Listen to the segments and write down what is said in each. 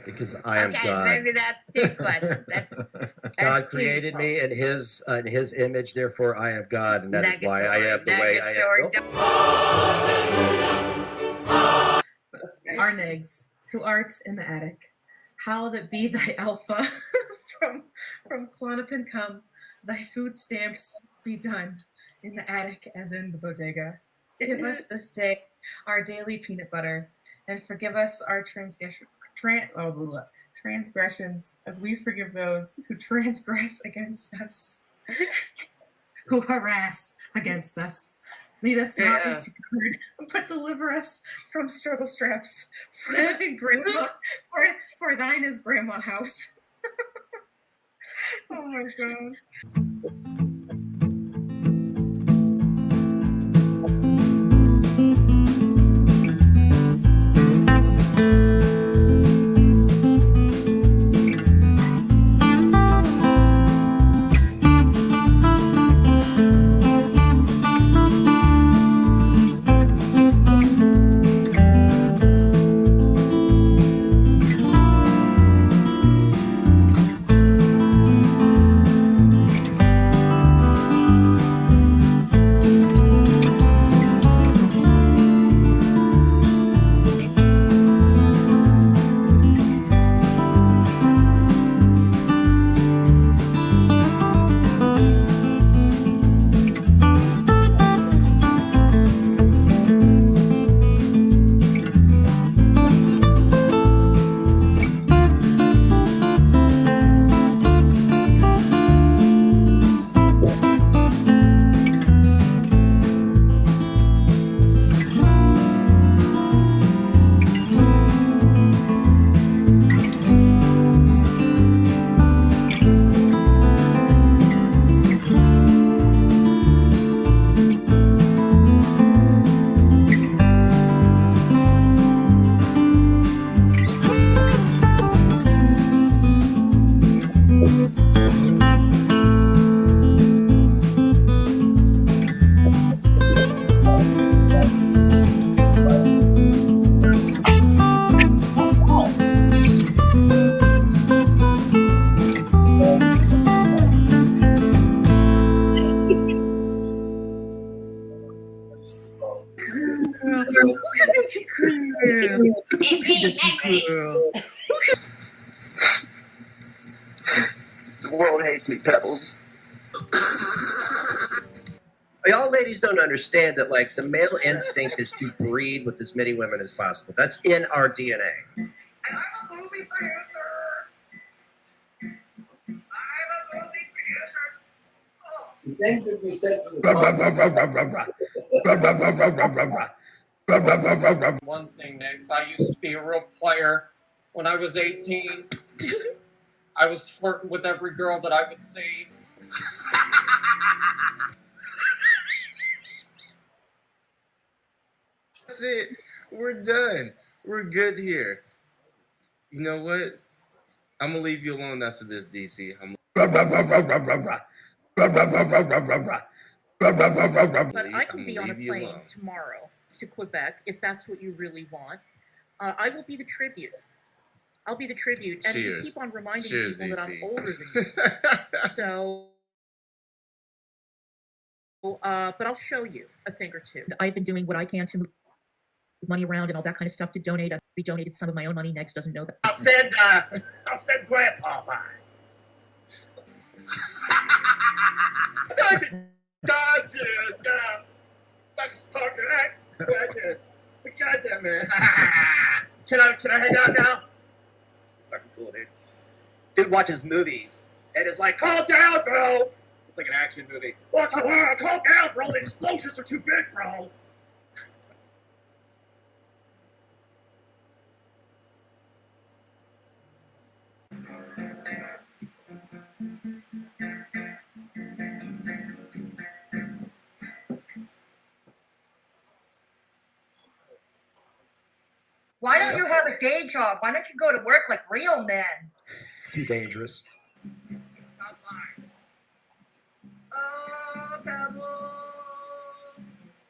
because I am Okay, God. maybe that's too close. That's God created me in His image, therefore I am God, and that is why I am the way I am. Arnegs, who art in the attic, how that be thy alpha from Clonka come, thy food stamps be done in the attic as in the bodega. Give us this day our daily peanut butter, and forgive us our transgressions as we forgive those who transgress against us, who harass against us. Lead us not into good, but deliver us from struggle straps. For thine is grandma house. Oh my God. The world hates me, Pebbles. Y'all ladies don't understand that, like, the male instinct is to breed with as many women as possible. That's in our DNA. And I'm a movie producer. The same could be said for the One thing, Nix, I used to be a real player. When I was 18, I was flirting with every girl that I would see. That's it. We're done. We're good here. You know what? I'm gonna leave you alone after this, DC. But I can be on a plane tomorrow to Quebec if that's what you really want. I will be the tribute. I'll be the tribute. And you keep on reminding people that I'm older than you. So, but I'll show you a thing or two. I've been doing what I can to move money around and all that kind of stuff to donate. I've redonated some of my own money. Next doesn't know that. I'll send Grandpa by. Goddamn, man. Can I hang out now? Fucking cool, dude. Dude watches movies and is like, calm down, bro. It's like an action movie. Oh, calm down, bro. The explosions are too big, bro. Why don't you have a day job? Why don't you go to work like real men? Too dangerous. Oh, Pebbles,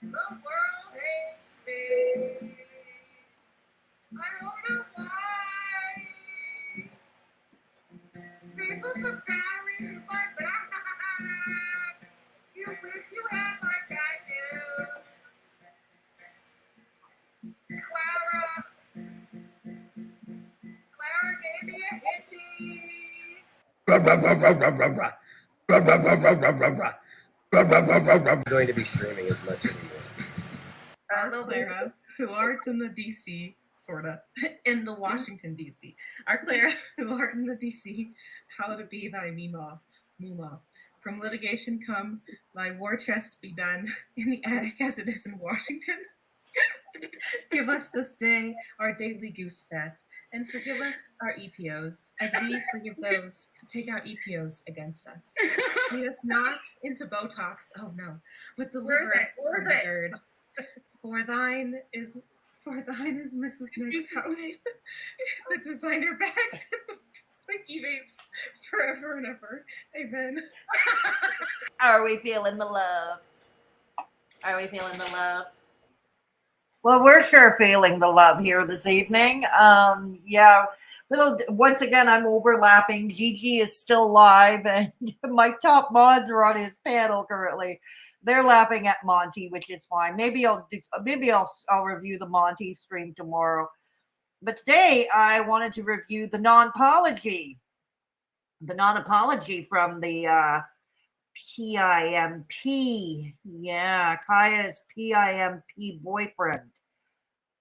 the world hates me. I don't know why. Going to be streaming as much anymore. Our Clara, who aren't in the DC, sorta, in the Washington DC. Our Clara, who aren't in the DC, how to be thy Mima. From litigation come, thy war chest be done in the attic as it is in Washington. Give us this day our daily goose fat, and forgive us our EPOs, as we forgive those who take out EPOs against us. Lead us not into Botox, oh no, but deliver us from the gird. For thine is Mrs. Nick's house. The designer bags and the Blinky vapes forever and ever. Amen. Are we feeling the love? Are we feeling the love? Well, we're sure feeling the love here this evening. Once again, I'm overlapping. Gigi is still live, and my top mods are on his panel currently. They're laughing at Monty, which is fine. Maybe I'll review the Monty stream tomorrow. But today I wanted to review the Nonpology. The Nonpology from the PIMP. Yeah, Kaya's PIMP boyfriend.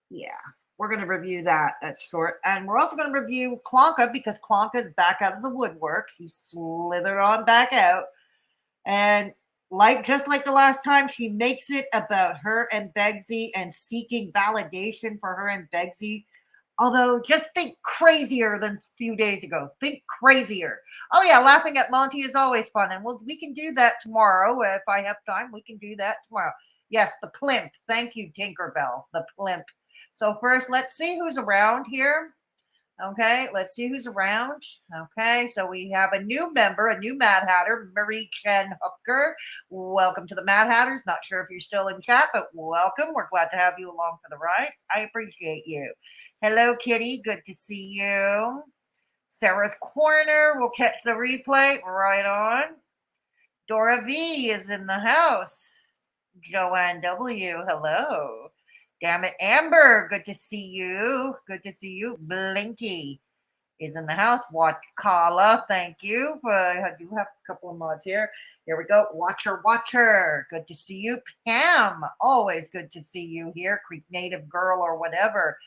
Yeah, we're going to review that. That's short. And we're also going to review Clonka, because Clonka is back out of the woodwork. He slithered on back out. And just like the last time, she makes it about her and Begzy and seeking validation for her and Begzy. Although, just think crazier than a few days ago. Think crazier. Oh, yeah, laughing at Monty is always fun. And we can do that tomorrow. If I have time, we can do that tomorrow. Yes, the plimp. Thank you, Tinkerbell. The plimp. So first, let's see who's around here. Okay, let's see who's around. Okay, so we have a new member, a new Mad Hatter, Marie Chen Hooker. Welcome to the Mad Hatters. Not sure if you're still in chat, but welcome. We're glad to have you along for the ride. I appreciate you. Hello, Kitty. Good to see you. Sarah's Corner. We'll catch the replay. Right on. Dora V is in the house. Joanne W. Hello. Damn it, Amber. Good to see you. Good to see you. Blinky is in the house. Watch Kala. Thank you. I do have a couple of mods here. Here we go. Watcher. Good to see you. Pam. Always good to see you here. Creek Native Girl or whatever.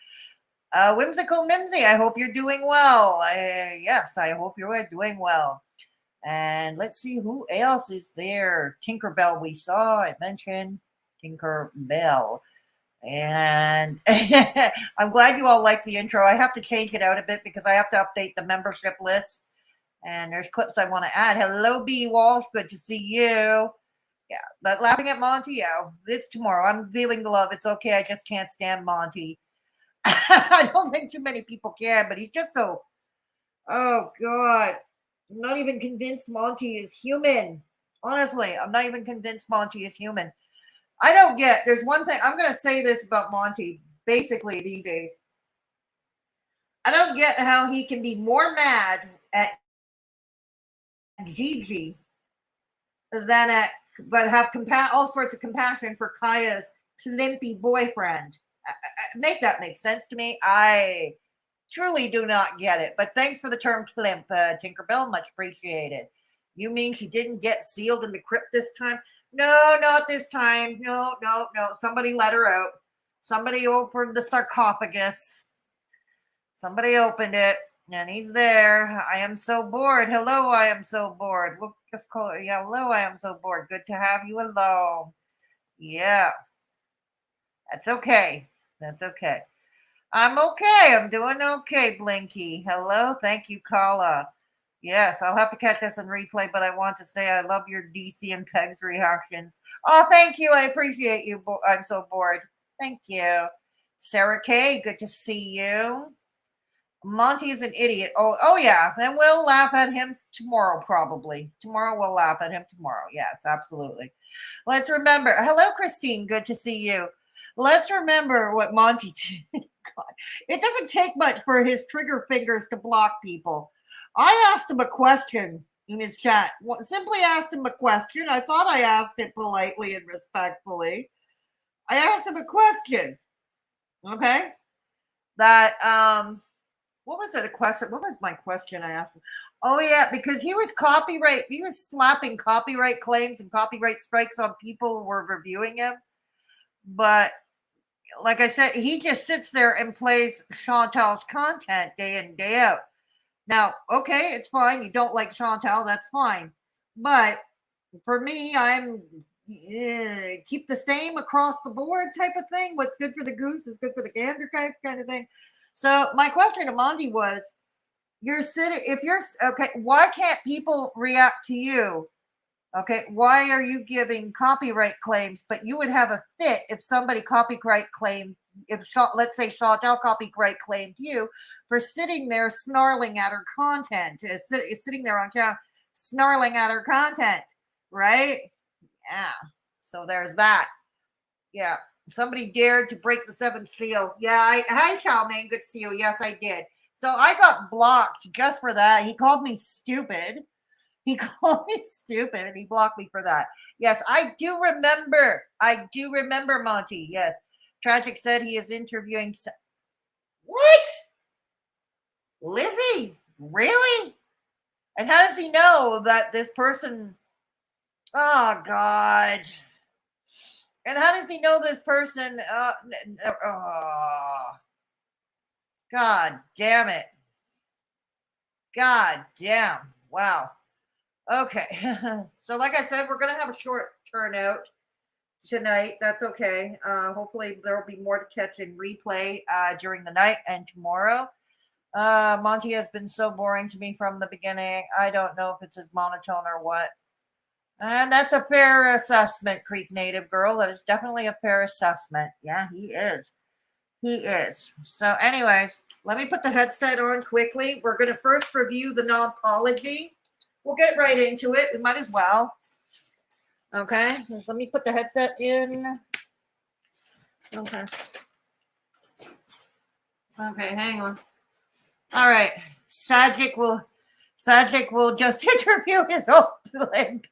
Whimsical Mimsy. I hope you're doing well. Yes, I hope you're doing well. And let's see who else is there. Tinkerbell we saw. I mentioned Tinkerbell. And I'm glad you all like the intro. I have to change it out a bit because I have to update the membership list. And there's clips I want to add. Hello, B. Walsh. Good to see you. Yeah, but laughing at Monty, yeah, it's tomorrow. I'm feeling the love. It's okay. I just can't stand Monty. I don't think too many people can, but he's just so, oh, God. I'm not even convinced Monty is human. Honestly, I'm not even convinced Monty is human. I don't get, there's one thing, I'm going to say this about Monty, basically these days. I don't get how he can be more mad at Gigi than but have all sorts of compassion for Kaya's plimpy boyfriend. Make that make sense to me. I truly do not get it. But thanks for the term plimp, Tinkerbell. Much appreciated. You mean she didn't get sealed in the crypt this time? No, not this time. No. Somebody let her out. Somebody opened the sarcophagus. Somebody opened it, and he's there. I am so bored. Hello, I am so bored. We'll just call it. Yeah, hello, I am so bored. Good to have you alone. Yeah. That's okay. That's okay. I'm okay. I'm doing okay, Blinky. Hello. Thank you, Kala. Yes, I'll have to catch this in replay, but I want to say I love your DC and Pegs reactions. Oh, thank you. I appreciate you. I'm so bored. Thank you. Sarah K., good to see you. Monty is an idiot. Oh yeah. And we'll laugh at him tomorrow, probably. Tomorrow we'll laugh at him tomorrow. Yes, absolutely. Let's remember. Hello, Christine. Good to see you. Let's remember what Monty did. God. It doesn't take much for his trigger fingers to block people. I asked him a question in his chat. Simply asked him a question. I thought I asked it politely and respectfully. I asked him a question. Okay? That what was it? A question? What was my question I asked him? Oh yeah, because he was slapping copyright claims and copyright strikes on people who were reviewing him. But like I said, he just sits there and plays Chantal's content day in, day out. Now, okay, it's fine. You don't like Chantal, that's fine. But for me, I'm keep the same across the board type of thing. What's good for the goose is good for the gander kind of thing. So my question to Monty was, why can't people react to you? Okay, why are you giving copyright claims, but you would have a fit if somebody copyright claimed, let's say Chantal copyright claimed you for sitting there snarling at her content, sitting there on camera snarling at her content, right? Yeah, so there's that. Yeah, somebody dared to break the seventh seal. Yeah, hi Chow Man, good to see you. Yes, I did. So I got blocked just for that. He called me stupid. He called me stupid and he blocked me for that. Yes, I do remember. I do remember, Monty. Yes. Tragic said he is interviewing. What? Lizzie? Really? And how does he know that this person? Oh, God. And how does he know this person? God damn it. God damn. Wow. Okay. So like I said, we're going to have a short turnout tonight. That's okay. Hopefully there will be more to catch in replay during the night and tomorrow. Monty has been so boring to me from the beginning. I don't know if it's his monotone or what. And that's a fair assessment, Creek Native Girl. That is definitely a fair assessment. Yeah, he is. He is. So anyways, let me put the headset on quickly. We're going to first review the Nonpology. We'll get right into it. We might as well. Okay. Let me put the headset in. Okay. Okay, hang on. All right. Sajic will just interview his own link.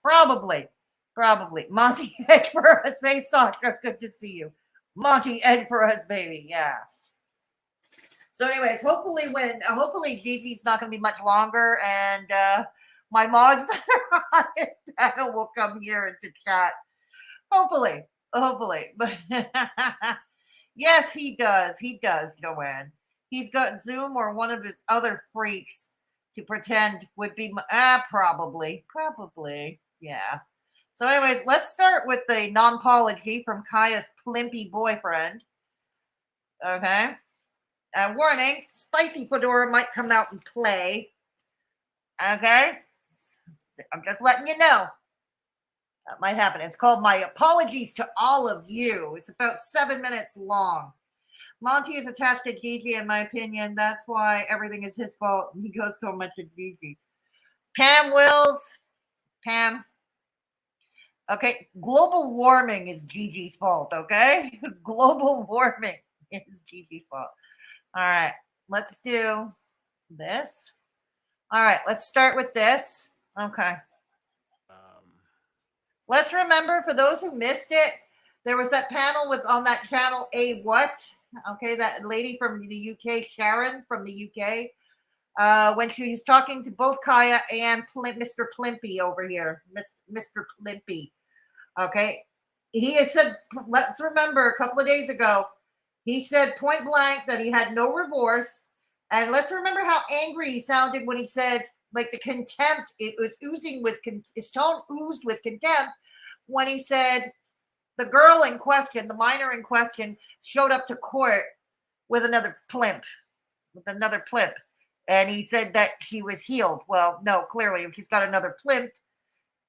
Probably. Monty Edge for us, baby. Sasha, good to see you. Monty Edge for us, baby. Yeah. So, anyways, hopefully Gigi's not going to be much longer, and my mods on his panel will come here into chat. Hopefully. But yes, he does. He does, Joanne. He's got Zoom or one of his other freaks to pretend would be probably. Yeah. So, anyways, let's start with the Nonpology from Kaya's plimpy boyfriend. Okay. Warning, Spicy Fedora might come out and play. Okay? I'm just letting you know. That might happen. It's called My Apologies to All of You. It's about 7 minutes long. Monty is attached to Gigi, in my opinion. That's why everything is his fault. He goes so much at Gigi. Pam Wills. Pam. Okay, global warming is Gigi's fault, okay? Global warming is Gigi's fault. All right, let's do this. All right, let's start with this. Okay. Let's remember, for those who missed it, there was that panel on that channel, What? Okay, that lady from the UK, Sharon from the UK, when she was talking to both Kaya and Mr. Plimpy over here, Mr. Plimpy. Okay, he has said, let's remember, a couple of days ago, he said point blank that he had no remorse. And let's remember how angry he sounded when he said, like, the contempt, it was oozing with, his tone oozed with contempt when he said the girl in question, the minor in question, showed up to court with another plimp. And he said that she was healed. Well, no, clearly, if she's got another plimp,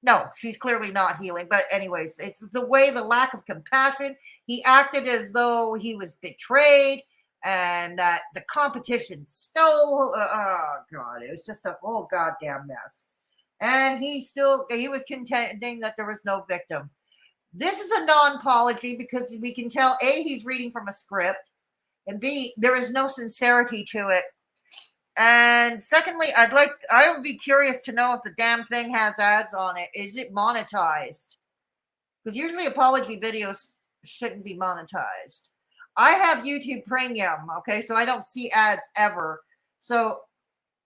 no, she's clearly not healing. But anyways, it's the way, the lack of compassion. He acted as though he was betrayed and that the competition stole. Oh, God, it was just a whole goddamn mess. And he was contending that there was no victim. This is a Nonpology because we can tell, A, he's reading from a script, and B, there is no sincerity to it. And secondly, I would be curious to know if the damn thing has ads on it. Is it monetized? Because usually apology videos shouldn't be monetized. I have YouTube Premium, okay, so I don't see ads ever. So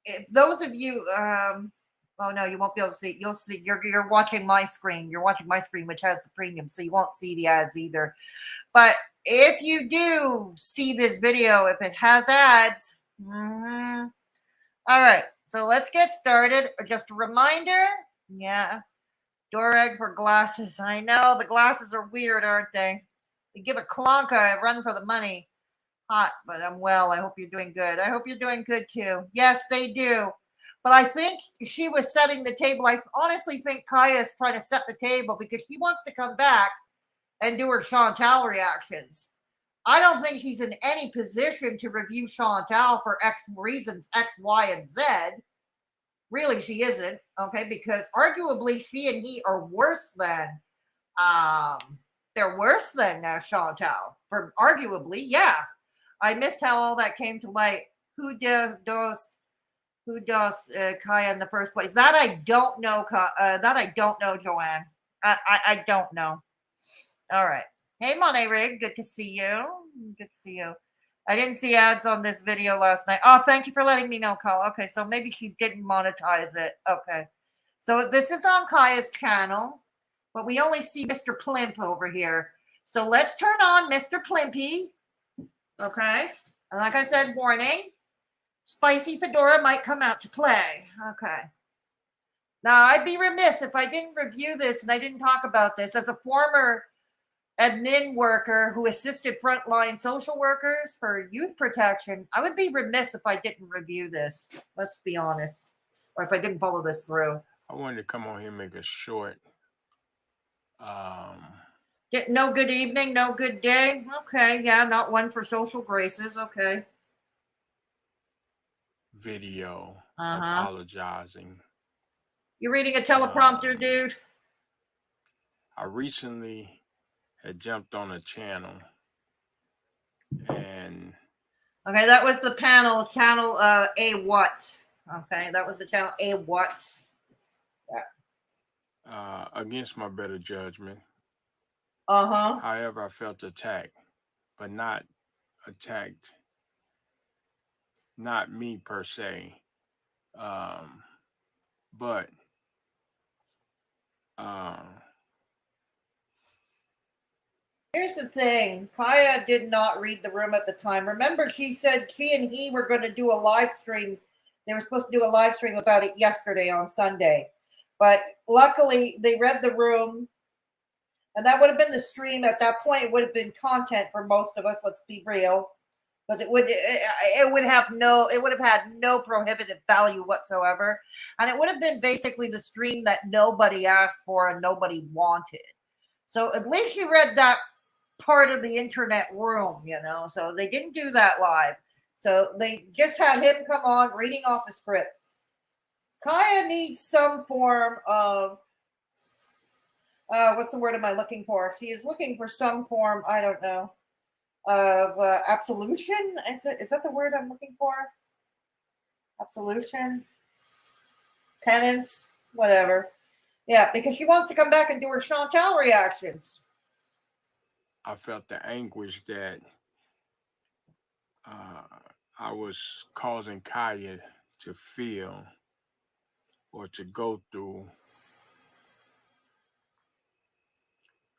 if those of you, oh no, you won't be able to see. You'll see. You're watching my screen. You're watching my screen, which has the premium, so you won't see the ads either. But if you do see this video, if it has ads, all right. So let's get started. Just a reminder, yeah. Door egg for glasses. I know the glasses are weird, aren't they? You give a Clonka a run for the money. Hot, but I'm well. I hope you're doing good. I hope you're doing good too. Yes, they do. But I think she was setting the table. I honestly think Kaya is trying to set the table because he wants to come back and do her Chantal reactions. I don't think she's in any position to review Chantal for X reasons, X, Y, and Z. Really, she isn't, okay? Because arguably, she and he are worse than, they're worse than Chantal. For arguably, yeah. I missed how all that came to light. Who does Kaya in the first place? That I don't know. Joanne. I don't know. All right. Hey, Monet Rig. Good to see you. Good to see you. I didn't see ads on this video last night. Oh, thank you for letting me know, Kyle. Okay, so maybe she didn't monetize it. Okay. So this is on Kaya's channel, but we only see Mr. Plimp over here. So let's turn on Mr. Plimpy. Okay. And like I said, warning, Spicy Fedora might come out to play. Okay. Now, I'd be remiss if I didn't review this and I didn't talk about this. As a former admin worker who assisted frontline social workers for youth protection, I would be remiss if I didn't review this. Let's be honest. Or if I didn't follow this through. I wanted to come on here and make a short No good evening, no good day. Okay, yeah, not one for social graces. Okay. video apologizing. You reading a teleprompter, dude? I recently had jumped on a channel and okay, that was the channel A what? Okay, that was the channel A what? Yeah. Against my better judgment. However, I felt attacked, but not attacked. Not me per se. But here's the thing. Kaya did not read the room at the time. Remember, she said she and he were going to do a live stream. They were supposed to do a live stream about it yesterday on Sunday. But luckily, they read the room. And that would have been the stream at that point. It would have been content for most of us. Let's be real. Because it would have had no prohibitive value whatsoever. And it would have been basically the stream that nobody asked for and nobody wanted. So at least you read that part of the internet room, you know. So they didn't do that live. So they just had him come on reading off the script. Kaya needs some form of, what's the word am I looking for? She is looking for some form, I don't know, of absolution. Is that the word I'm looking for? Absolution, penance, whatever. Yeah, because she wants to come back and do her Chantal reactions. I felt the anguish that I was causing Kaya to feel or to go through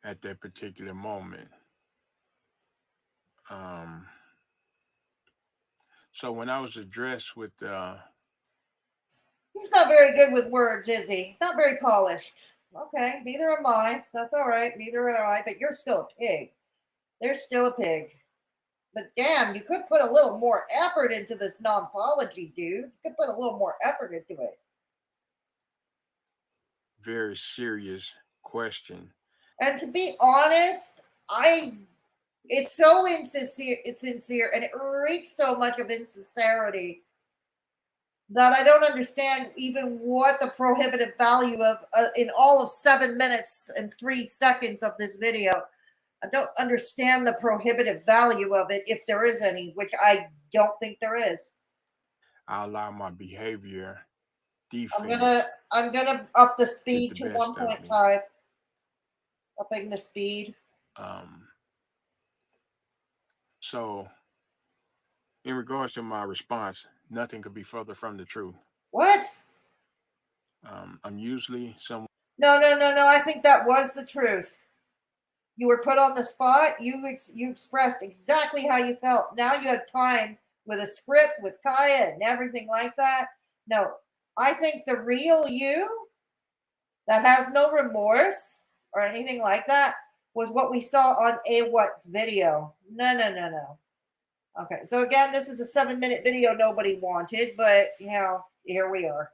at that particular moment. So when I was addressed with he's not very good with words, is he? Not very polished. Okay, neither am I. That's all right. Neither am I, but you're still a pig. There's still a pig. But damn, you could put a little more effort into this nonpology, dude. You could put a little more effort into it. very serious question. And to be honest, it's so sincere, and it reeks so much of insincerity that I don't understand even what the prohibitive value of in all of 7 minutes and 3 seconds of this video. I don't understand the prohibitive value of it, if there is any, which I don't think there is. I allow my behavior defense. I'm gonna up the speed to 1.5. Upping the speed. So, in regards to my response, nothing could be further from the truth. What? I'm usually someone. No. I think that was the truth. You were put on the spot. You expressed exactly how you felt. Now you have time with a script, with Kaya and everything like that. No, I think the real you that has no remorse or anything like that was what we saw on A.What's video. No. Okay, so again, this is a 7-minute video nobody wanted, but here we are.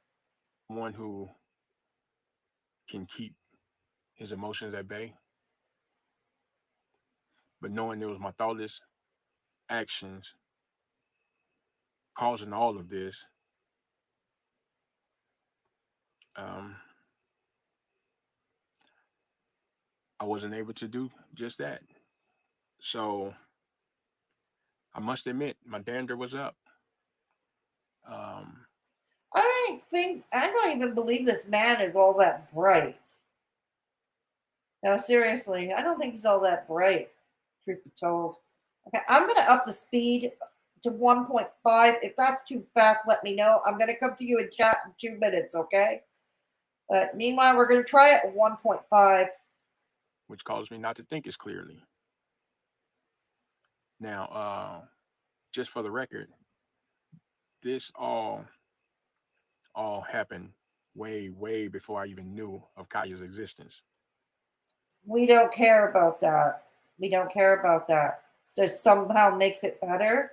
One who can keep his emotions at bay. But knowing it was my thoughtless actions causing all of this, I wasn't able to do just that. So I must admit, my dander was up. I don't even believe this man is all that bright. No, seriously, I don't think he's all that bright, truth be told. Okay, I'm going to up the speed to 1.5. If that's too fast, let me know. I'm going to come to you in chat in 2 minutes, okay? But meanwhile, we're going to try it at 1.5. Which caused me not to think as clearly. Now, just for the record, this all happened way before I even knew of Kaya's existence. We don't care about that. We don't care about that. This somehow makes it better.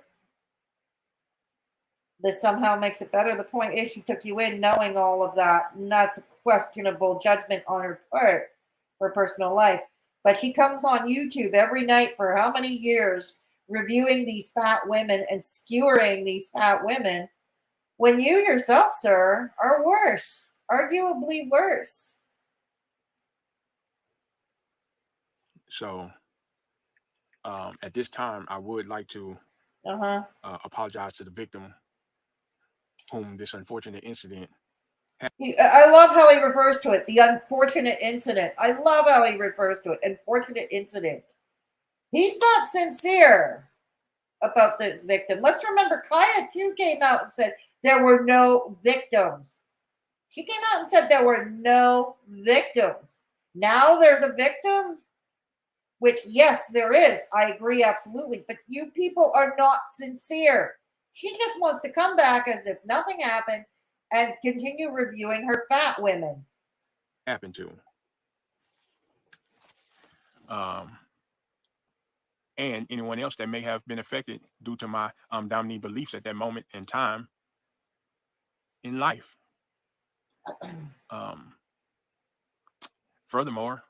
The point is, she took you in knowing all of that, and that's a questionable judgment on her part, her personal life. But she comes on YouTube every night for how many years, reviewing these fat women and skewering these fat women, when you yourself, sir, are worse, arguably worse. So, at this time, I would like to apologize to the victim whom this unfortunate incident. I love how he refers to it, the unfortunate incident. I love how he refers to it, unfortunate incident. He's not sincere about this victim. Let's remember, Kaya too came out and said there were no victims. She came out and said there were no victims. Now there's a victim, which, yes, there is. I agree absolutely. But you people are not sincere. She just wants to come back as if nothing happened and continue reviewing her fat women. Happened to. And anyone else that may have been affected due to my dominant beliefs at that moment in time in life. Furthermore,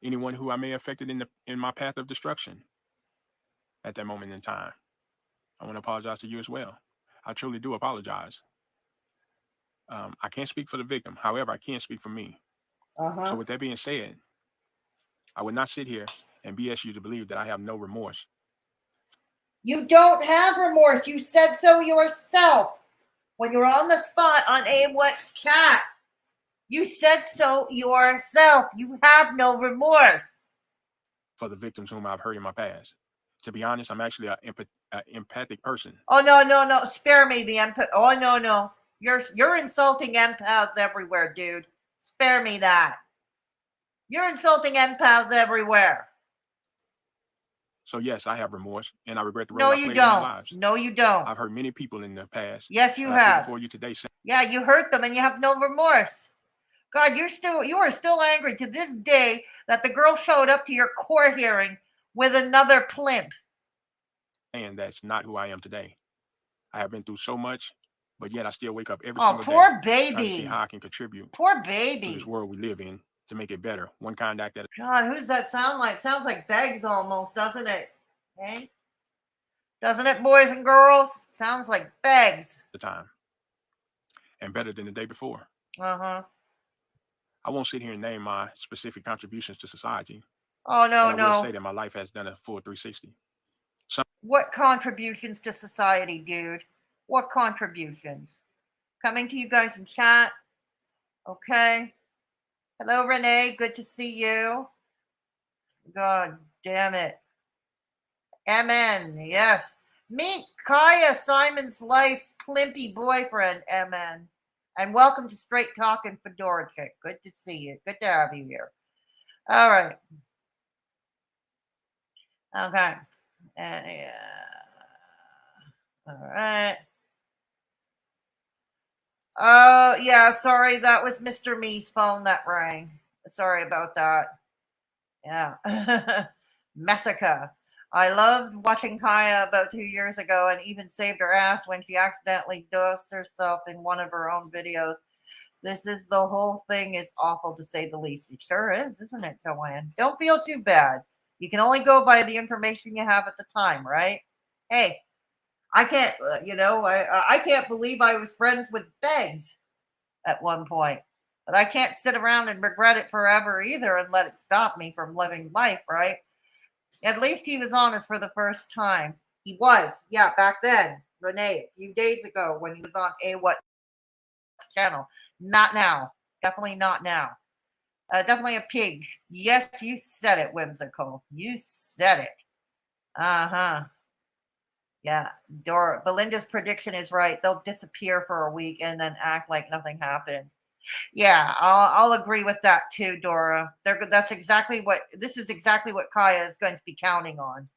anyone who I may have affected in my path of destruction at that moment in time, I want to apologize to you as well. I truly do apologize. I can't speak for the victim. However, I can speak for me. So with that being said, I would not sit here and BS you to believe that I have no remorse. You don't have remorse. You said so yourself. When you're on the spot on A.What's chat, you said so yourself. You have no remorse. For the victims whom I've hurt in my past. To be honest, I'm actually an empathic person. Oh, no. Spare me the empath. Oh, no. You're insulting empaths everywhere, dude. Spare me that. You're insulting empaths everywhere. So yes, I have remorse, and I regret the role I played in their lives. No, you don't. I've hurt many people in the past. Yes, you have. For you today. Yeah, you hurt them, and you have no remorse. God, you are still angry to this day that the girl showed up to your court hearing with another plimp. And that's not who I am today. I have been through so much, but yet I still wake up every single day. Oh, poor baby. Trying to see how I can contribute. Poor baby. To this world we live in to make it better. One kind act at a God, who's that sound like? Sounds like Beggs almost, doesn't it? Hey? Doesn't it, boys and girls? Sounds like Beggs. The time. And better than the day before. I won't sit here and name my specific contributions to society. Oh, no. I will say that my life has done a full 360. What contributions to society, dude? What contributions? Coming to you guys in chat. Okay. Hello, Renee. Good to see you. God damn it. MN, yes. Meet Kaya Simon's life's plimpy boyfriend, MN. And welcome to Straight Talking Fedora Chick. Good to see you. Good to have you here. All right. Okay. All right. Oh, yeah, sorry. That was Mr. Me's phone that rang. Sorry about that. Yeah. Massacre. I loved watching Kaya about 2 years ago and even saved her ass when she accidentally dosed herself in one of her own videos. The whole thing is awful to say the least. It sure is, isn't it, Joanne? Don't feel too bad. You can only go by the information you have at the time, right? Hey, I can't, I can't believe I was friends with Beggs at one point. But I can't sit around and regret it forever either and let it stop me from living life, right? At least he was honest for the first time. He was, yeah, back then, Renee, a few days ago when he was on What channel. Not now. Definitely not now. Definitely a pig. Yes, you said it, Whimsical. You said it. Uh-huh. Yeah, Belinda's prediction is right. They'll disappear for a week and then act like nothing happened. Yeah, I'll agree with that too, Dora. This is exactly what Kaya is going to be counting on.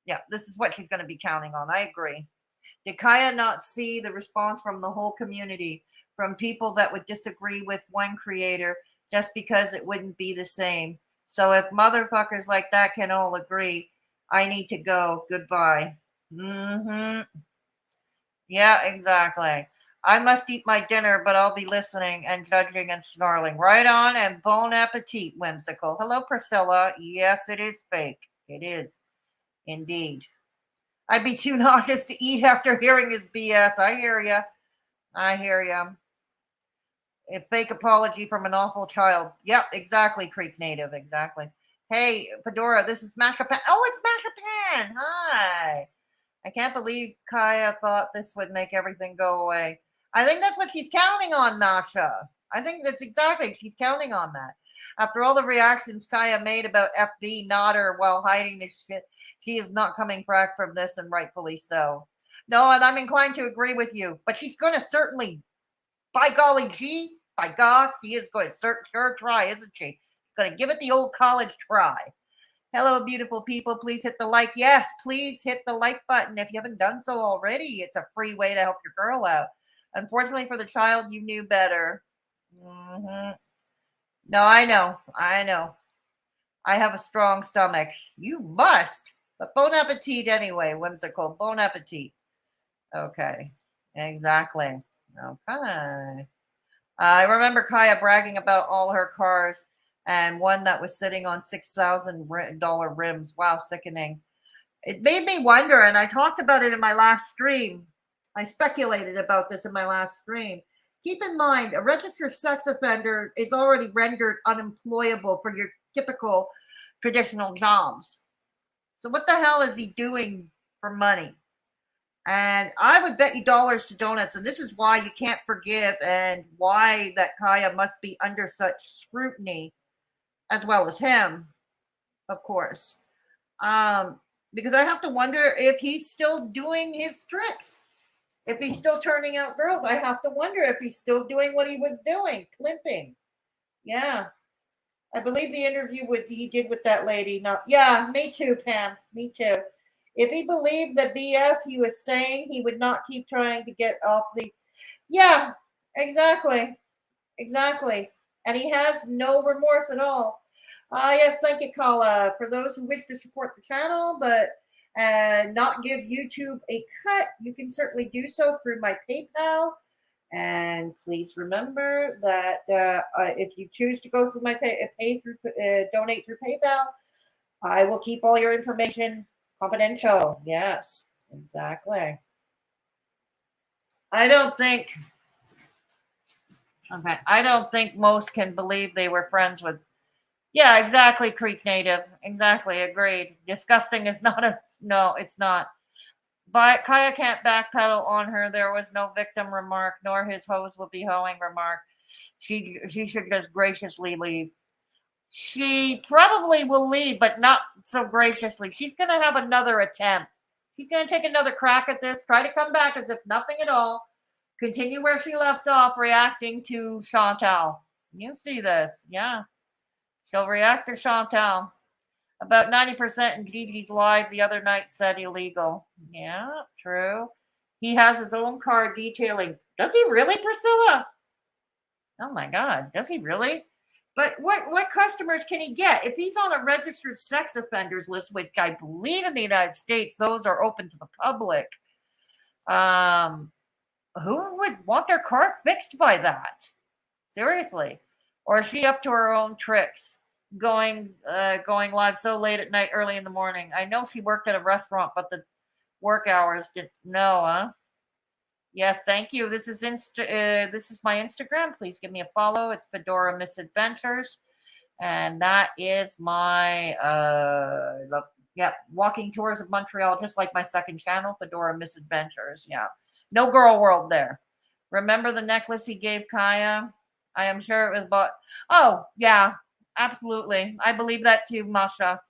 Yeah, this is what she's going to be counting on. I agree. Did Kaya not see the response from the whole community, from people that would disagree with one creator just because it wouldn't be the same? So if motherfuckers like that can all agree, I need to go. Goodbye. Mm-hmm. Yeah, exactly. I must eat my dinner, but I'll be listening and judging and snarling. Right on, and bon appetit, Whimsical. Hello, Priscilla. Yes, it is fake. It is. Indeed. I'd be too nauseous to eat after hearing his BS. I hear ya. I hear ya. A fake apology from an awful child. Yep, exactly, Creek Native. Exactly. Hey, Fedora, this is Masha Pan. Oh, it's Masha Pan. Hi. I can't believe Kaya thought this would make everything go away. I think that's what she's counting on, Nasha. I think that's exactly, she's counting on that. After all the reactions Kaya made about FB not her while hiding this shit, she is not coming back from this, and rightfully so. No, and I'm inclined to agree with you, but she's going to certainly, by golly gee, by gosh, she is going to sure try, isn't she? She's going to give it the old college try. Hello, beautiful people. Please hit the like. Yes, please hit the like button if you haven't done so already. It's a free way to help your girl out. Unfortunately for the child, you knew better. Mm-hmm. No, I know. I have a strong stomach. You must. But bon appetit anyway, Whimsical. Bon appetit. Okay. Exactly. Okay. I remember Kaya bragging about all her cars, and one that was sitting on $6,000 rims. Wow, sickening. It made me wonder, and I talked about it in my last stream. I speculated about this in my last stream. Keep in mind, a registered sex offender is already rendered unemployable for your typical traditional jobs. So what the hell is he doing for money? And I would bet you dollars to donuts, and this is why you can't forgive and why that Kaya must be under such scrutiny, as well as him, of course. Because I have to wonder if he's still doing his tricks. If he's still turning out girls, I have to wonder if he's still doing what he was doing, clipping. Yeah. I believe the interview he did with that lady. Yeah, me too, Pam. Me too. If he believed the BS he was saying, he would not keep trying to get off the... Yeah, exactly. Exactly. And he has no remorse at all. Yes, thank you, Kala. For those who wish to support the channel, but not give YouTube a cut, you can certainly do so through my PayPal. And please remember that if you choose to go through my donate through PayPal, I will keep all your information confidential. Yes, exactly. I don't think most can believe they were friends with. Yeah, exactly, Creek Native. Exactly, agreed. Disgusting is not no, it's not. But Kaya can't backpedal on her. There was no victim remark, nor his hose will be hoeing remark. She should just graciously leave. She probably will leave, but not so graciously. She's going to have another attempt. She's going to take another crack at this, try to come back as if nothing at all, continue where she left off, reacting to Chantal. You see this, yeah. She'll react to Chantal. About 90% in Gigi's live the other night said illegal. Yeah, true. He has his own car detailing. Does he really, Priscilla? Oh my God, does he really? But what customers can he get? If he's on a registered sex offenders list, which I believe in the United States, those are open to the public. Who would want their car fixed by that? Seriously. Or is she up to her own tricks? Going live so late at night, early in the morning. I know she worked at a restaurant, but the work hours didn't know, huh? Yes, thank you. This is this is my Instagram. Please give me a follow. It's Fedora Misadventures, and that is my walking tours of Montreal, just like my second channel, Fedora Misadventures. Yeah, no girl world there. Remember the necklace he gave Kaya? I am sure it was bought. Oh yeah, absolutely. I believe that too, Masha.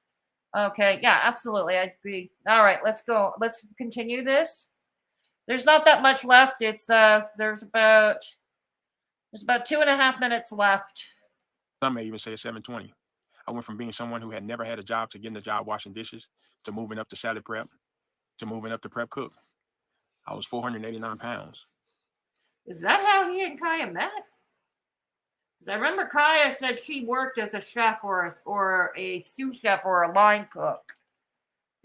Okay, yeah, absolutely. I agree. All right, let's go. Let's continue this. There's not that much left. It's there's about 2.5 minutes left. Some may even say 7:20. I went from being someone who had never had a job to getting a job washing dishes, to moving up to salad prep, to moving up to prep cook. I was 489 pounds. Is that how he and Kaya met? Because I remember Kaya said she worked as a chef or a sous chef or a line cook.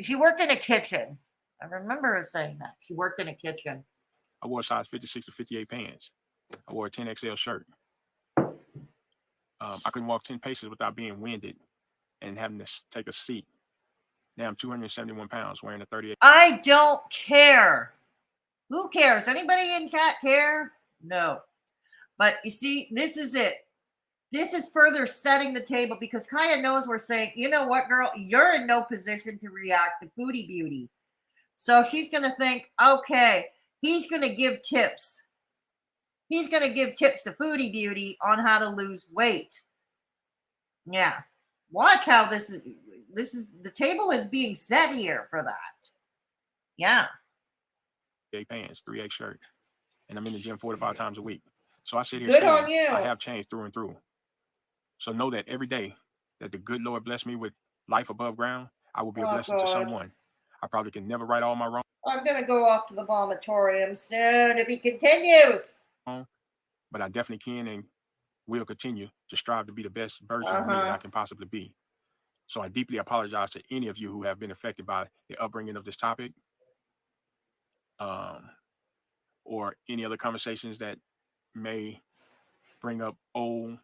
She worked in a kitchen. I remember her saying that. She worked in a kitchen. I wore a size 56 to 58 pants. I wore a 10XL shirt. I couldn't walk 10 paces without being winded and having to take a seat. Now I'm 271 pounds, wearing a 38. I don't care. Who cares? Anybody in chat care? No. But you see, this is it. This is further setting the table because Kaya knows we're saying, you know what, girl? You're in no position to react to Booty Beauty. So she's going to think, okay, he's going to give tips. He's going to give tips to Foodie Beauty on how to lose weight. Yeah. Watch how this is the table is being set here for that. Yeah. 8 pants, 3X shirt. And I'm in the gym 4 to 5 times a week. So I sit here Good saying, on you. I have changed through and through. So know that every day that the good Lord bless me with life above ground, I will be a blessing to someone. I probably can never right all my wrong. I'm going to go off to the vomitorium soon if he continues. But I definitely can and will continue to strive to be the best version of me that I can possibly be. So I deeply apologize to any of you who have been affected by the upbringing of this topic, or any other conversations that may bring up old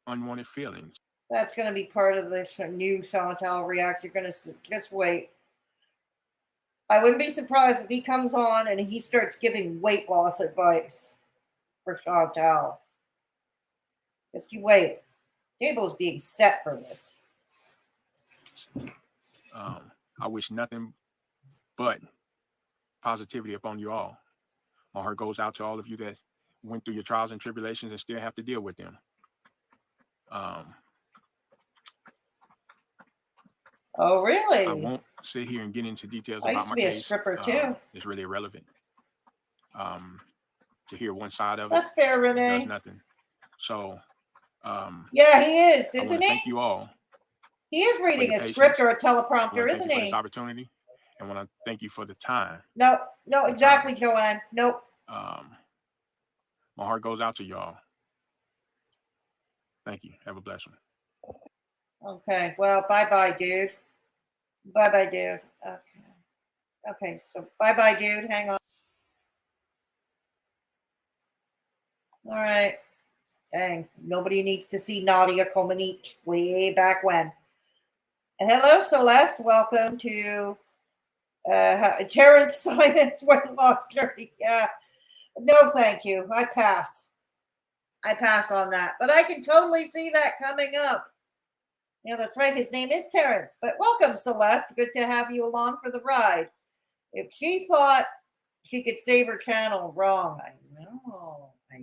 unwanted feelings. That's going to be part of the new Chantal Reacts. You're going to just wait. I wouldn't be surprised if he comes on and he starts giving weight loss advice for Chantal. Just you wait. Table is being set for this. I wish nothing but positivity upon you all. My heart goes out to all of you that went through your trials and tribulations and still have to deal with them. Oh, really? I won't sit here and get into details I about used my to be case. a stripper too. It's really irrelevant. To hear one side of That's fair, Renee. does nothing. So, yeah, he is, isn't he? Thank you all. He is reading a script or a teleprompter, isn't he? For this opportunity, and want to thank you for the time. No, exactly, Joanne. Nope. My heart goes out to y'all. Thank you. Have a blessed one. Okay. Well, bye-bye, dude. Bye-bye, dude. Okay. So bye-bye, dude. Hang on. All right. Dang. Nobody needs to see Nadia Comaneci way back when. And hello, Celeste. Welcome to Terrence Simon's weight loss journey. Yeah. No, thank you. I pass on that. But I can totally see that coming up. Yeah, that's right. His name is Terrence. But welcome, Celeste. Good to have you along for the ride. If she thought she could save her channel, wrong. I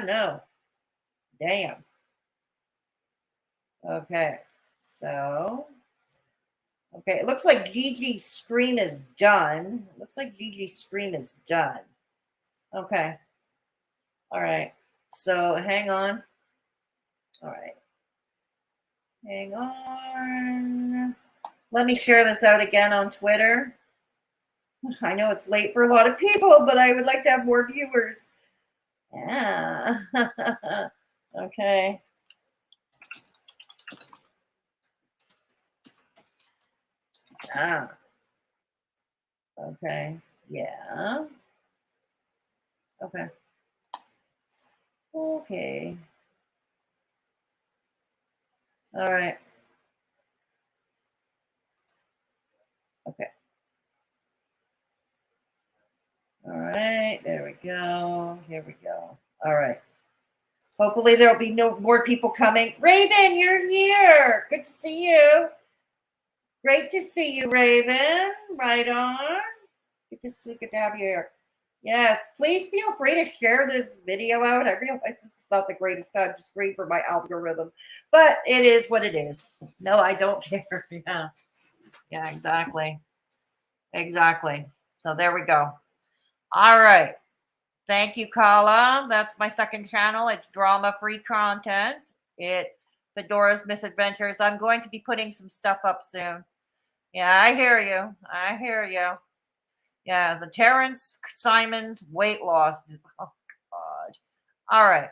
know. Damn. Okay. So, okay, it looks like Gigi's screen is done. It looks like Gigi's screen is done. Okay. All right. So, hang on. All right. Hang on. Let me share this out again on Twitter. I know it's late for a lot of people, but I would like to have more viewers. Yeah. Okay. Ah. Okay. Yeah. Okay. Okay. All right. Okay. All right. There we go. Here we go. All right. Hopefully there'll be no more people coming. Raven, you're here. Good to see you. Great to see you, Raven. Right on. Good to have you here. Yes, please feel free to share this video out. I realize this is not the greatest time to screen for my algorithm, but it is what it is. No, I don't care. Yeah. Yeah, exactly. Exactly. So there we go. All right. Thank you, Kala. That's my second channel. It's drama-free content. It's Fedora's Misadventures. I'm going to be putting some stuff up soon. Yeah, I hear you. I hear you. Yeah, the Terrence Simons weight loss. Oh, God. All right.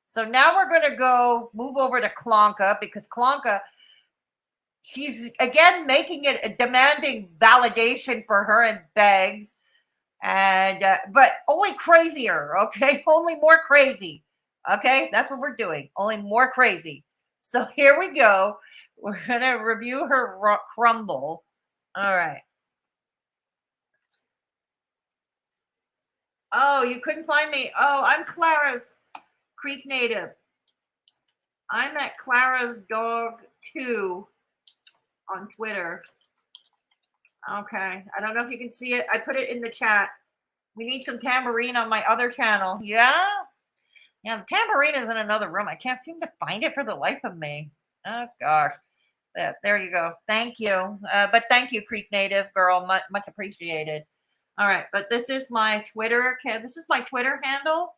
So now we're going to move over to Clonka, because Clonka, she's again making it demanding validation for her and Beggs. And but only crazier, okay? Only more crazy, okay? That's what we're doing. Only more crazy. So here we go. We're gonna review her crumble. All right. Oh, you couldn't find me. Oh, I'm Clara's Creek native. I'm at Clara's Dog 2 on Twitter. Okay. I don't know if you can see it. I put it in the chat. We need some tambourine on my other channel. Yeah? Yeah, the tambourine is in another room. I can't seem to find it for the life of me. Oh, gosh. There you go. Thank you. But thank you, Creek Native girl. Much appreciated. All right. But this is my Twitter. This is my Twitter handle.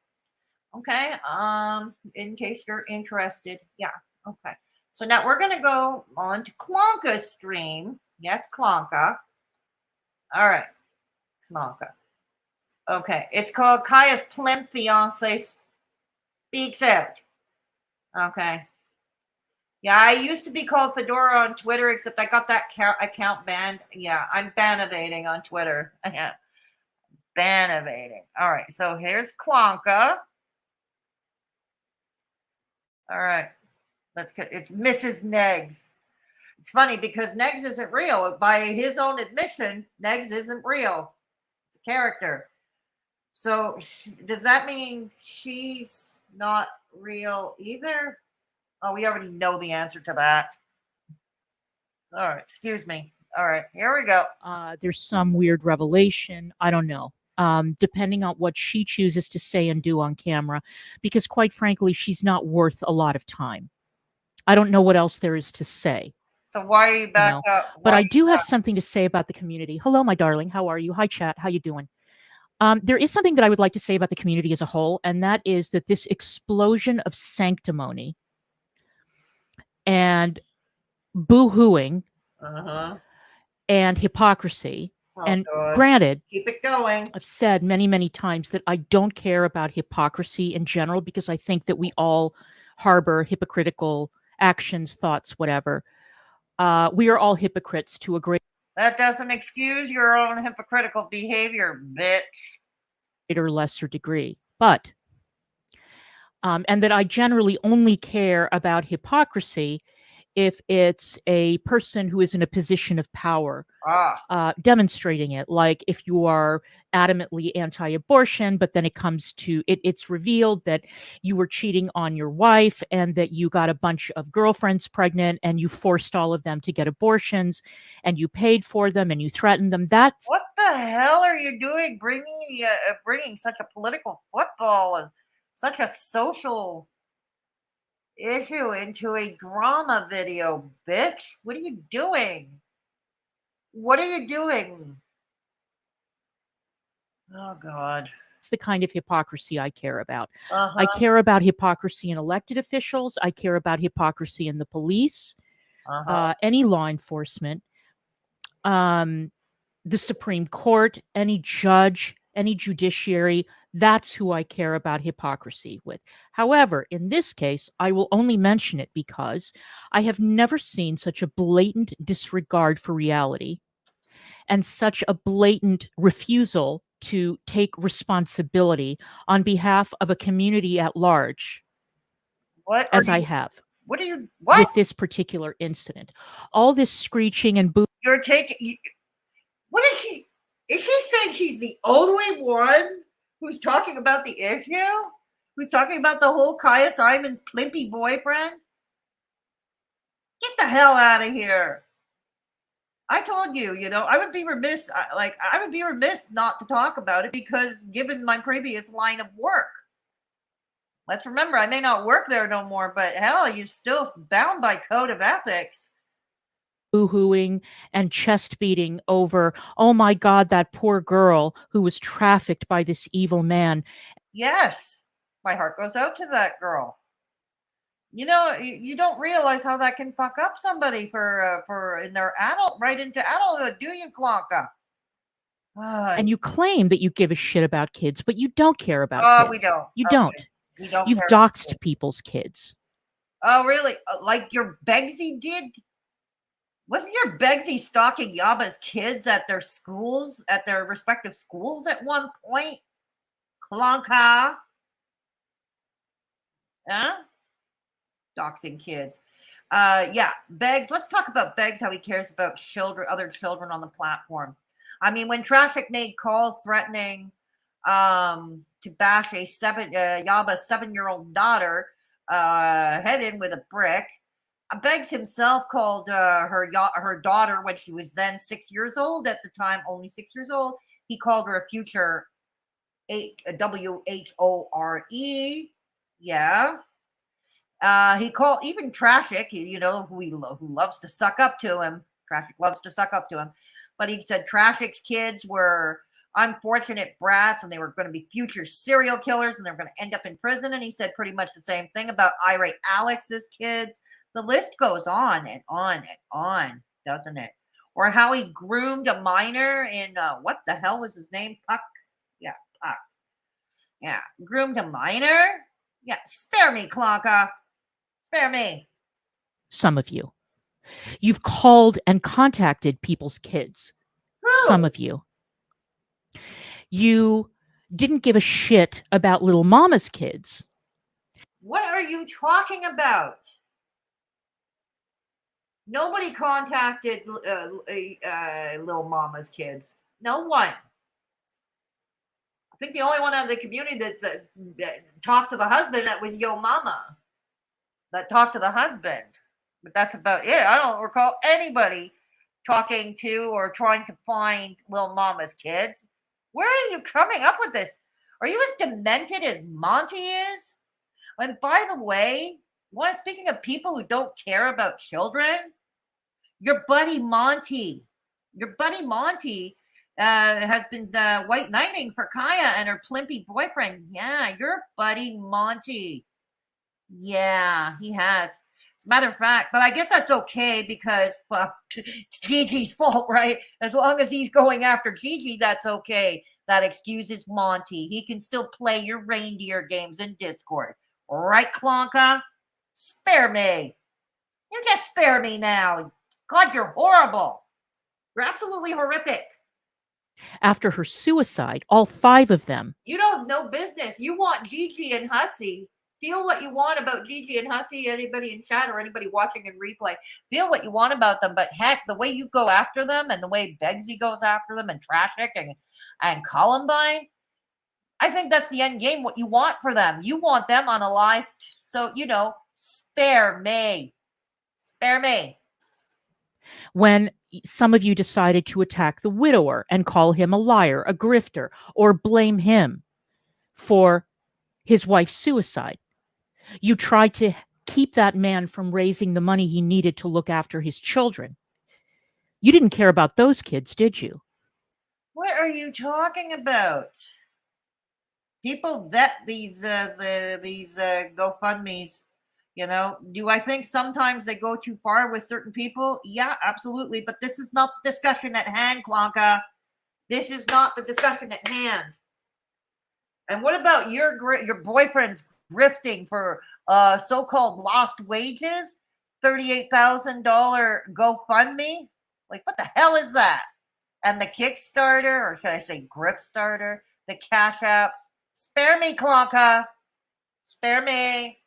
Okay. In case you're interested. Yeah. Okay. So now we're going to go on to Clonka's stream. Yes, Clonka. All right. Clonka. Okay, it's called Kaya's Plimp Fiance Speaks Out. Okay. Yeah, I used to be called Fedora on Twitter, except I got that account banned. Yeah, I'm ban-evading on Twitter. Yeah. Ban-evading. All right, so here's Clonka. All right. It's Mrs. Neggs. It's funny because Neggs isn't real. By his own admission, Neggs isn't real. It's a character. So does that mean she's not real either? Oh, we already know the answer to that. All right, excuse me. All right, here we go. There's some weird revelation. I don't know. Depending on what she chooses to say and do on camera, because quite frankly, she's not worth a lot of time. I don't know what else there is to say. So why are you back up? But I do have something to say about the community. Hello, my darling. How are you? Hi, chat. How you doing? There is something that I would like to say about the community as a whole, and that is that this explosion of sanctimony and boo-hooing and hypocrisy. And granted, keep it going. I've said many, many times that I don't care about hypocrisy in general, because I think that we all harbor hypocritical actions, thoughts, whatever. We are all hypocrites to a great. That doesn't excuse your own hypocritical behavior, bitch. Greater, lesser degree, but and that I generally only care about hypocrisy if it's a person who is in a position of power demonstrating it. Like if you are adamantly anti-abortion, but then it comes to it's revealed that you were cheating on your wife and that you got a bunch of girlfriends pregnant and you forced all of them to get abortions and you paid for them and you threatened them. That's what the hell are you doing? Bringing such a political football and such a social issue into a drama video, bitch. What are you doing? What are you doing? Oh, God. It's the kind of hypocrisy I care about. Uh-huh. I care about hypocrisy in elected officials. I care about hypocrisy in the police, any law enforcement, the Supreme Court, any judge, any judiciary. That's who I care about hypocrisy with. However, in this case, I will only mention it because I have never seen such a blatant disregard for reality and such a blatant refusal to take responsibility on behalf of a community at large as I have. What are you? With this particular incident? All this screeching and boo. You're taking. What is she? Is she saying she's the only one who's talking about the issue? Who's talking about the whole Kaya Simon's plimpy boyfriend? Get the hell out of here. I told you, I would be remiss, I would be remiss not to talk about it because given my previous line of work. Let's remember, I may not work there no more, but hell, you're still bound by code of ethics. Boo-hooing and chest beating over, oh my God, that poor girl who was trafficked by this evil man. Yes, my heart goes out to that girl. You don't realize how that can fuck up somebody for in their right into adulthood, do you, Clonka? And you claim that you give a shit about kids, but you don't care about kids. We don't. You don't. We don't. You've doxed people's kids. Oh, really? Like your Begzy did? Wasn't your Begzy stalking Yaba's kids at their schools, at their respective schools at one point? Clonka? Huh? Doxing kids. Yeah, Beggs. Let's talk about Beggs, how he cares about other children on the platform. I mean, when Traffic made calls threatening to bash Yaba's 7-year-old daughter head in with a brick, Beggs himself called her daughter when she was then 6 years old at the time, only 6 years old. He called her a future WHORE. Yeah. He called even Traffic, who loves to suck up to him. Traffic loves to suck up to him. But he said Traffic's kids were unfortunate brats and they were going to be future serial killers and they were going to end up in prison. And he said pretty much the same thing about irate Alex's kids. The list goes on and on and on, doesn't it? Or how he groomed a minor in, what the hell was his name? Puck? Yeah, Puck. Yeah, groomed a minor? Yeah, spare me, Clonka. Spare me. Some of you. You've called and contacted people's kids. Who? Some of you. You didn't give a shit about little mama's kids. What are you talking about? Nobody contacted little mama's kids. No one. I think the only one out of the community that talked to the husband, that was Yo Mama. That talked to the husband. But that's about it. I don't recall anybody talking to or trying to find little mama's kids. Where are you coming up with this? Are you as demented as Monty is? And by the way, speaking of people who don't care about children, your buddy Monty has been white knighting for Kaya and her plimpy boyfriend. Yeah, your buddy Monty. Yeah, he has. As a matter of fact, but I guess that's okay because it's Gigi's fault, right? As long as he's going after Gigi, that's okay. That excuses Monty. He can still play your reindeer games in Discord. Right, Clonka? Spare me. You just spare me now. God, you're horrible. You're absolutely horrific. After her suicide, all 5 of them. You don't know business. You want Gigi and Hussy. Feel what you want about Gigi and Hussy, anybody in chat or anybody watching in replay. Feel what you want about them, but heck, the way you go after them and the way Begzy goes after them and Traffic and Columbine, I think that's the end game, what you want for them. You want them unalived, so, spare me. Spare me. When some of you decided to attack the widower and call him a liar, a grifter, or blame him for his wife's suicide. You tried to keep that man from raising the money he needed to look after his children. You didn't care about those kids, did you? What are you talking about? People vet these GoFundMe's. You know, do I think sometimes they go too far with certain people? Yeah, absolutely. But this is not the discussion at hand, Clonka. This is not the discussion at hand. And what about your boyfriend's grifting for so-called lost wages? $38,000 GoFundMe? Like, what the hell is that? And the Kickstarter, or should I say Griftstarter, the Cash Apps. Spare me, Clonka. Spare me.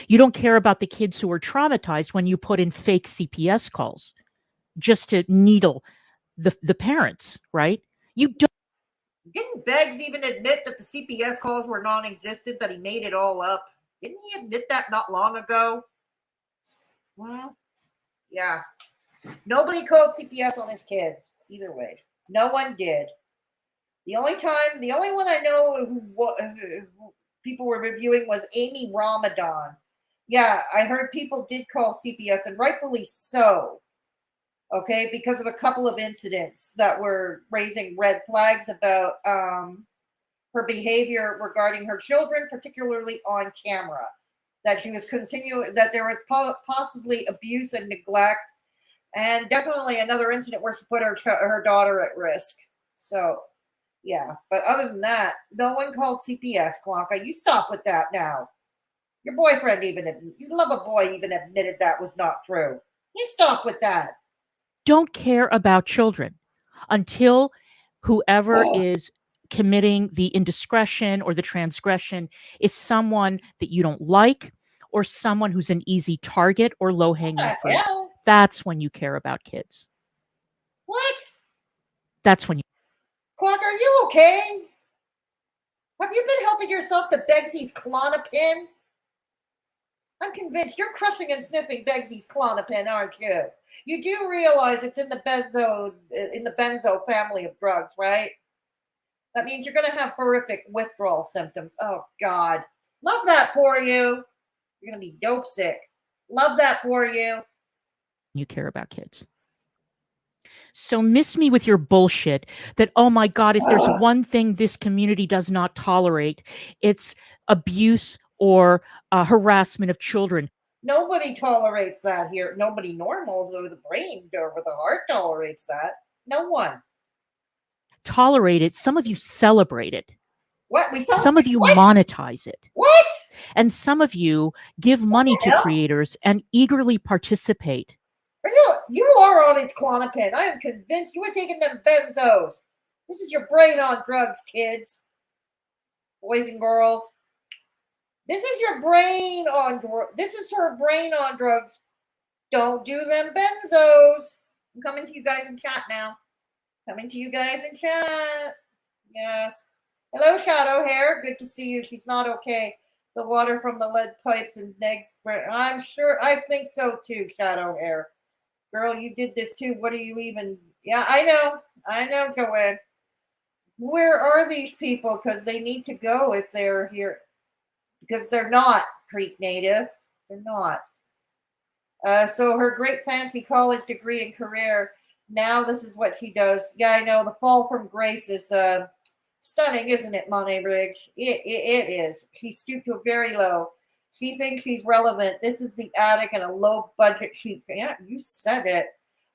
You don't care about the kids who were traumatized when you put in fake CPS calls just to needle the parents, right? You don't. Didn't Beggs even admit that the CPS calls were non-existent, that he made it all up? Didn't he admit that not long ago? Yeah. Nobody called CPS on his kids, either way. No one did. The only one I know who people were reviewing was Amy Ramadan. Yeah, I heard people did call CPS, and rightfully so. Okay, because of a couple of incidents that were raising red flags about her behavior regarding her children, particularly on camera. That she was that there was possibly abuse and neglect, and definitely another incident where she put her daughter at risk. So, yeah. But other than that, no one called CPS, Clonka. You stop with that now. Your boyfriend you love a boy even admitted that was not true. You stop with that. Don't care about children until whoever is committing the indiscretion or the transgression is someone that you don't like, or someone who's an easy target or low-hanging fruit. That's when you care about kids. What? That's when you... Clonka, are you okay? Have you been helping yourself to Begsy's Clonopin? I'm convinced you're crushing and sniffing Begsy's Clonopin, aren't you? You do realize it's in the benzo family of drugs, right? That means you're going to have horrific withdrawal symptoms. Oh, God. Love that for you. You're going to be dope sick. Love that for you. You care about kids. So miss me with your bullshit that, oh my God, if there's one thing this community does not tolerate, it's abuse or harassment of children. Nobody tolerates that here. Nobody normal with the brain or with the heart tolerates that. No one. Tolerate it. Some of you celebrate it. What? Some of you monetize it. What? And some of you give money to creators and eagerly participate. You are on its Clonopin. I am convinced you were taking them benzos. This is your brain on drugs, kids. Boys and girls. This is your brain on this is her brain on drugs. Don't do them benzos. I'm coming to you guys in chat now. Coming to you guys in chat. Yes. Hello, Shadow Hair. Good to see you. She's not okay. The water from the lead pipes and negs. I'm sure. I think so too, Shadow Hair. Girl, you did this too. What are you even? Yeah, I know, Joanne. Where are these people? Because they need to go if they're here. Because they're not Creek native. They're not. So her great fancy college degree and career. Now this is what she does. Yeah, I know. The fall from grace is stunning, isn't it, Monet Rig? It is. She stooped to very low. She thinks she's relevant. This is the attic and a low budget shoot. Yeah, you said it.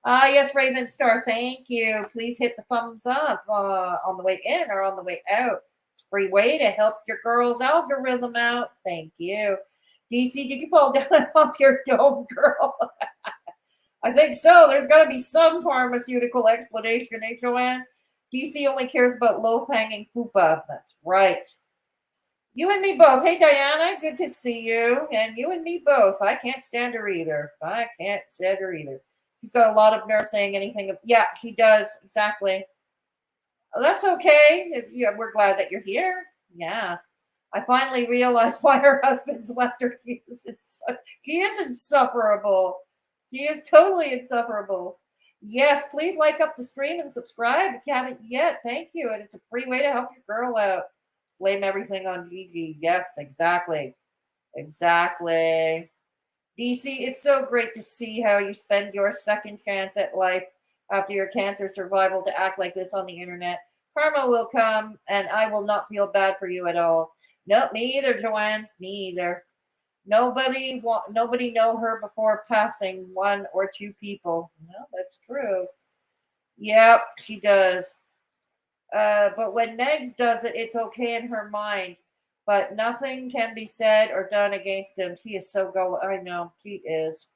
Yes, Raven Star. Thank you. Please hit the thumbs up on the way in or on the way out. It's a free way to help your girl's algorithm out. Thank you. DC, did you fall down and pump your dome, girl? I think so. There's got to be some pharmaceutical explanation, eh, Joanne? DC only cares about low-hanging poopa. That's right. You and me both. Hey, Diana, good to see you. And you and me both. I can't stand her either. I can't stand her either. She's got a lot of nerve saying anything. Yeah, she does. Exactly. That's okay. Yeah, we're glad that you're here. Yeah. I finally realized why her husband's left her. She is insufferable. She is totally insufferable. Yes, please like up the stream and subscribe if you haven't yet. Thank you. And it's a free way to help your girl out. Blame everything on Gigi. Yes, exactly. Exactly. DC, it's so great to see how you spend your second chance at life after your cancer survival to act like this on the internet. Karma will come, and I will not feel bad for you at all. Nope, me either, Joanne. Me either. Nobody know her before passing, one or two people. No, that's true. Yep, she does. But when Megs does it, it's okay in her mind. But nothing can be said or done against him. She is so I know she is.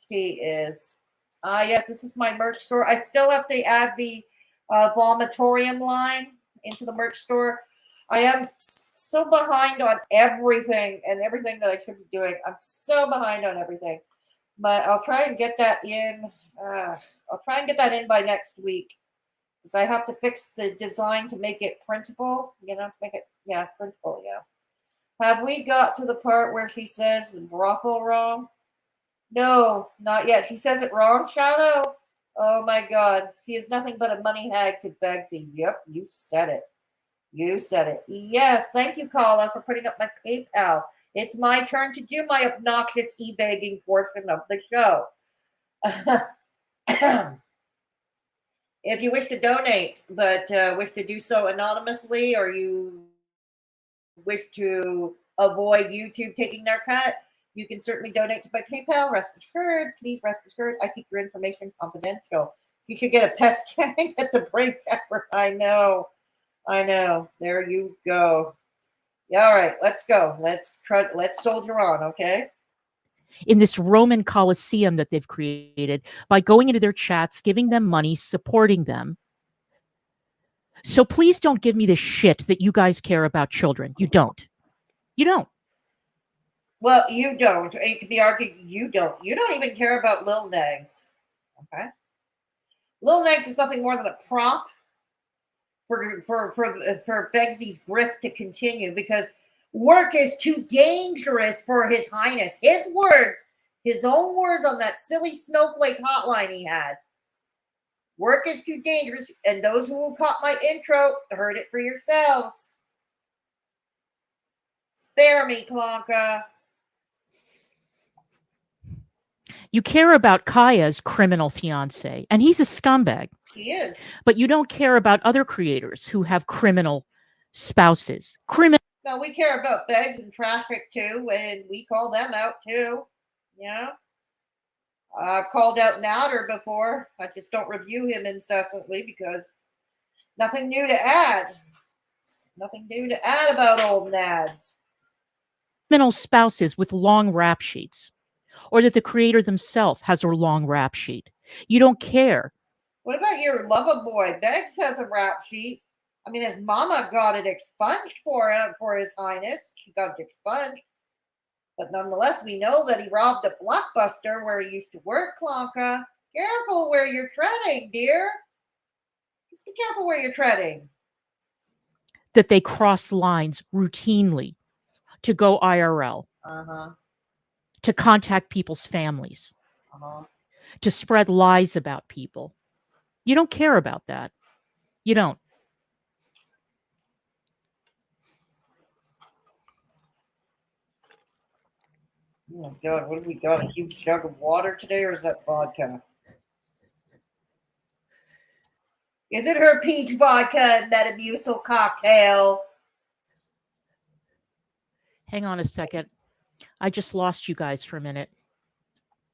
She is. Yes, this is my merch store. I still have to add the vomitorium line into the merch store. I am so behind on everything and everything that I should be doing. I'm so behind on everything. But I'll try and get that in. I'll try and get that in by next week. Because I have to fix the design to make it printable. Printable, yeah. Have we got to the part where she says brothel wrong? No, not yet. She says it wrong, Shadow? Oh my god. She is nothing but a money hag to Begzy. Yep, you said it. You said it. Yes, thank you, Carla, for putting up my PayPal. It's my turn to do my obnoxious e-begging portion of the show. If you wish to donate, but wish to do so anonymously, or you wish to avoid YouTube taking their cut, you can certainly donate to my PayPal. Rest assured, please rest assured, I keep your information confidential. You should get a pest carrying at the break tower. I know. There you go. All right, let's go. Let's soldier on, okay? In this Roman Colosseum that they've created by going into their chats, giving them money, supporting them. So please don't give me this shit that you guys care about children. You don't. You don't. Well, you don't. It could be argued you don't. You don't even care about Lil Negs. Okay? Lil Negs is nothing more than a prop for Begzy's grip to continue, because work is too dangerous for His Highness. His words, his own words on that silly snowflake hotline he had. Work is too dangerous, and those who caught my intro heard it for yourselves. Spare me, Clonka. You care about Kaya's criminal fiance, and he's a scumbag. He is. But you don't care about other creators who have criminal spouses. No, we care about Begs and Traffic too, and we call them out too. Yeah. I've called out Nader before. I just don't review him incessantly because nothing new to add. Nothing new to add about old Nads. Criminal spouses with long rap sheets, or that the creator themselves has a long rap sheet. You don't care. What about your lover boy? Begs has a rap sheet. I mean, his mama got it expunged for His Highness. She got it expunged. But nonetheless, we know that he robbed a Blockbuster where he used to work, Clonka. Careful where you're treading, dear. Just be careful where you're treading. That they cross lines routinely to go IRL. To contact people's families. To spread lies about people. You don't care about that. You don't. Oh my god, what have we got? A huge jug of water today, or is that vodka? Is it her peach vodka and Metamucil cocktail? Hang on a second. I just lost you guys for a minute.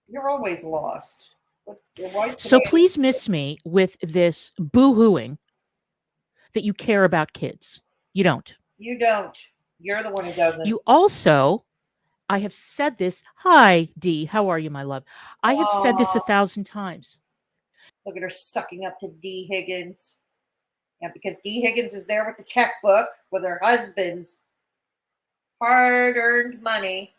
You're always lost. So please miss me with this boo-hooing that you care about kids. You don't. You don't. You're the one who doesn't. You also, I have said this. Hi, Dee. How are you, my love? I have said this 1,000 times. Look at her sucking up to Dee Higgins. Yeah, because Dee Higgins is there with the checkbook with her husband's hard-earned money.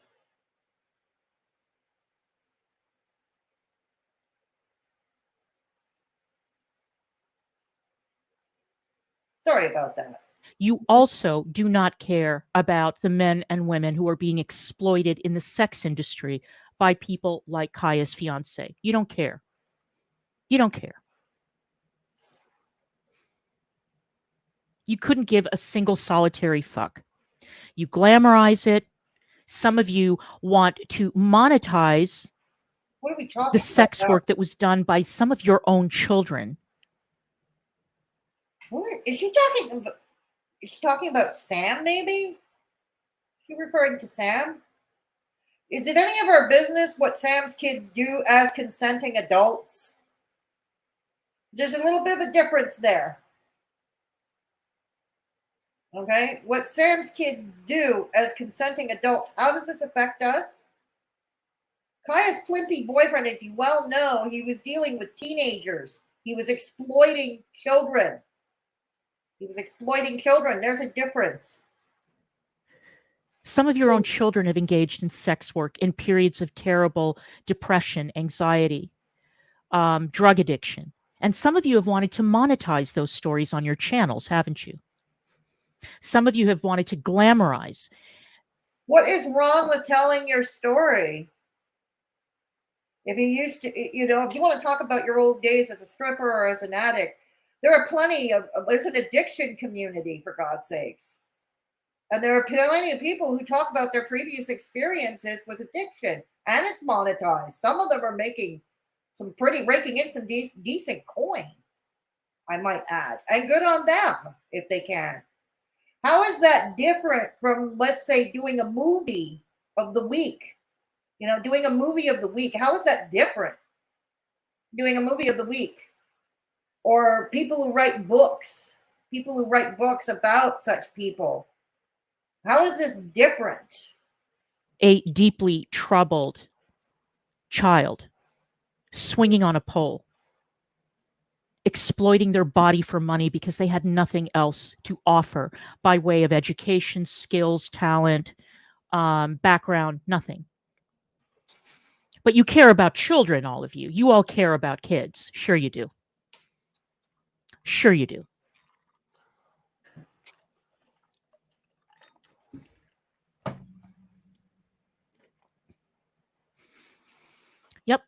Sorry about that. You also do not care about the men and women who are being exploited in the sex industry by people like Kaya's fiance. You don't care. You don't care. You couldn't give a single solitary fuck. You glamorize it. Some of you want to monetize What are we talking the about sex now? work that was done by some of your own children. What is she talking about? Is she talking about Sam, maybe? Is she referring to Sam? Is it any of our business what Sam's kids do as consenting adults? There's a little bit of a difference there. Okay? What Sam's kids do as consenting adults, how does this affect us? Kaya's plimpy boyfriend, as you well know, he was dealing with teenagers. He was exploiting children. There's a difference. Some of your own children have engaged in sex work in periods of terrible depression, anxiety, drug addiction. And some of you have wanted to monetize those stories on your channels, haven't you? Some of you have wanted to glamorize. What is wrong with telling your story? If you used to, if you want to talk about your old days as a stripper or as an addict, there are plenty of, there's an addiction community, for God's sakes. And there are plenty of people who talk about their previous experiences with addiction, and it's monetized. Some of them are raking in some decent coin, I might add, and good on them if they can. How is that different from, let's say, doing a movie of the week? Doing a movie of the week. How is that different? Doing a movie of the week, or people who write books about such people. How is this different? A deeply troubled child swinging on a pole, exploiting their body for money because they had nothing else to offer by way of education, skills, talent, background, nothing. But you care about children, all of you. You all care about kids. Sure you do. Sure you do. Yep.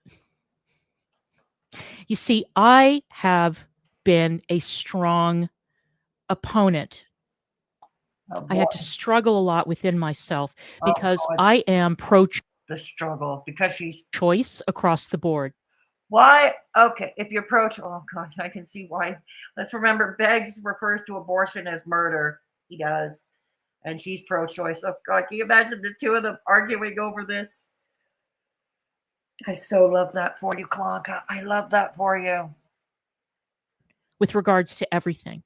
You see, I have been a strong opponent. I had to struggle a lot within myself because I am the struggle because she's choice across the board. Why? Okay, if you're oh God, I can see why. Let's remember, Beggs refers to abortion as murder. He does, and she's pro-choice. Oh God, can you imagine the two of them arguing over this? I so love that for you, Clonka. I love that for you. With regards to everything,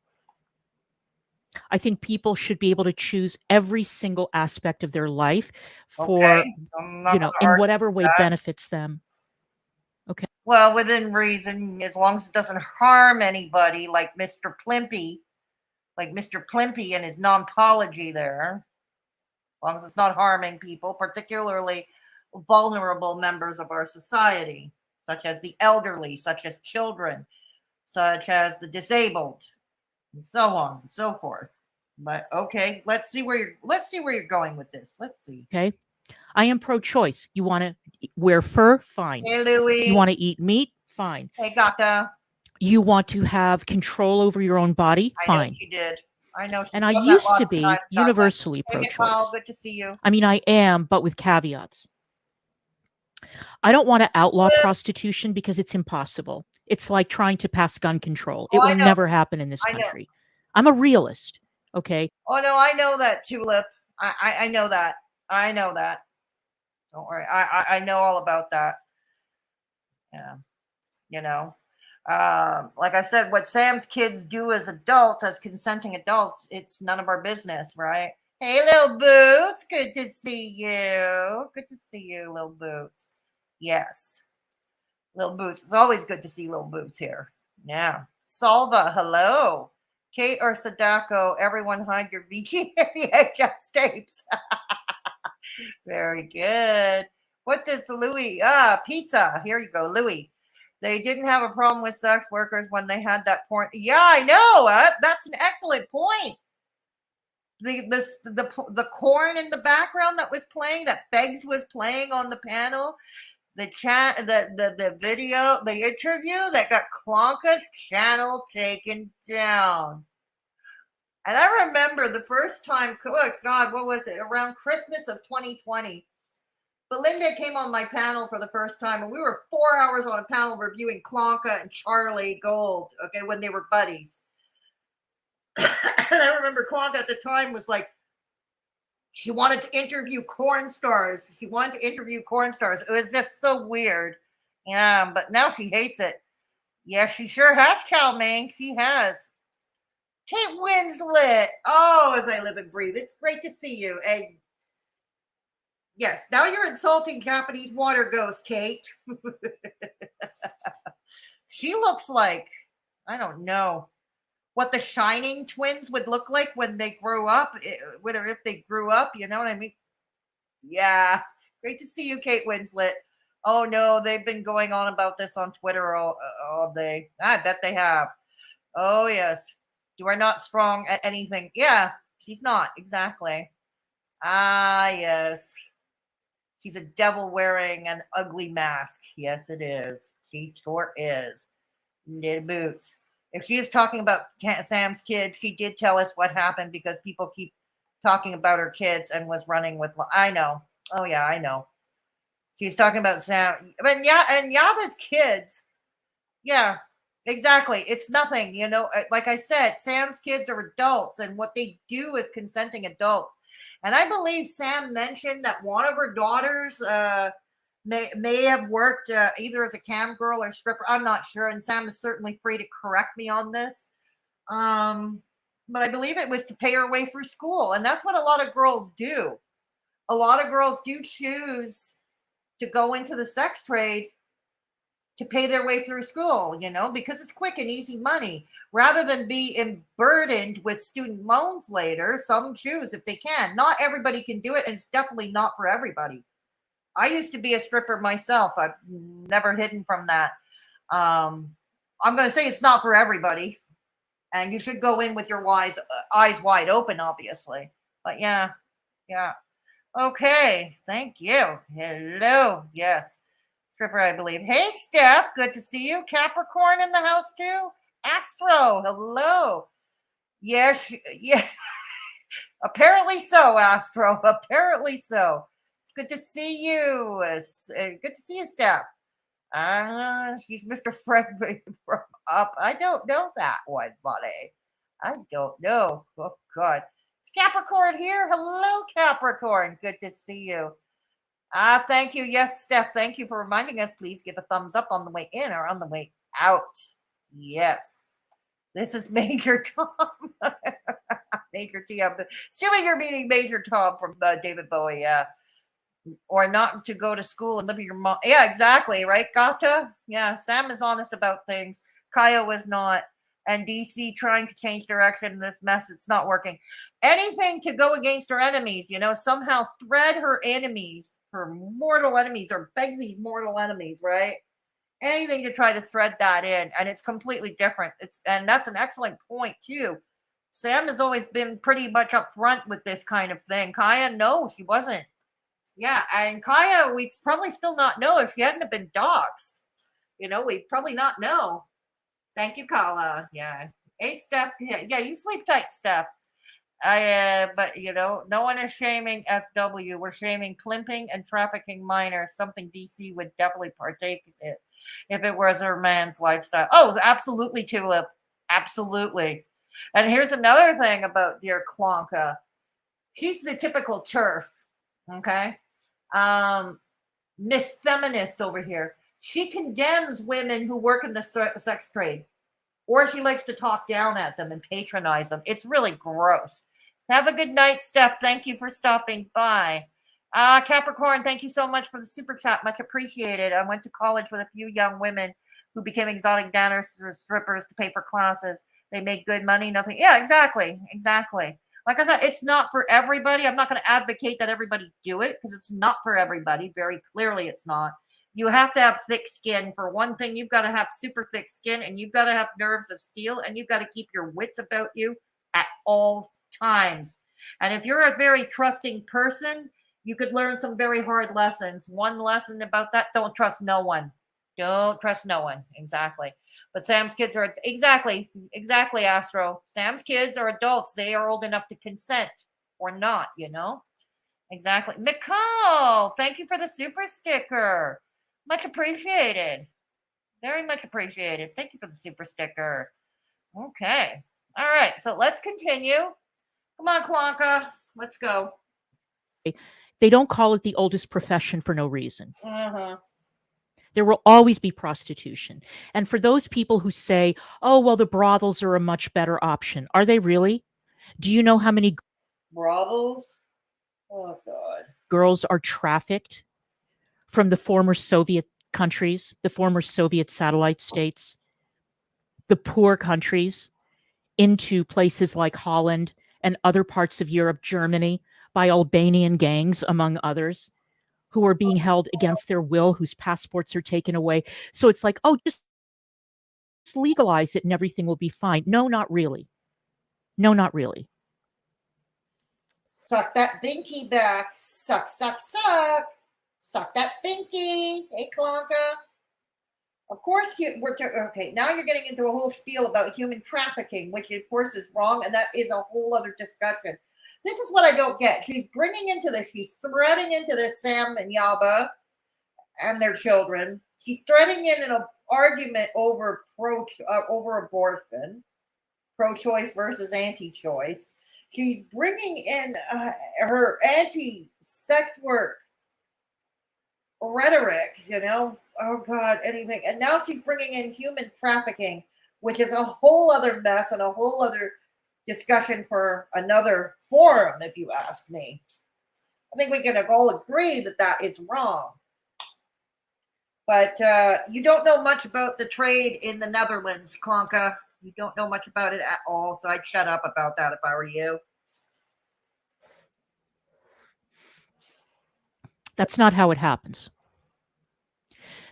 I think people should be able to choose every single aspect of their life for, in whatever way benefits them. Okay. Well, within reason, as long as it doesn't harm anybody, like Mr. Plimpy and his Nonpology there. As long as it's not harming people, particularly vulnerable members of our society, such as the elderly, such as children, such as the disabled, and so on and so forth. But okay, let's see where you're going with this. Let's see. Okay. I am pro-choice. You want to wear fur? Fine. Hey, Louie. You want to eat meat? Fine. Hey, Gata. You want to have control over your own body? Fine. I know she did. I know. And I used to be universally pro-choice. Paul, good to see you. I mean, I am, but with caveats. I don't want to outlaw prostitution because it's impossible. It's like trying to pass gun control. It will never happen in this country. I'm a realist. Okay. Oh no, I know that, Tulip. I know that. I know that. Don't worry. I know all about that. Yeah. Like I said, what Sam's kids do as adults, as consenting adults, it's none of our business, right? Hey, Little Boots. Good to see you. Good to see you, Little Boots. Yes. Little Boots. It's always good to see Little Boots here. Yeah. Salva, hello. Kate or Sadako, everyone hide your VHS tapes. Very good. What does Louis? Pizza. Here you go, Louis. They didn't have a problem with sex workers when they had that porn. Yeah, I know. That's an excellent point. The corn in the background that was playing, that Beggs was playing on the panel, the chat, the video, the interview that got Clonka's channel taken down. And I remember the first time, oh God, what was it? Around Christmas of 2020. Belinda came on my panel for the first time, and we were 4 hours on a panel reviewing Clonka and Charlie Gold, okay, when they were buddies. And I remember Clonka at the time was like, she wanted to interview corn stars. It was just so weird. Yeah, but now she hates it. Yeah, she sure has, Chow Mein. She has. Kate Winslet. Oh, as I live and breathe. It's great to see you. And yes, now you're insulting Japanese water ghost, Kate. She looks like, I don't know, what the Shining twins would look like when they grew up. If they grew up, you know what I mean? Yeah. Great to see you, Kate Winslet. Oh, no, they've been going on about this on Twitter all day. I bet they have. Oh, yes. You are not strong at anything. Yeah, she's not. Exactly. Ah, yes. She's a devil wearing an ugly mask. Yes, it is. She sure is. Knitted boots. If she is talking about Sam's kids, she did tell us what happened because people keep talking about her kids and was running with. I know. Oh, yeah, I know. She's talking about Sam. But yeah, and Yaba's kids. Yeah, exactly. It's nothing, you know. Like I said, Sam's kids are adults, and what they do is consenting adults. And I believe Sam mentioned that one of her daughters may have worked either as a cam girl or stripper. I'm not sure, and Sam is certainly free to correct me on this. But I believe it was to pay her way through school, and that's what a lot of girls do. A lot of girls do choose to go into the sex trade to pay their way through school, you know, because it's quick and easy money. Rather than be burdened with student loans later, some choose if they can. Not everybody can do it, and it's definitely not for everybody. I used to be a stripper myself. I've never hidden from that. I'm going to say it's not for everybody, and you should go in with your eyes wide open, obviously. But yeah. Okay, thank you. Hello, yes. Stripper, I believe. Hey, Steph, good to see you. Capricorn in the house too. Astro, hello. Yes, yeah. Apparently so, Astro. Apparently so. It's good to see you. Good to see you, Steph. He's Mr. Fred from Up. I don't know that one, buddy. I don't know. Oh, God. Is Capricorn here? Hello, Capricorn. Good to see you. Thank you. Yes, Steph, thank you for reminding us. Please give a thumbs up on the way in or on the way out. Yes. This is Major Tom. Major T. I'm assuming you're meeting Major Tom from David Bowie. Yeah. Or not to go to school and live with your mom. Yeah, exactly. Right, Gata? Yeah, Sam is honest about things. Kaya was not. And DC trying to change direction in this mess. It's not working. Anything to go against her enemies, you know, somehow thread her enemies, her mortal enemies, or Begzy's mortal enemies, right? Anything to try to thread that in. And it's completely different. And that's an excellent point, too. Sam has always been pretty much upfront with this kind of thing. Kaya, no, she wasn't. Yeah, and Kaya, we'd probably still not know if she hadn't have been dogs. You know, we'd probably not know. Thank you, Kala. Yeah. Hey, Steph. Yeah, you sleep tight, Steph. But, you know, no one is shaming SW. We're shaming climping and trafficking minors, something DC would definitely partake in it if it was her man's lifestyle. Oh, absolutely, Tulip. Absolutely. And here's another thing about dear Clonka. She's the typical turf, okay? Miss Feminist over here. She condemns women who work in the sex trade, or she likes to talk down at them and patronize them. It's really gross. Have a good night, Steph. Thank you for stopping by. Capricorn, thank you so much for the super chat. Much appreciated. I went to college with a few young women who became exotic dancers or strippers to pay for classes. They make good money, nothing. Yeah, exactly. Like I said, it's not for everybody. I'm not going to advocate that everybody do it because it's not for everybody. Very clearly, it's not. You have to have thick skin. For one thing, you've got to have super thick skin, and you've got to have nerves of steel, and you've got to keep your wits about you at all times. And if you're a very trusting person, you could learn some very hard lessons. One lesson about that, don't trust no one. Don't trust no one. Exactly. But Sam's kids are exactly, Astro. Sam's kids are adults. They are old enough to consent or not, you know? Exactly. Nicole, thank you for the super sticker. Much appreciated. Very much appreciated. Thank you for the super sticker. Okay. All right. So let's continue. Come on, Clonka. Let's go. They don't call it the oldest profession for no reason. Uh-huh. There will always be prostitution. And for those people who say, oh, well, the brothels are a much better option, are they really? Do you know how many brothels? Oh, God. Girls are trafficked from the former Soviet countries, the former Soviet satellite states, the poor countries, into places like Holland and other parts of Europe, Germany, by Albanian gangs, among others, who are being held against their will, whose passports are taken away. So it's like, oh, just legalize it and everything will be fine. No, not really. No, not really. Suck that binky back. Suck, suck, suck. Suck that binky. Hey, Clonka. Of course, okay, now you're getting into a whole spiel about human trafficking, which of course is wrong, and that is a whole other discussion. This is what I don't get. She's threading into this Sam and Yaba and their children. She's threading in an argument over abortion, pro-choice versus anti-choice. She's bringing in her anti-sex work rhetoric, you know, oh God, anything. And now she's bringing in human trafficking, which is a whole other mess and a whole other discussion for another forum, if you ask me. I think we can all agree that that is wrong. But you don't know much about the trade in the Netherlands, Clonka. You don't know much about it at all, so I'd shut up about that if I were you. That's not how it happens.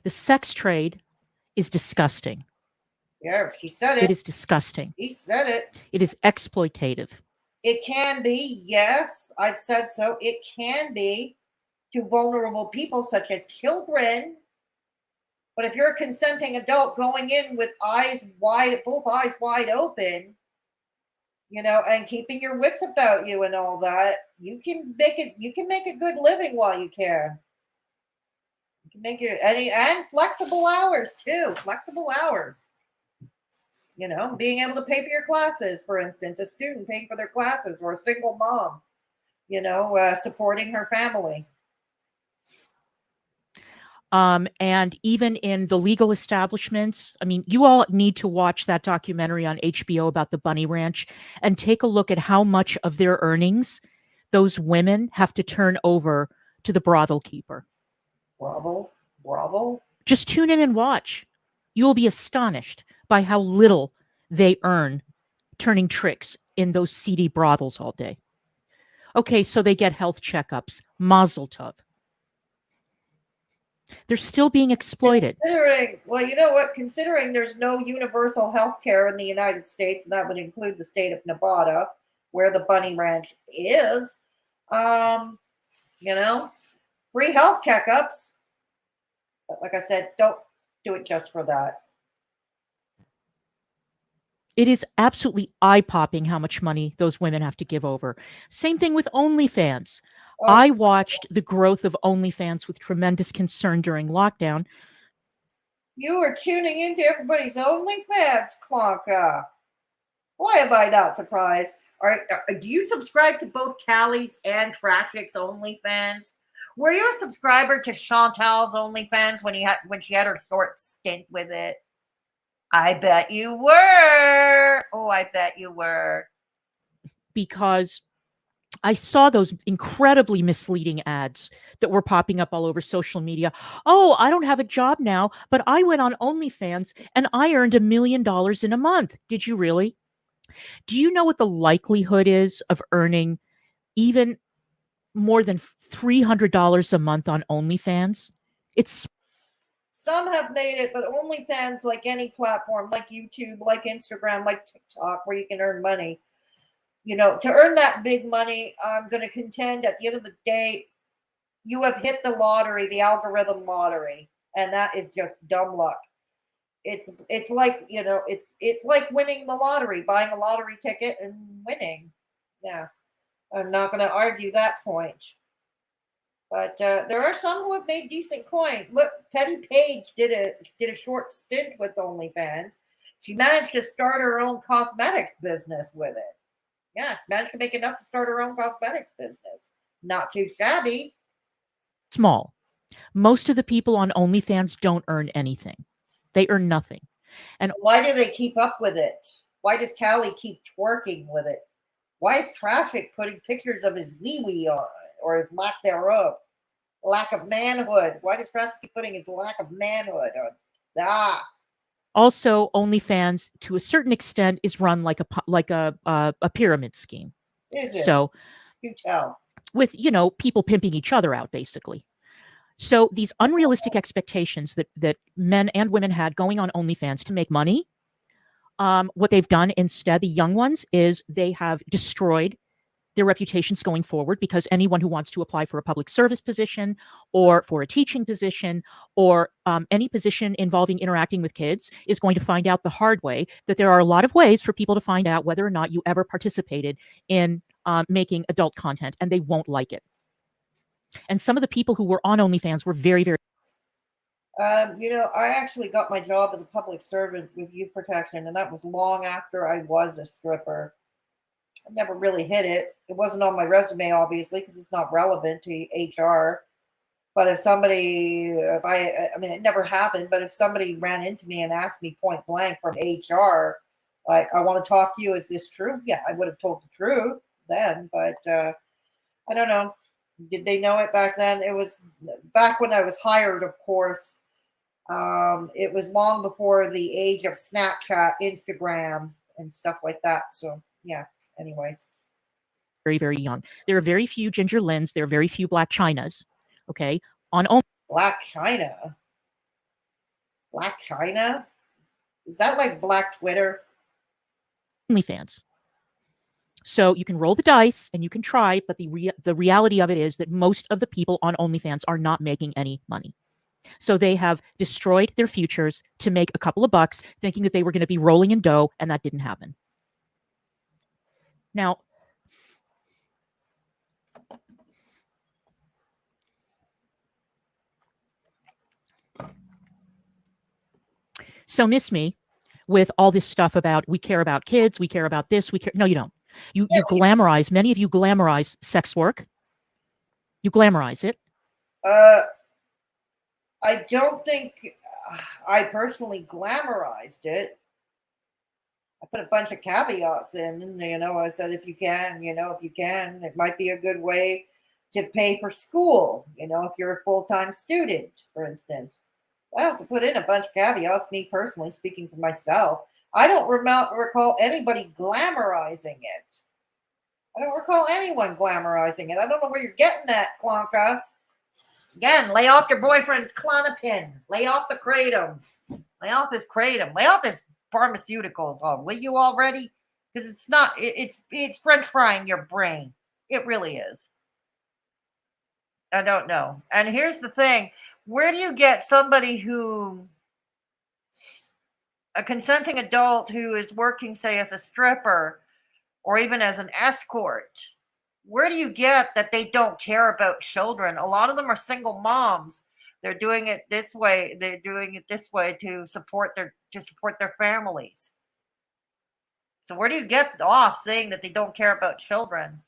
The sex trade is disgusting. Yeah, she said it. It is disgusting. He said it. It is exploitative. It can be, yes, I've said so. It can be to vulnerable people such as children. But if you're a consenting adult going in with both eyes wide open, you know, and keeping your wits about you and all that, you can make a good living while you can. You can make it and flexible hours too. Flexible hours. You know, being able to pay for your classes, for instance, a student paying for their classes, or a single mom, you know, supporting her family. And even in the legal establishments, I mean, you all need to watch that documentary on HBO about the Bunny Ranch and take a look at how much of their earnings those women have to turn over to the brothel keeper. Bravo. Just tune in and watch. You will be astonished by how little they earn turning tricks in those seedy brothels all day. Okay, so they get health checkups. Mazel tov. They're still being exploited. Well, you know what? Considering there's no universal health care in the United States, and that would include the state of Nevada, where the Bunny Ranch is, you know, free health checkups. But like I said, don't do it just for that. It is absolutely eye-popping how much money those women have to give over. Same thing with OnlyFans. I watched the growth of OnlyFans with tremendous concern during lockdown. You are tuning into everybody's OnlyFans, Clonka. Why am I not surprised? Do you subscribe to both Callie's and Trashic's OnlyFans? Were you a subscriber to Chantal's OnlyFans when she had her short stint with it? I bet you were. Oh, I bet you were. Because I saw those incredibly misleading ads that were popping up all over social media. Oh, I don't have a job now, but I went on OnlyFans and I earned $1 million in a month. Did you really? Do you know what the likelihood is of earning even more than $300 a month on OnlyFans? Some have made it, but OnlyFans, like any platform, like YouTube, like Instagram, like TikTok, where you can earn money. You know, to earn that big money, I'm going to contend at the end of the day, you have hit the lottery, the algorithm lottery, and that is just dumb luck. it's like, you know, it's like winning the lottery, buying a lottery ticket and winning. Yeah, I'm not going to argue that point. But there are some who have made decent coin. Look, Petty Page did a short stint with OnlyFans. She managed to start her own cosmetics business with it. Yeah, she managed to make enough to start her own cosmetics business. Not too shabby. Small. Most of the people on OnlyFans don't earn anything. They earn nothing. And why do they keep up with it? Why does Callie keep twerking with it? Why is Traffic putting pictures of his wee-wee on, or his lack thereof? Lack of manhood. Why does Traffic keep putting his lack of manhood on? Also, OnlyFans, to a certain extent, is run like a pyramid scheme. Is it? So, you tell. With, you know, people pimping each other out, basically. So these unrealistic expectations that men and women had going on OnlyFans to make money, what they've done instead, the young ones, is they have destroyed their reputations going forward, because anyone who wants to apply for a public service position or for a teaching position or any position involving interacting with kids is going to find out the hard way that there are a lot of ways for people to find out whether or not you ever participated in making adult content, and they won't like it. And some of the people who were on OnlyFans were very, very... You know, I actually got my job as a public servant with youth protection, and that was long after I was a stripper. I never really hit it. It wasn't on my resume, obviously, because it's not relevant to HR. But if somebody, I mean, it never happened, but if somebody ran into me and asked me point blank from HR, like, I want to talk to you, is this true? Yeah, I would have told the truth then, but I don't know. Did they know it back then? It was back when I was hired, of course. It was long before the age of Snapchat, Instagram, and stuff like that. So, yeah. Anyways, very, very young. There are very few Ginger Lyns. There are very few Black Chinas. Okay, on Black China. Black China? Is that like Black Twitter? OnlyFans. So you can roll the dice and you can try, but the reality of it is that most of the people on OnlyFans are not making any money. So they have destroyed their futures to make a couple of bucks, thinking that they were going to be rolling in dough, and that didn't happen. Now, so miss me with all this stuff about we care about kids, we care about this, we care. No, you don't. You glamorize, many of you glamorize sex work. You glamorize it. I don't think I personally glamorized it. I put a bunch of caveats in, and, you know, I said, if you can, it might be a good way to pay for school, you know, if you're a full-time student, for instance. I also put in a bunch of caveats, me personally, speaking for myself. I don't recall anybody glamorizing it. I don't recall anyone glamorizing it. I don't know where you're getting that, Clonka. Again, lay off your boyfriend's Clonopin. Lay off the kratom. Lay off his kratom. Lay off his pharmaceuticals. Oh, will you already? Because it's not. It's French frying your brain. It really is. I don't know. And here's the thing: where do you get somebody who, a consenting adult who is working, say, as a stripper or even as an escort? Where do you get that they don't care about children? A lot of them are single moms. They're doing it this way. They're doing it this way to support their families. So where do you get off saying that they don't care about children?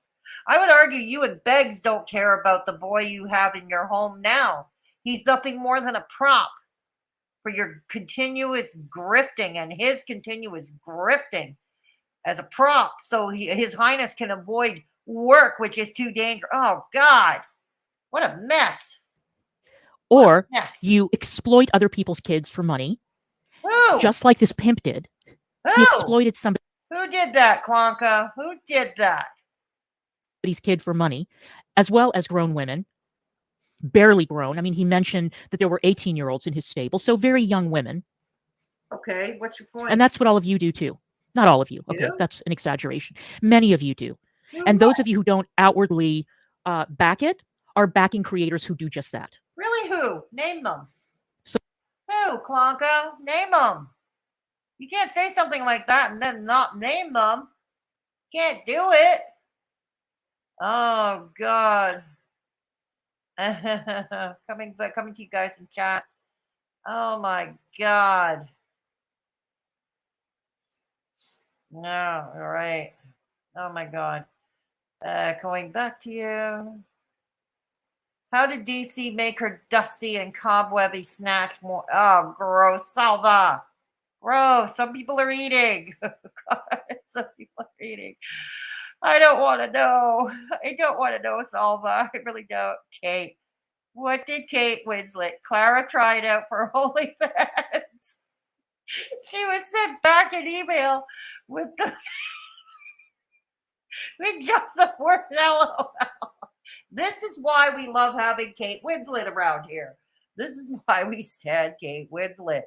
I would argue you and Beggs don't care about the boy you have in your home now. He's nothing more than a prop for your continuous grifting and his continuous grifting as a prop, so His Highness can avoid work, which is too dangerous. Oh, God. What a mess. Or you exploit other people's kids for money. Who? Just like this pimp did. Who? He exploited somebody. Who did that, Clonka? Who did that? Somebody's kid for money, as well as grown women. Barely grown. I mean, he mentioned that there were 18-year-olds in his stable, so very young women. Okay, what's your point? And that's what all of you do, too. Not all of you. Okay, that's an exaggeration. Many of you do. And those of you who don't outwardly back it are backing creators who do just that. Really? Who? Name them. So, Who, Clonka? Name them. You can't say something like that and then not name them. Can't do it. Oh, God. coming to you guys in chat. Oh, my God. No, all right. Oh, my God. Going back to you. How did DC make her dusty and cobwebby snatch more? Oh, gross. Salva. Gross. Some people are eating. God, some people are eating. I don't want to know. I don't want to know, Salva. I really don't. Kate. What did Kate Winslet? Clara tried out for OnlyFans. She was sent back an email with the with just the word LOL. This is why we love having Kate Winslet around here. This is why we stand Kate Winslet.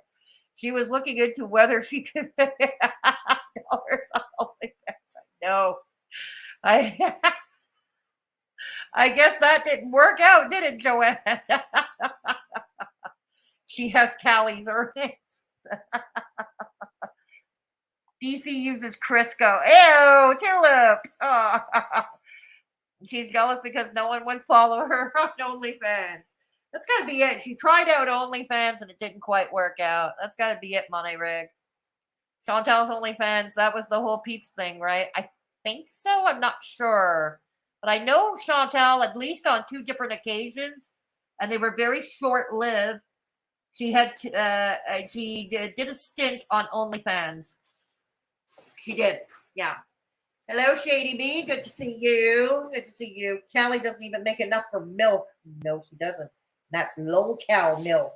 She was looking into whether she could pay dollars on OnlyFans. I know. I guess that didn't work out, did it, Joanne? She has Callie's earnings. DC uses Crisco. Ew, Tulip. Oh. She's jealous because no one would follow her on OnlyFans. That's got to be it. She tried out OnlyFans and it didn't quite work out. That's got to be it, Money Rig. Chantal's OnlyFans, that was the whole Peeps thing, right? I think so. I'm not sure. But I know Chantal, at least on 2 different occasions, and they were very short-lived. She had she did a stint on OnlyFans. She did, yeah. Hello, Shady B. Good to see you. Good to see you. Callie doesn't even make enough for milk. No, she doesn't. That's lol cow milk.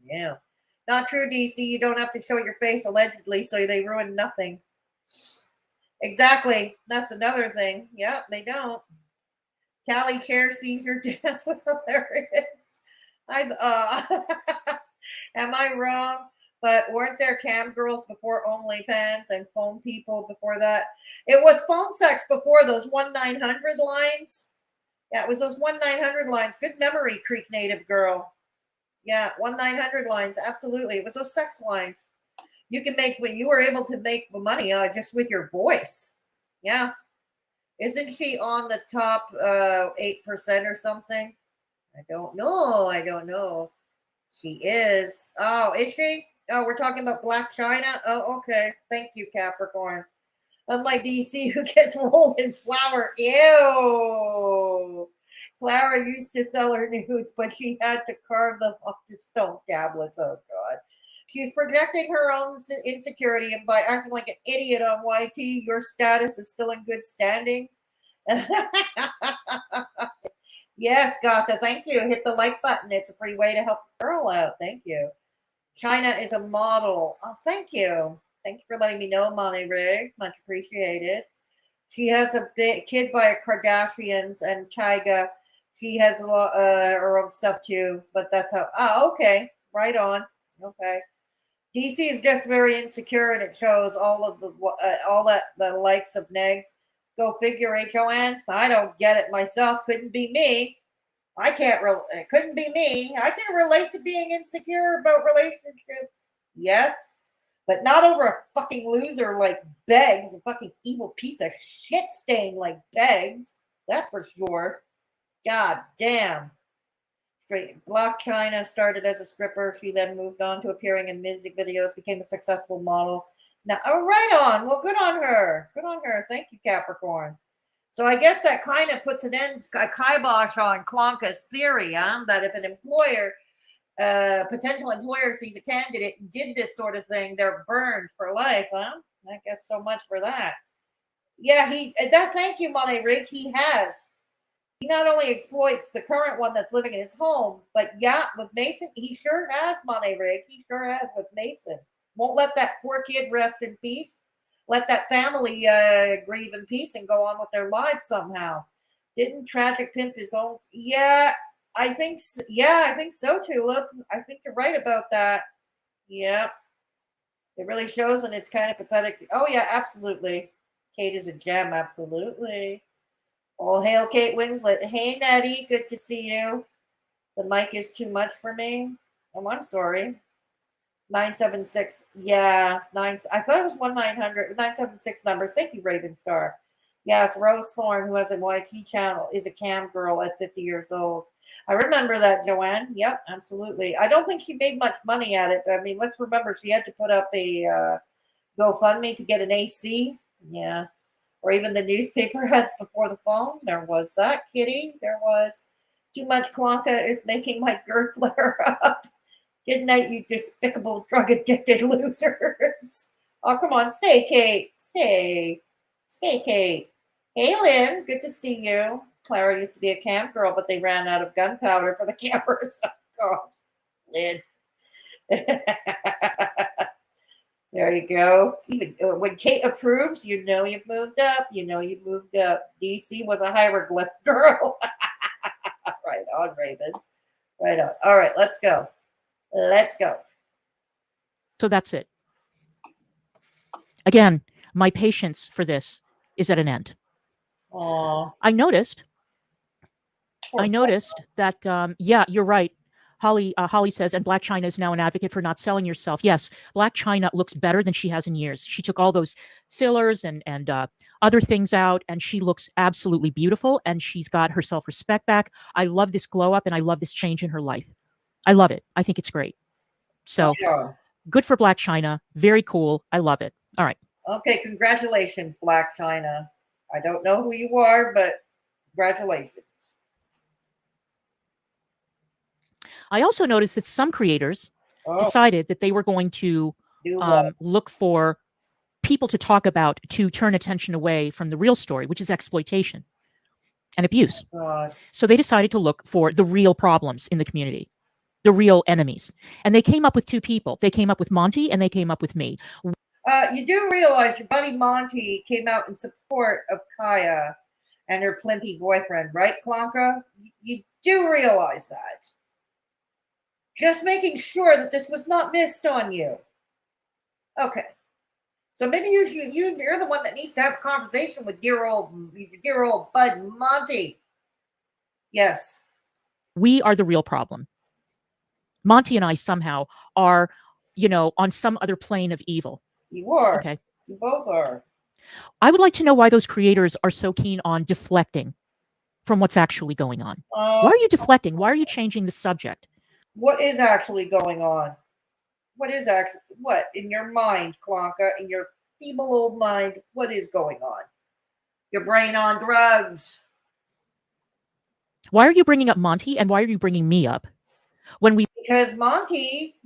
Yeah. Not true, DC. You don't have to show your face, allegedly, so they ruin nothing. Exactly. That's another thing. Yep, they don't. Callie chair seizure dance was hilarious. Am I wrong? But weren't there cam girls before OnlyFans and phone people before that? It was phone sex before those 1-900 lines. Yeah, it was those 1-900 lines. Good memory, Creek native girl. Yeah, 1-900 lines. Absolutely. It was those sex lines. You were able to make money just with your voice. Yeah. Isn't she on the top 8% or something? I don't know. She is. Oh, is she? Oh, we're talking about Black China? Oh, okay. Thank you, Capricorn. Unlike DC, who gets rolled in flour. Ew. Clara used to sell her nudes, but she had to carve them off the stone tablets. Oh, God. She's projecting her own insecurity, and by acting like an idiot on YT, your status is still in good standing. Yes, Gata, thank you. Hit the like button. It's a free way to help the girl out. Thank you. China is a model. Oh, thank you. Thank you for letting me know, Monty Rig. Much appreciated. She has a kid by a Kardashians and Tyga. She has a lot her own stuff too, but that's how. Oh, okay. Right on. Okay. DC is just very insecure, and it shows all of the likes of negs. Go figure, HON. I don't get it myself. Couldn't be me. I can't. It couldn't be me. I can relate to being insecure about relationships. Yes, but not over a fucking loser like Beggs, a fucking evil piece of shit stain like Beggs. That's for sure. God damn. Straight Black China started as a stripper. She then moved on to appearing in music videos, became a successful model. Now, oh, right on. Well, good on her. Good on her. Thank you, Capricorn. So I guess that kind of puts a kibosh on Clonka's theory, that if an employer, potential employer sees a candidate and did this sort of thing, they're burned for life, huh? I guess so much for that. Yeah, thank you, Money Rig. He has. He not only exploits the current one that's living in his home, but yeah, with Mason, he sure has, Money Rig. He sure has with Mason. Won't let that poor kid rest in peace. Let that family grieve in peace and go on with their lives somehow. Didn't Tragic pimp his own? Yeah, I think so. Yeah, I think so, Tulip. I think you're right about that. Yeah. It really shows, and it's kind of pathetic. Oh, yeah, absolutely. Kate is a gem, absolutely. All hail Kate Winslet. Hey, Nettie, good to see you. The mic is too much for me. Oh, I'm sorry. 976. Yeah, I thought it was 1-900 976 numbers. Thank you, Raven Star. Yes, Rose Thorne, who has a YT channel, is a cam girl at 50 years old. I remember that, Joanne. Yep, absolutely. I don't think she made much money at it. I mean, let's remember she had to put up a GoFundMe to get an AC. Yeah. Or even the newspaper ads before the phone. There was that, Kitty. There was. Too much Clonka is making my GERD flare up. Good night, you despicable drug-addicted losers. Oh, come on. Stay, Kate. Stay. Stay, Kate. Hey, Lynn. Good to see you. Clara used to be a camp girl, but they ran out of gunpowder for the cameras. Oh, Lynn. There you go. Even when Kate approves, you know you've moved up. You know you've moved up. DC was a hieroglyph girl. Right on, Raven. Right on. All right, let's go. Let's go. So that's it. Again, my patience for this is at an end. Aww. I noticed that, yeah, you're right. Holly says, and Black China is now an advocate for not selling yourself. Yes, Black China looks better than she has in years. She took all those fillers and other things out, and she looks absolutely beautiful, and she's got her self-respect back. I love this glow up, and I love this change in her life. I love it. I think it's great. So good for Black China. Very cool. I love it. All right. Okay, congratulations, Black China. I don't know who you are, but congratulations. I also noticed that some creators decided that they were going to look for people to talk about to turn attention away from the real story, which is exploitation and abuse. So they decided to look for the real problems in the community, the real enemies. And they came up with two people. They came up with Monty and they came up with me. You do realize your buddy Monty came out in support of Kaya and her plimpy boyfriend, right, Clonka? You do realize that. Just making sure that this was not missed on you. Okay. So maybe you're the one that needs to have a conversation with dear old bud Monty. Yes. We are the real problem. Monty and I somehow are, on some other plane of evil. You are. Okay. You both are. I would like to know why those creators are so keen on deflecting from what's actually going on. Why are you deflecting? Why are you changing the subject? What is actually going on? What in your mind, Clonka, in your feeble old mind, what is going on? Your brain on drugs. Why are you bringing up Monty and why are you bringing me up? Because Monty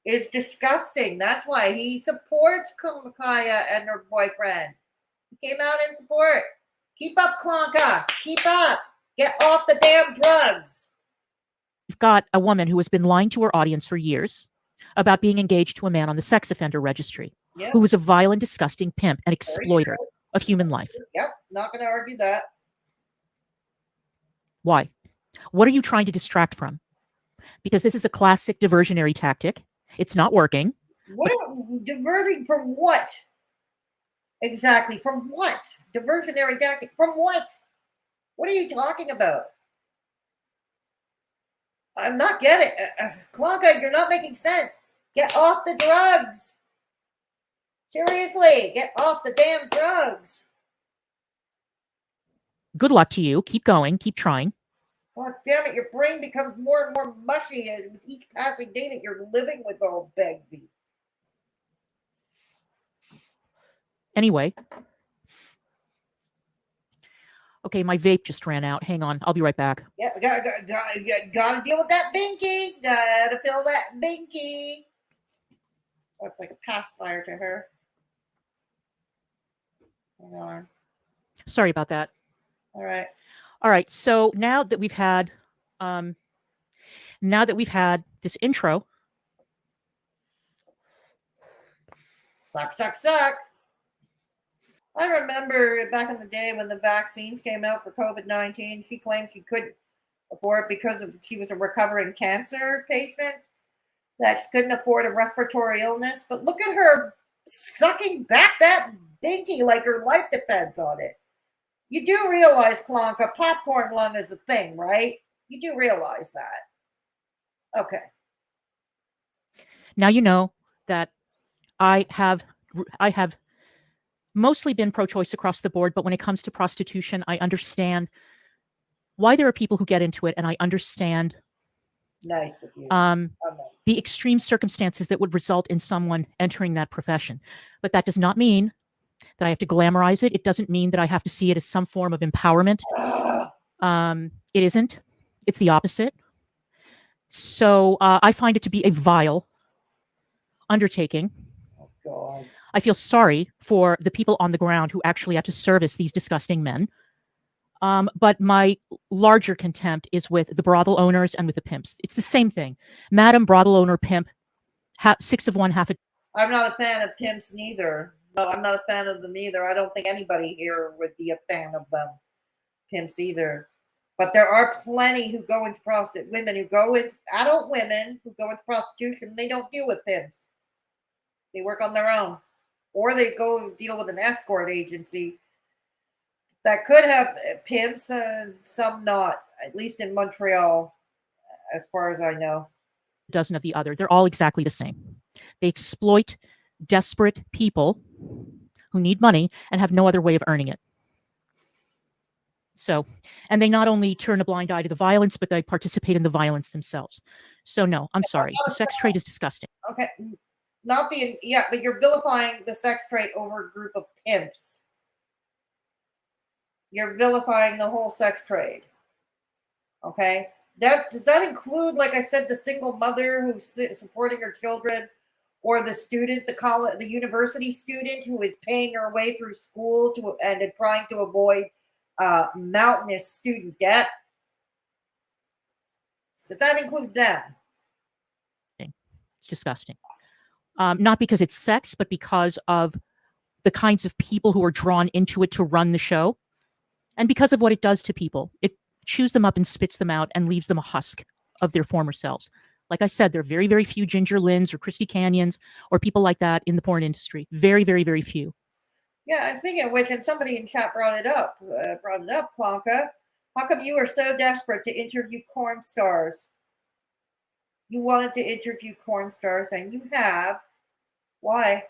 is disgusting. That's why he supports Kaya and her boyfriend. He came out in support. Keep up, Clonka. Keep up. Get off the damn drugs. We've got a woman who has been lying to her audience for years about being engaged to a man on the sex offender registry, who was a violent, disgusting pimp and exploiter of human life. Yep, not going to argue that. Why? What are you trying to distract from? Because this is a classic diversionary tactic. It's not working. Diverting from what? Exactly. From what? Diversionary tactic. From what? What are you talking about? I'm not getting it. Clonka, you're not making sense. Get off the drugs. Seriously, get off the damn drugs. Good luck to you. Keep going. Keep trying. God damn it, your brain becomes more and more mushy with each passing day that you're living with old Begzy. Anyway. Okay, my vape just ran out. Hang on. I'll be right back. Yeah, gotta deal with that binky. Gotta fill that binky. Oh, it's like a pacifier to her. Hang on. Sorry about that. All right. All right. So now that we've had this intro. Suck. I remember back in the day when the vaccines came out for COVID-19, she claimed she couldn't afford it because she was a recovering cancer patient, that she couldn't afford a respiratory illness. But look at her sucking back that dinky like her life depends on it. You do realize, Clonka, popcorn lung is a thing, right? You do realize that. Okay. Now you know that I have mostly been pro-choice across the board, but when it comes to prostitution, I understand why there are people who get into it, and I understand Nice of you. the extreme circumstances that would result in someone entering that profession. But that does not mean that I have to glamorize it. It doesn't mean that I have to see it as some form of empowerment. It isn't. It's the opposite. So I find it to be a vile undertaking. Oh, God. I feel sorry for the people on the ground who actually have to service these disgusting men. But my larger contempt is with the brothel owners and with the pimps. It's the same thing. Madam brothel owner pimp, 6 of one, half a... I'm not a fan of pimps neither. No, I'm not a fan of them either. I don't think anybody here would be a fan of them. Pimps either. But there are plenty who go into prostitution, women who go into, adult women who go into prostitution, they don't deal with pimps. They work on their own. Or they go deal with an escort agency that could have pimps and some not, at least in Montreal, as far as I know. Dozen of the other. They're all exactly the same. They exploit desperate people who need money and have no other way of earning it. So, and they not only turn a blind eye to the violence, but they participate in the violence themselves. So no, I'm sorry. The sex trade is disgusting. Okay. Not the, yeah, but you're vilifying the sex trade over a group of pimps. You're vilifying the whole sex trade. Okay. Does that include, like I said, the single mother who's supporting her children, or the student, the university student who is paying her way through school and trying to avoid mountainous student debt? Does that include them? It's disgusting. Not because it's sex, but because of the kinds of people who are drawn into it to run the show, and because of what it does to people. It chews them up and spits them out and leaves them a husk of their former selves. Like I said, there are very, very few Ginger Lyns or Christy Canyons or people like that in the porn industry. Very, very, very few. Yeah, and speaking of which, and somebody in chat brought it up, Clonka. How come you are so desperate to interview porn stars? You wanted to interview porn stars, and you have. Why?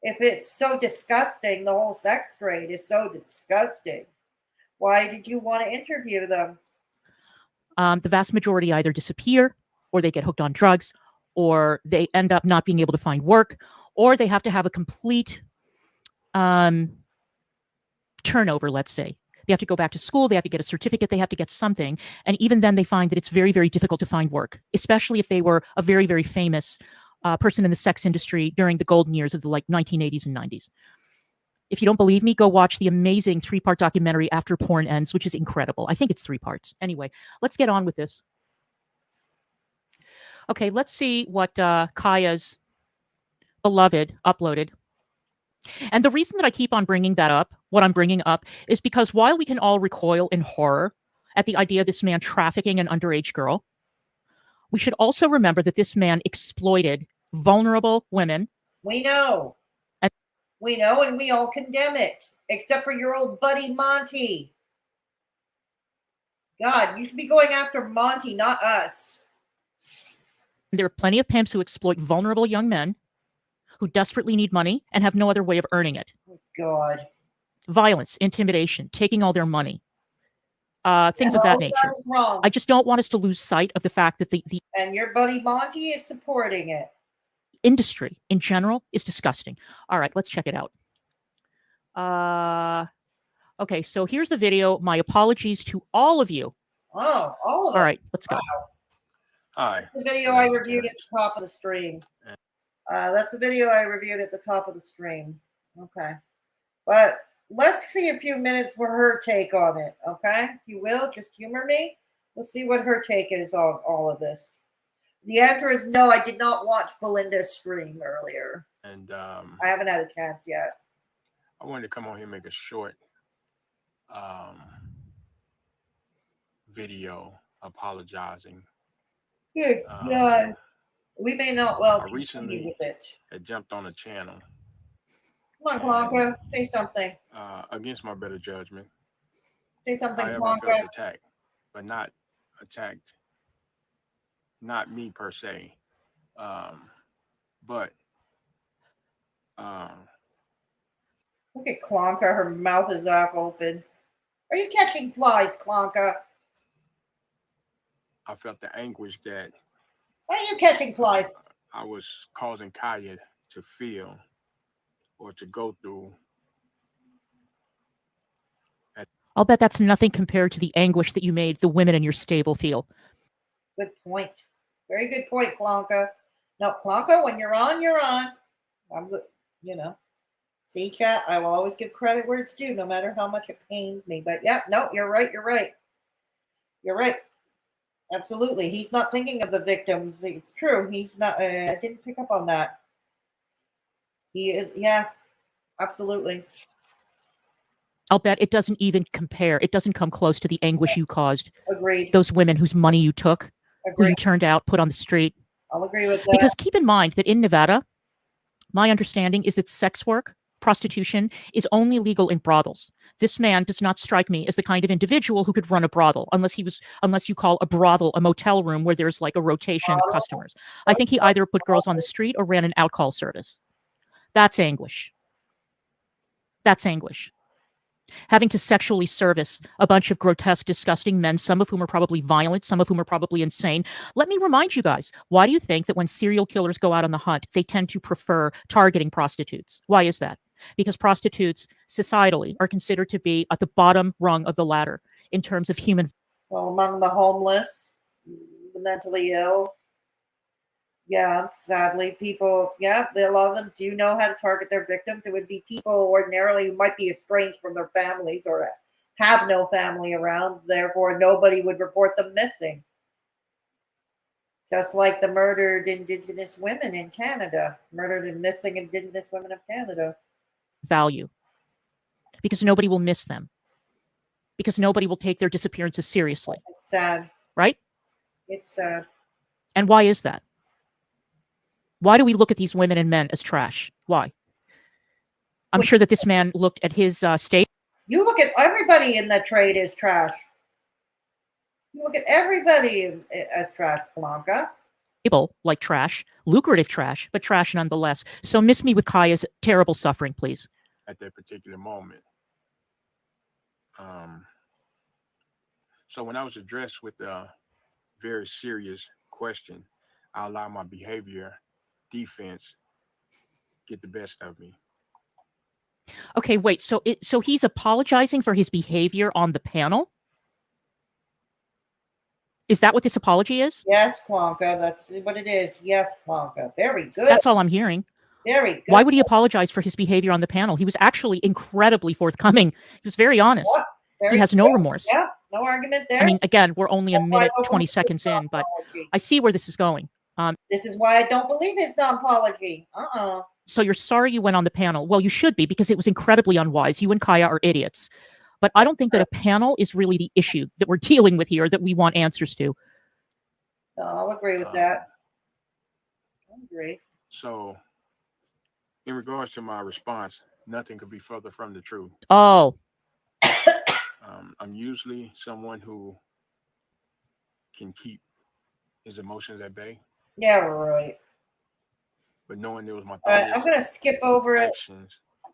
If it's so disgusting, the whole sex trade is so disgusting. Why did you want to interview them? The vast majority either disappear, or they get hooked on drugs, or they end up not being able to find work, or they have to have a complete turnover, let's say. They have to go back to school, they have to get a certificate, they have to get something. And even then they find that it's very, very difficult to find work, especially if they were a very, very famous person in the sex industry during the golden years of the 1980s and 90s. If you don't believe me, go watch the amazing 3-part documentary After Porn Ends, which is incredible. I think it's 3 parts. Anyway, let's get on with this. Okay, let's see what Kaya's beloved uploaded. And the reason that I keep on bringing that up, what I'm bringing up, is because while we can all recoil in horror at the idea of this man trafficking an underage girl, we should also remember that this man exploited vulnerable women. We know. We know, and we all condemn it, except for your old buddy Monty. God, you should be going after Monty, not us. There are plenty of pimps who exploit vulnerable young men who desperately need money and have no other way of earning it. Oh, God. Violence, intimidation, taking all their money, things of that nature. Wrong. I just don't want us to lose sight of the fact that the and your buddy Monty is supporting it. Industry in general is disgusting. All right, let's check it out. Okay, so here's the video. My apologies to all of you. Oh, all of them. All right, let's go. Wow. Hi. The video I reviewed at the top of the stream. That's the video I reviewed at the top of the stream. Okay. But let's see a few minutes for her take on it. Okay? You will just humor me. Let's see what her take is on all of this. The answer is no, I did not watch Belinda's stream earlier. And I haven't had a chance yet. I wanted to come on here and make a short video apologizing. Good God. We may not well recently with it. Had jumped on a channel. Come on, Clonka, say something. Against my better judgment. Say something, I Clonka. felt attacked, but not attacked. Not me per se, but Look at Clonka. Her mouth is half open. Are you catching flies, Clonka? I felt the anguish that. Why are you catching flies? I was causing Kaya to feel or to go through. I'll bet that's nothing compared to the anguish that you made the women in your stable feel. Good point. Very good point, Clonka. No, Clonka, when you're on, you're on. I'm good. You know. See, chat, I will always give credit where it's due, no matter how much it pains me. But yeah, no, you're right. You're right. You're right. Absolutely. He's not thinking of the victims. It's true. He's not. I didn't pick up on that. He is. Yeah, absolutely. I'll bet it doesn't even compare. It doesn't come close to the anguish you caused. Agreed. Those women whose money you took, Agreed. who you turned out, put on the street. I'll agree with that. Because keep in mind that in Nevada, my understanding is that sex work, prostitution, is only legal in brothels. This man does not strike me as the kind of individual who could run a brothel, unless you call a brothel a motel room where there's like a rotation of customers. I think he either put girls on the street or ran an outcall service. That's anguish. That's anguish. Having to sexually service a bunch of grotesque, disgusting men, some of whom are probably violent, some of whom are probably insane. Let me remind you guys, why do you think that when serial killers go out on the hunt, they tend to prefer targeting prostitutes? Why is that? Because prostitutes, societally, are considered to be at the bottom rung of the ladder in terms of human. Well, among the homeless, the mentally ill, yeah, sadly, people, yeah, a lot of them do know how to target their victims. It would be people ordinarily who might be estranged from their families or have no family around. Therefore, nobody would report them missing. Just like the murdered Indigenous women in Canada, murdered and missing Indigenous women of Canada. Value. Because nobody will miss them. Because nobody will take their disappearances seriously. It's sad. Right? It's sad. And why is that? Why do we look at these women and men as trash? Why? I'm sure that this man looked at his state. You look at everybody in the trade as trash. You look at everybody as trash, Clonka. Like trash, lucrative trash, but trash nonetheless. So miss me with Kaya's terrible suffering, please. At that particular moment. So when I was addressed with a very serious question, I allowed my behavior defense get the best of me. Okay, wait. So he's apologizing for his behavior on the panel? Is that what this apology is? Yes, Clonka. That's what it is. Yes, Clonka. Very good. That's all I'm hearing. Very good. Why would he apologize for his behavior on the panel? He was actually incredibly forthcoming. He was very honest. He has no remorse. Yeah, no argument there. I mean, again, we're only a minute, 20 seconds in, but I see where this is going. This is why I don't believe his nonpology. So you're sorry you went on the panel. Well, you should be, because it was incredibly unwise. You and Kaya are idiots. But I don't think that a panel is really the issue that we're dealing with here that we want answers to. No, I'll agree with that. I agree. So, in regards to my response, nothing could be further from the truth. Oh. I'm usually someone who can keep his emotions at bay. Yeah, right. But knowing it was my thoughts, all right, I'm going to skip over actions, it.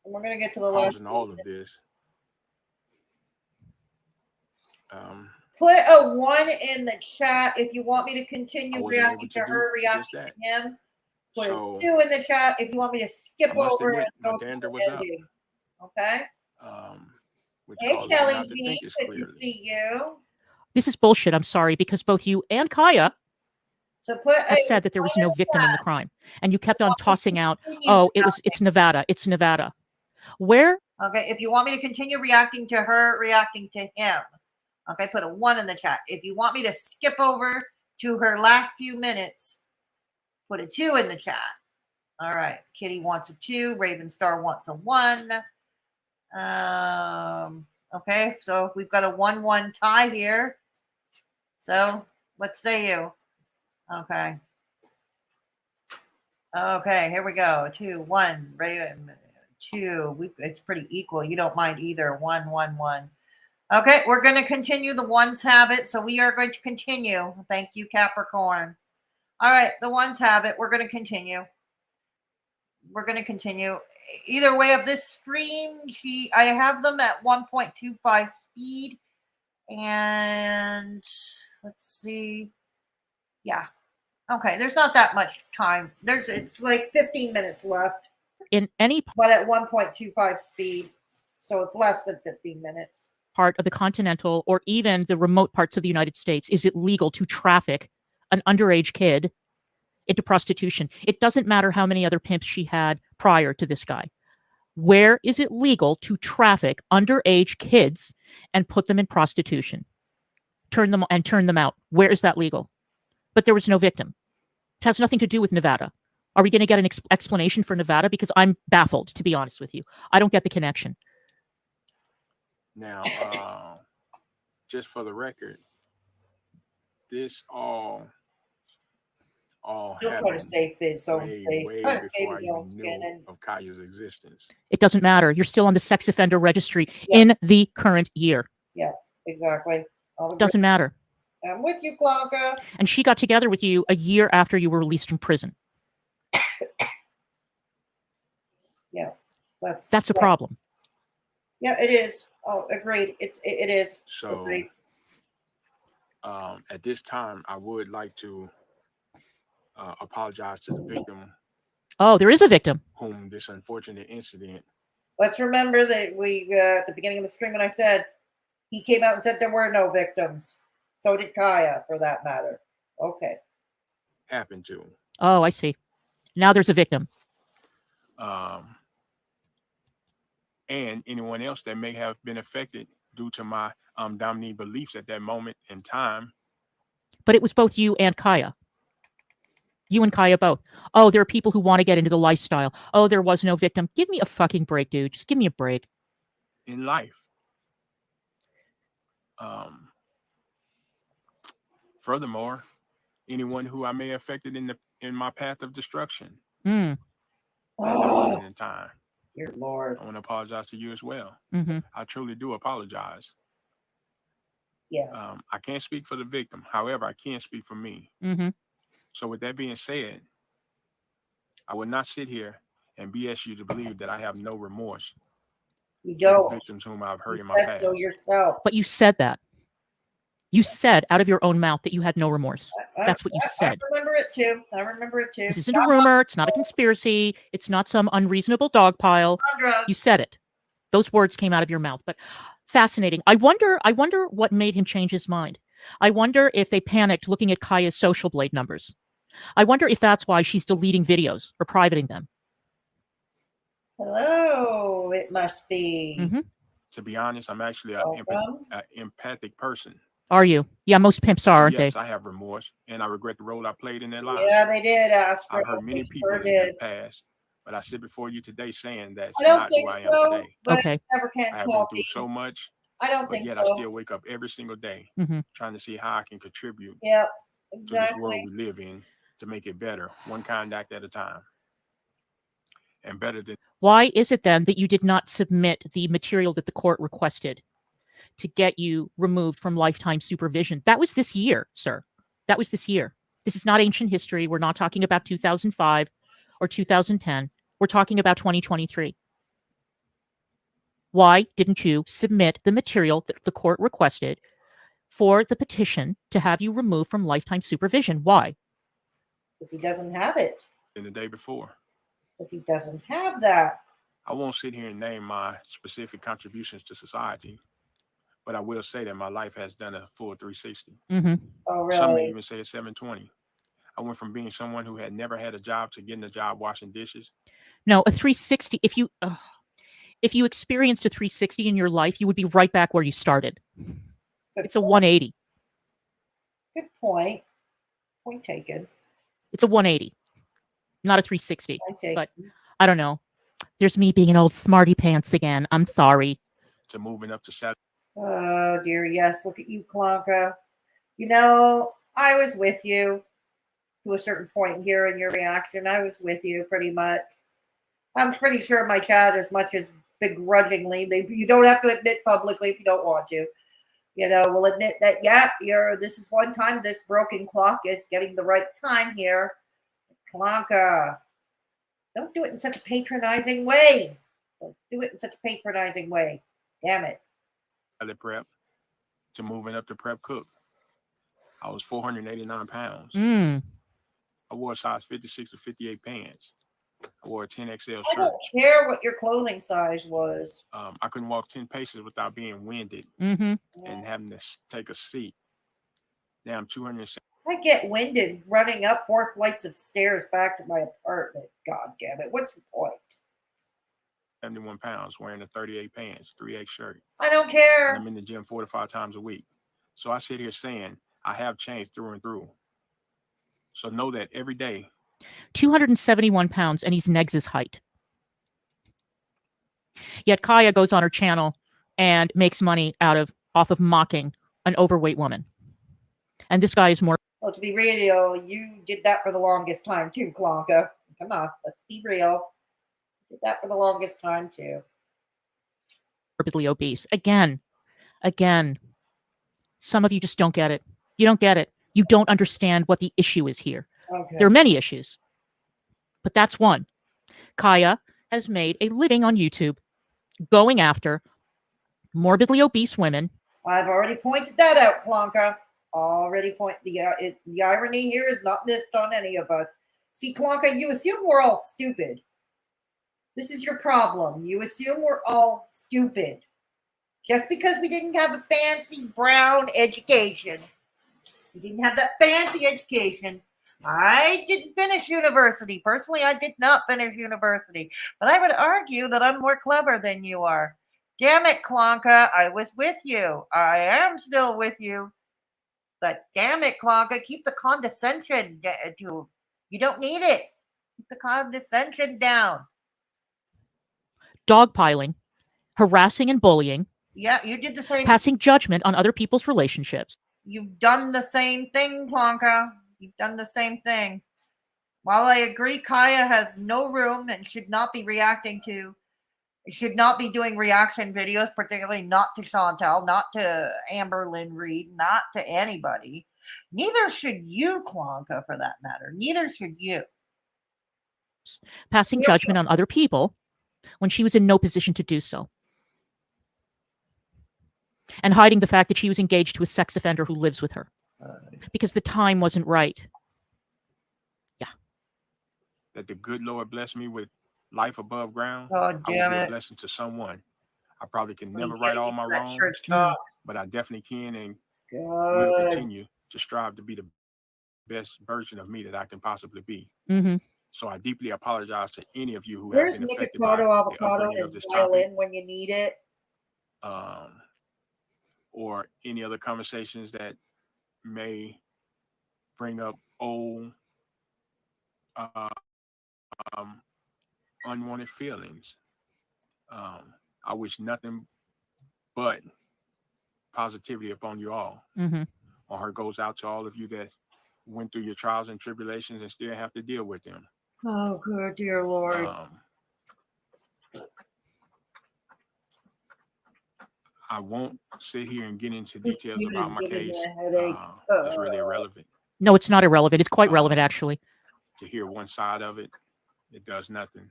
And we're going to get to the last. All of this. Put a 1 in the chat if you want me to continue reacting to her, reacting to him. Put a 2 in the chat if you want me to skip over and go to the ending. Okay? Hey, Kelly Z, good to see you. This is bullshit, I'm sorry, because both you and Kaya have said that there was no victim in the crime. And you kept on tossing out, it's Nevada, it's Nevada. Where? Okay, if you want me to continue reacting to her, reacting to him. Okay, put a 1 in the chat. If you want me to skip over to her last few minutes, put a 2 in the chat. All right, Kitty wants a 2. Raven Star wants a 1. Okay, so we've got a 1-1 tie here. So what say you? Okay. Okay, here we go. 2, 1. Raven 2. It's pretty equal. You don't mind either. 1, 1, 1. Okay, we're going to continue the ones habit. So we are going to continue. Thank you, Capricorn. All right, the ones habit. We're going to continue. we're going to continue. Either way of this stream, I have them at 1.25 speed. And let's see. Yeah. Okay, there's not that much time. It's like 15 minutes left. In any but at 1.25 speed, so it's less than 15 minutes. Part of the continental or even the remote parts of the United States, is it legal to traffic an underage kid into prostitution? It doesn't matter how many other pimps she had prior to this guy. Where is it legal to traffic underage kids and put them in prostitution? Turn them out. Where is that legal? But there was no victim. It has nothing to do with Nevada. Are we going to get an explanation for Nevada? Because I'm baffled, to be honest with you. I don't get the connection. Now, just for the record, this all He'll put a safe his own face. way Try to save before his I own even skin. knew of Kaya's existence. It doesn't matter. You're still on the sex offender registry Yeah. in the current year. Yeah, exactly. Doesn't matter. I'm with you, Clonka. And she got together with you a year after you were released from prison. Yeah, that's a problem. Yeah, it is. Oh, agreed. It is. So, agreed. At this time, I would like to apologize to the victim. Oh, there is a victim. Whom this unfortunate incident. Let's remember that we at the beginning of the stream when I said he came out and said there were no victims. So did Kaya, for that matter. Okay. Happened to. Oh, I see. Now there's a victim. And anyone else that may have been affected due to my dominant beliefs at that moment in time. But it was both you and Kaya. You and Kaya both. Oh, there are people who want to get into the lifestyle. Oh, there was no victim. Give me a fucking break, dude. Just give me a break. In life. Furthermore, anyone who I may have affected in my path of destruction. At that moment in time. Dear Lord. I want to apologize to you as well. Mm-hmm. I truly do apologize. Yeah. I can't speak for the victim. However, I can speak for me. Mm-hmm. So with that being said, I would not sit here and BS you to believe that I have no remorse. You don't. For the victims whom I've hurt in my said past. So yourself. But you said that. You said out of your own mouth that you had no remorse. That's what you said. I remember it too. This isn't a rumor. It's not a conspiracy. It's not some unreasonable dog pile. You said it. Those words came out of your mouth. But fascinating. I wonder what made him change his mind. I wonder if they panicked looking at Kaya's Social Blade numbers. I wonder if that's why she's deleting videos or privating them. Hello, it must be. Mm-hmm. To be honest, I'm actually an empathic person. Are you? Yeah, most pimps are, aren't they? Yes, I have remorse, and I regret the role I played in their lives. Yeah, they did ask for I've hurt many people in the past, but I sit before you today saying that's not who I am today. Okay. Never can I have been through so much. I don't think yet so. I still wake up every single day trying to see how I can contribute to this world we live in to make it better, one conduct at a time. And better than. Why is it then that you did not submit the material that the court requested to get you removed from lifetime supervision? That was this year, sir. That was this year. This is not ancient history. We're not talking about 2005 or 2010. We're talking about 2023. Why didn't you submit the material that the court requested for the petition to have you removed from lifetime supervision? Why? Because he doesn't have it. In the day before. Because he doesn't have that. I won't sit here and name my specific contributions to society, but I will say that my life has done a full 360. Mm-hmm. Oh, really? Some may even say a 720. I went from being someone who had never had a job to getting a job washing dishes. No, a 360. If you experienced a 360 in your life, you would be right back where you started. It's a 180. Good point. Point taken. It's a 180, not a 360. But I don't know. There's me being an old smarty pants again. I'm sorry. To moving up to 7. Oh, dear, yes. Look at you, Clonka. You know, I was with you to a certain point here in your reaction. I was with you pretty much. I'm pretty sure my chat, as much as begrudgingly, you don't have to admit publicly if you don't want to. You know, we'll admit that, yeah, this is one time this broken clock is getting the right time here. Clonka. Don't do it in such a patronizing way. Don't do it in such a patronizing way. Damn it. The prep to moving up to prep cook. I was 489 pounds. I wore a size 56 or 58 pants. I wore a 10XL shirt. I don't care what your clothing size was. I couldn't walk 10 paces without being winded and having to take a seat. Now I'm 270. I get winded running up 4 flights of stairs back to my apartment. God damn it. What's your point? 71 pounds wearing a 38 pants, 3X shirt. I don't care. And I'm in the gym 4 to 5 times a week. So I sit here saying I have changed through and through. So know that every day. 271 pounds, and he's Negs' height. Yet Kaya goes on her channel and makes money off of mocking an overweight woman. And this guy is more. Well, to be real, you did that for the longest time too, Clonka. Come on, let's be real. You did that for the longest time too. Morbidly obese. Again. Some of you just don't get it. You don't get it. You don't understand what the issue is here. Okay. There are many issues, but that's one. Kaya has made a living on YouTube going after morbidly obese women. I've already pointed that out, Clonka. The irony here is not missed on any of us. See, Clonka, you assume we're all stupid. This is your problem. You assume we're all stupid. Just because we didn't have a fancy brown education. We didn't have that fancy education. I didn't finish university. Personally, I did not finish university. But I would argue that I'm more clever than you are. Damn it, Clonka. I was with you. I am still with you. But damn it, Clonka. Keep the condescension to. You don't need it. Keep the condescension down. Dogpiling, harassing and bullying. Yeah, you did the same. Passing judgment on other people's relationships. You've done the same thing, Clonka. You've done the same thing. While I agree Kaya has no room and should not be doing reaction videos, particularly not to Chantal, not to Amber Lynn Reed, not to anybody. Neither should you, Clonka, for that matter. Neither should you. Passing judgment on other people when she was in no position to do so. And hiding the fact that she was engaged to a sex offender who lives with her. Because the time wasn't right. Yeah. That the good Lord bless me with life above ground. Oh, damn I will be it. a blessing to someone. I probably can never right all my wrongs, but I definitely can and will continue to strive to be the best version of me that I can possibly be. So I deeply apologize to any of you who have been affected by the upbringing of this topic. When you need it. Or any other conversations that may bring up old unwanted feelings. I wish nothing but positivity upon you all. My heart goes out to all of you that went through your trials and tribulations and still have to deal with them. Oh, good dear Lord. I won't sit here and get into details about my case. It's really irrelevant. No, it's not irrelevant. It's quite relevant, actually. To hear one side of it, it does nothing.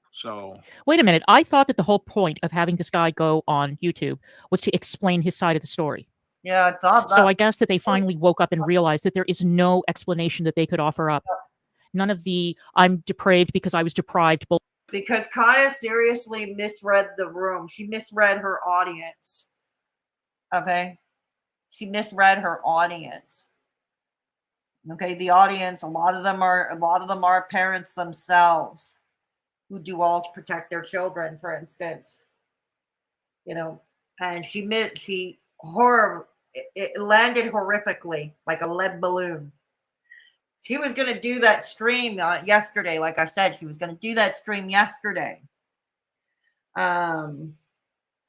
So wait a minute. I thought that the whole point of having this guy go on YouTube was to explain his side of the story. Yeah, I thought that. So I guess that they finally woke up and realized that there is no explanation that they could offer up. None of the I'm depraved because I was deprived. Because Kaya seriously misread the room. She misread her audience. Okay? She misread her audience. Okay, the audience, a lot of them are parents themselves who do all to protect their children, for instance. You know, and it landed horrifically like a lead balloon. She was going to do that stream yesterday. Like I said, she was going to do that stream yesterday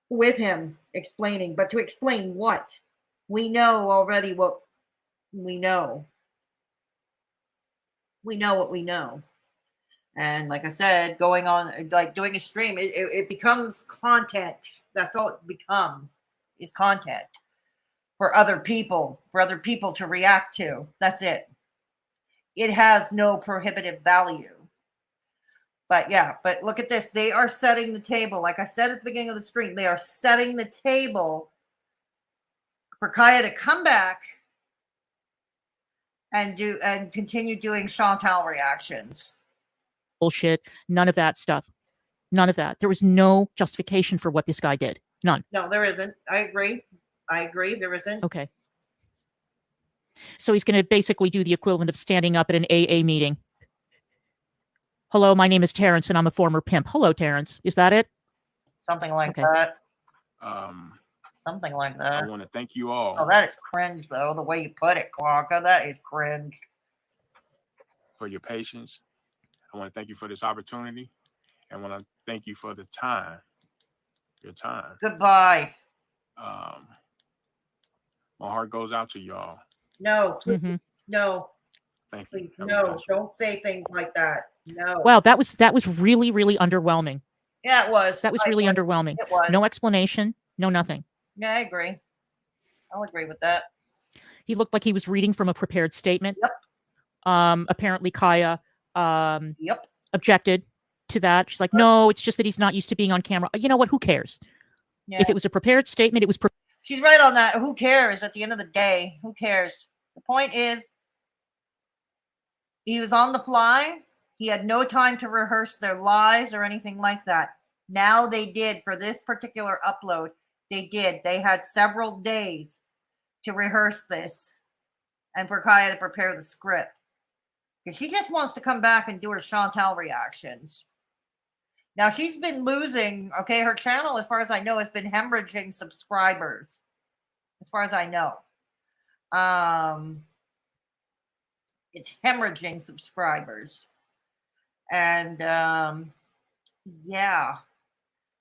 with him explaining. But to explain what? We know already what we know. We know what we know. And like I said, going on, like doing a stream, it becomes content. That's all it becomes, is content for other people to react to. That's it. It has no prohibitive value. But yeah, but look at this. They are setting the table. Like I said at the beginning of the stream, they are setting the table for Kaya to come back and continue doing Chantal reactions. Bullshit. None of that stuff. None of that. There was no justification for what this guy did. None. No, there isn't. I agree. There isn't. Okay. So he's going to basically do the equivalent of standing up at an AA meeting. Hello, my name is Terrence, and I'm a former pimp. Hello, Terrence. Is that it? Something like that. Something like that. I want to thank you all. Oh, that is cringe, though. The way you put it, Clonka, that is cringe. For your patience. I want to thank you for this opportunity. And I want to thank you for the time. Your time. Goodbye. My heart goes out to y'all. No, please, no. Thank you. Please, no, don't say things like that. No. Wow, that was really, really underwhelming. Yeah, it was. That was really underwhelming. It was. No explanation, no nothing. Yeah, I agree. I'll agree with that. He looked like he was reading from a prepared statement. Yep. Apparently Kaya yep. objected to that. She's like, no, it's just that he's not used to being on camera. You know what? Who cares? Yeah. If it was a prepared statement, it was. She's right on that. Who cares? At the end of the day, who cares? The point is, he was on the fly. He had no time to rehearse their lies or anything like that. Now they did for this particular upload. They did. They had several days to rehearse this and for Kaya to prepare the script. Because she just wants to come back and do her Chantal reactions. Now, she's been losing, okay, her channel, as far as I know, has been hemorrhaging subscribers. As far as I know. It's hemorrhaging subscribers. And, yeah.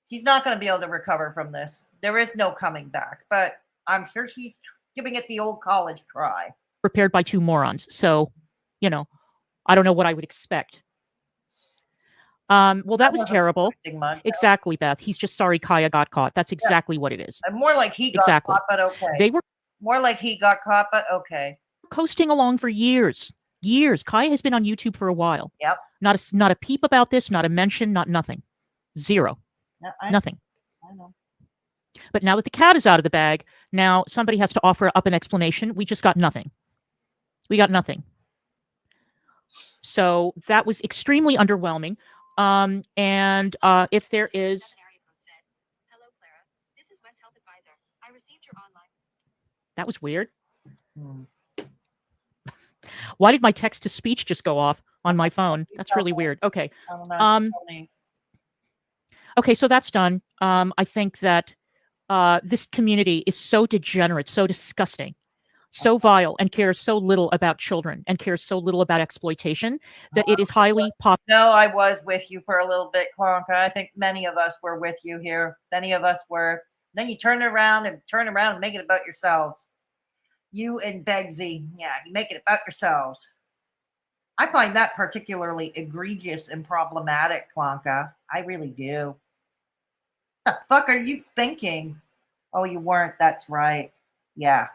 She's not going to be able to recover from this. There is no coming back. But I'm sure she's giving it the old college try. Prepared by two morons. So, you know, I don't know what I would expect. Well, that was terrible. Exactly, Beth. He's just sorry Kaya got caught. That's exactly what it is. More like he got caught, but okay. They were more like he got caught, but okay. Coasting along for years. Years. Kaya has been on YouTube for a while. Yep. Not a peep about this, not a mention, not nothing. Zero. Nothing. I know. But now that the cat is out of the bag, now somebody has to offer up an explanation. We just got nothing. We got nothing. So that was extremely underwhelming. And if there is, hello, Clara. This is West Health Advisor. I received your online. That was weird. Why did my text to speech just go off on my phone? That's really weird. Okay. Okay, so that's done. I think that this community is so degenerate, so disgusting, so vile, and cares so little about children and cares so little about exploitation that it is highly popular. No, I was with you for a little bit, Clonka. I think many of us were with you here. Many of us were. Then you turn around and make it about yourselves. You and Begzy, yeah, you make it about yourselves. I find that particularly egregious and problematic, Clonka. I really do. What the fuck are you thinking? Oh, you weren't. That's right. Yeah.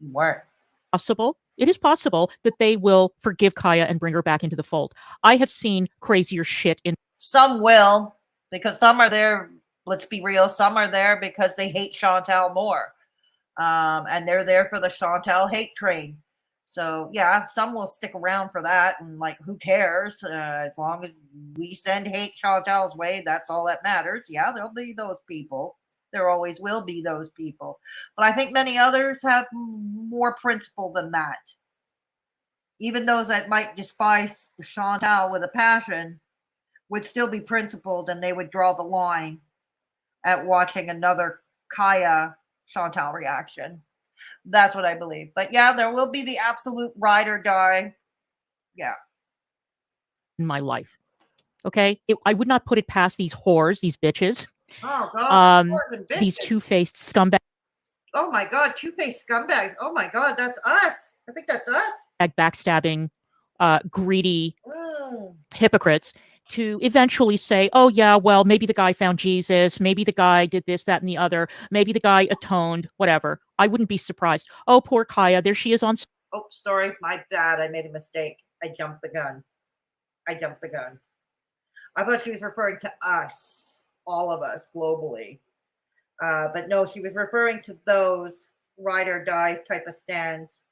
You weren't. Possible. It is possible that they will forgive Kaya and bring her back into the fold. I have seen crazier shit in. Some will, because some are there. Let's be real. Some are there because they hate Chantal more. And they're there for the Chantal hate train. So yeah, some will stick around for that. And like, who cares? As long as we send hate Chantal's way, that's all that matters. Yeah, there'll be those people. There always will be those people. But I think many others have more principle than that. Even those that might despise Chantal with a passion would still be principled, and they would draw the line at watching another Kaya Chantal reaction. That's what I believe. But yeah, there will be the absolute ride or die. Yeah. In my life. Okay? I would not put it past these whores, these bitches. Oh, God. Bitches. These two-faced scumbags. Oh, my God. Two-faced scumbags. Oh, my God. That's us. I think that's us. Backstabbing, greedy hypocrites to eventually say, oh, yeah, well, maybe the guy found Jesus. Maybe the guy did this, that, and the other. Maybe the guy atoned, whatever. I wouldn't be surprised. Oh, poor Kaya. There she is on. Oh, sorry. My bad. I made a mistake. I jumped the gun. I thought she was referring to us, all of us globally. But no, she was referring to those ride or die type of stands.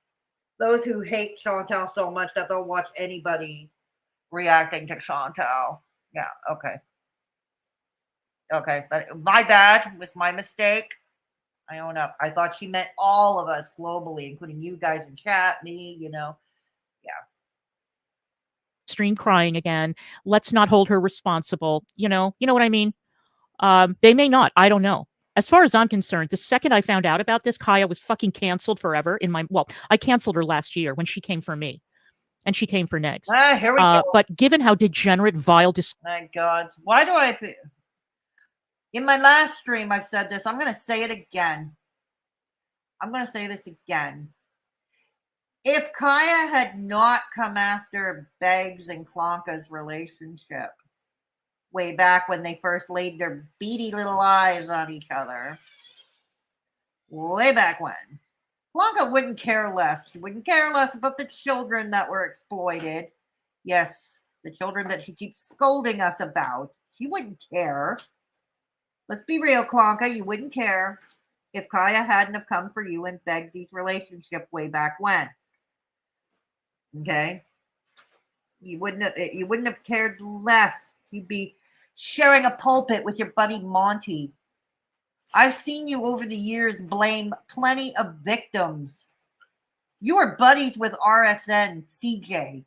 Those who hate Chantal so much that they'll watch anybody reacting to Chantal. Yeah, okay. Okay, but my bad. It was my mistake. I own up. I thought she meant all of us globally, including you guys in chat, me, Yeah. Stream crying again. Let's not hold her responsible. You know what I mean? They may not. I don't know. As far as I'm concerned, the second I found out about this, Kaya was fucking canceled forever I canceled her last year when she came for me. And she came for Negs. Here we go. But given how degenerate, vile, my God, why do I? In my last stream, I've said this. I'm going to say it again. I'm going to say this again. If Kaya had not come after Beggs and Clonka's relationship way back when they first laid their beady little eyes on each other, way back when, Clonka wouldn't care less. She wouldn't care less about the children that were exploited. Yes, the children that she keeps scolding us about. She wouldn't care. Let's be real, Clonka. You wouldn't care if Kaya hadn't have come for you in Beggsy's relationship way back when. Okay? You wouldn't have cared less. You'd be sharing a pulpit with your buddy Monty. I've seen you over the years blame plenty of victims. You were buddies with RSN CJ.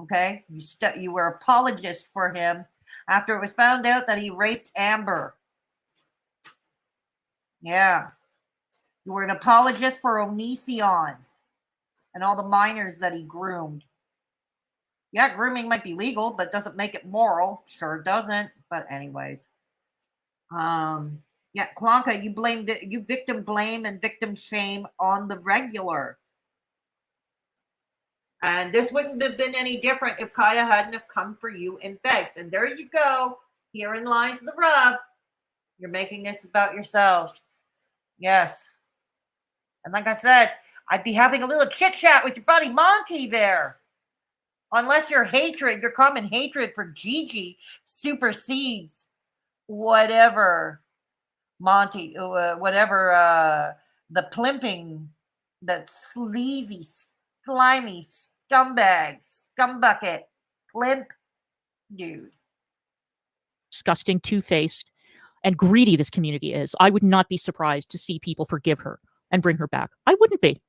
Okay? You were apologist for him after it was found out that he raped Amber. Yeah. You were an apologist for Onision and all the minors that he groomed. Yeah, grooming might be legal, but doesn't make it moral. Sure doesn't. But anyways. Yeah, Clonka, you victim blame and victim shame on the regular. And this wouldn't have been any different if Kaya hadn't have come for you in Beggs. And there you go. Herein lies the rub. You're making this about yourselves. Yes. And like I said, I'd be having a little chit chat with your buddy Monty there. Unless your common hatred for Gigi supersedes whatever Monty, whatever the plimping, that sleazy, slimy scumbag, scumbucket, plimp dude. Disgusting, two-faced, and greedy this community is. I would not be surprised to see people forgive her and bring her back. I wouldn't be.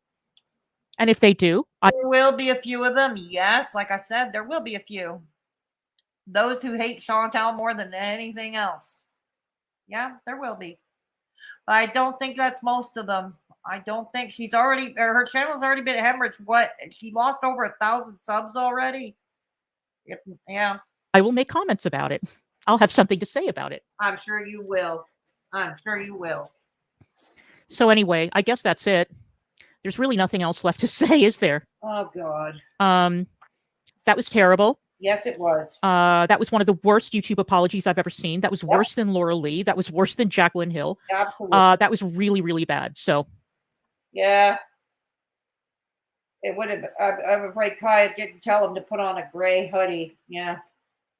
And if they do, there will be a few of them. Yes, like I said, there will be a few. Those who hate Chantal more than anything else. Yeah, there will be. But I don't think that's most of them. I don't think her channel's already been hemorrhaged. What? She lost over 1,000 subs already. Yeah. I will make comments about it. I'll have something to say about it. I'm sure you will. So anyway, I guess that's it. There's really nothing else left to say, is there? Oh, God. That was terrible. Yes, it was. That was one of the worst YouTube apologies I've ever seen. That was worse than Laura Lee. That was worse than Jacqueline Hill. Absolutely. That was really, really bad. So. Yeah. It would have. I'm afraid Kaya didn't tell him to put on a gray hoodie. Yeah.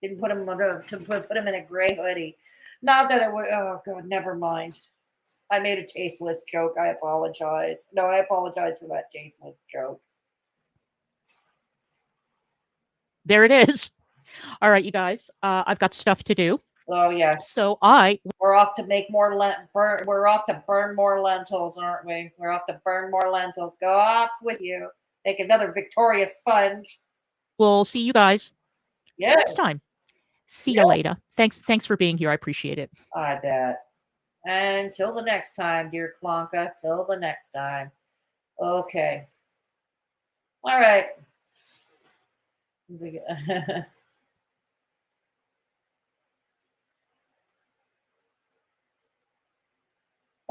Didn't put him in a gray hoodie. Not that it would. Oh, God, never mind. I made a tasteless joke. I apologize. No, I apologize for that tasteless joke. There it is. All right, you guys. I've got stuff to do. Oh yeah. So we're off to make more we're off to burn more lentils, aren't we? We're off to burn more lentils. Go off with you. Make another Victoria sponge. We'll see you guys next time. See you later. Thanks for being here. I appreciate it. I bet. And till the next time, dear Clonka. Till the next time. Okay. All right.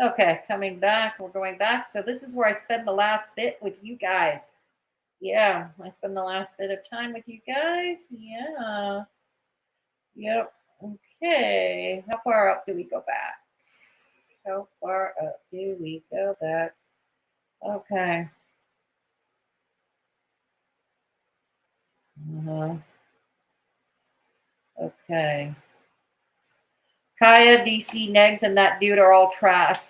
Okay, coming back. We're going back. So this is where I spend the last bit with you guys. Yeah, I spend the last bit of time with you guys. Yeah. Yep. Okay. How far up do we go back? How far up do we go back? Okay. Okay. Kaya, DC, Negs, and that dude are all trash.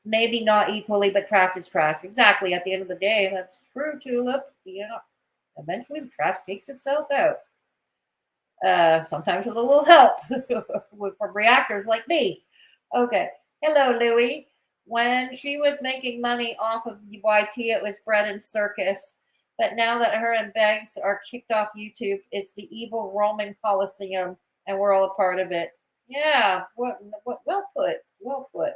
Maybe not equally, but trash is trash. Exactly. At the end of the day, that's true, Tulip. Yeah. Eventually, the trash takes itself out. Sometimes with a little help from reactors like me. Okay. Hello, Louie. When she was making money off of YT, it was bread and circus. But now that her and Beggs are kicked off YouTube, it's the evil Roman Colosseum, and we're all a part of it. Yeah, what well put. Well put.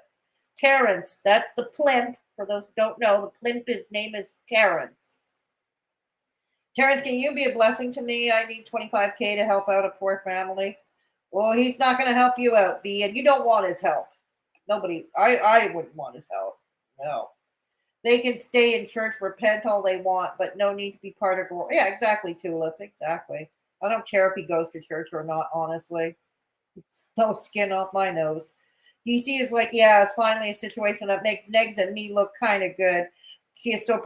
Terrence, that's the plimp. For those who don't know, the plimp, his name is Terrence. Terrence, can you be a blessing to me? I need 25K to help out a poor family. Well, he's not going to help you out, B, and you don't want his help. Nobody, I wouldn't want his help. No. They can stay in church, repent all they want, but no need to be part of glory. Yeah, exactly, Tulip. Exactly. I don't care if he goes to church or not, honestly. No skin off my nose. DC is like, yeah, it's finally a situation that makes Negs and me look kind of good. She is so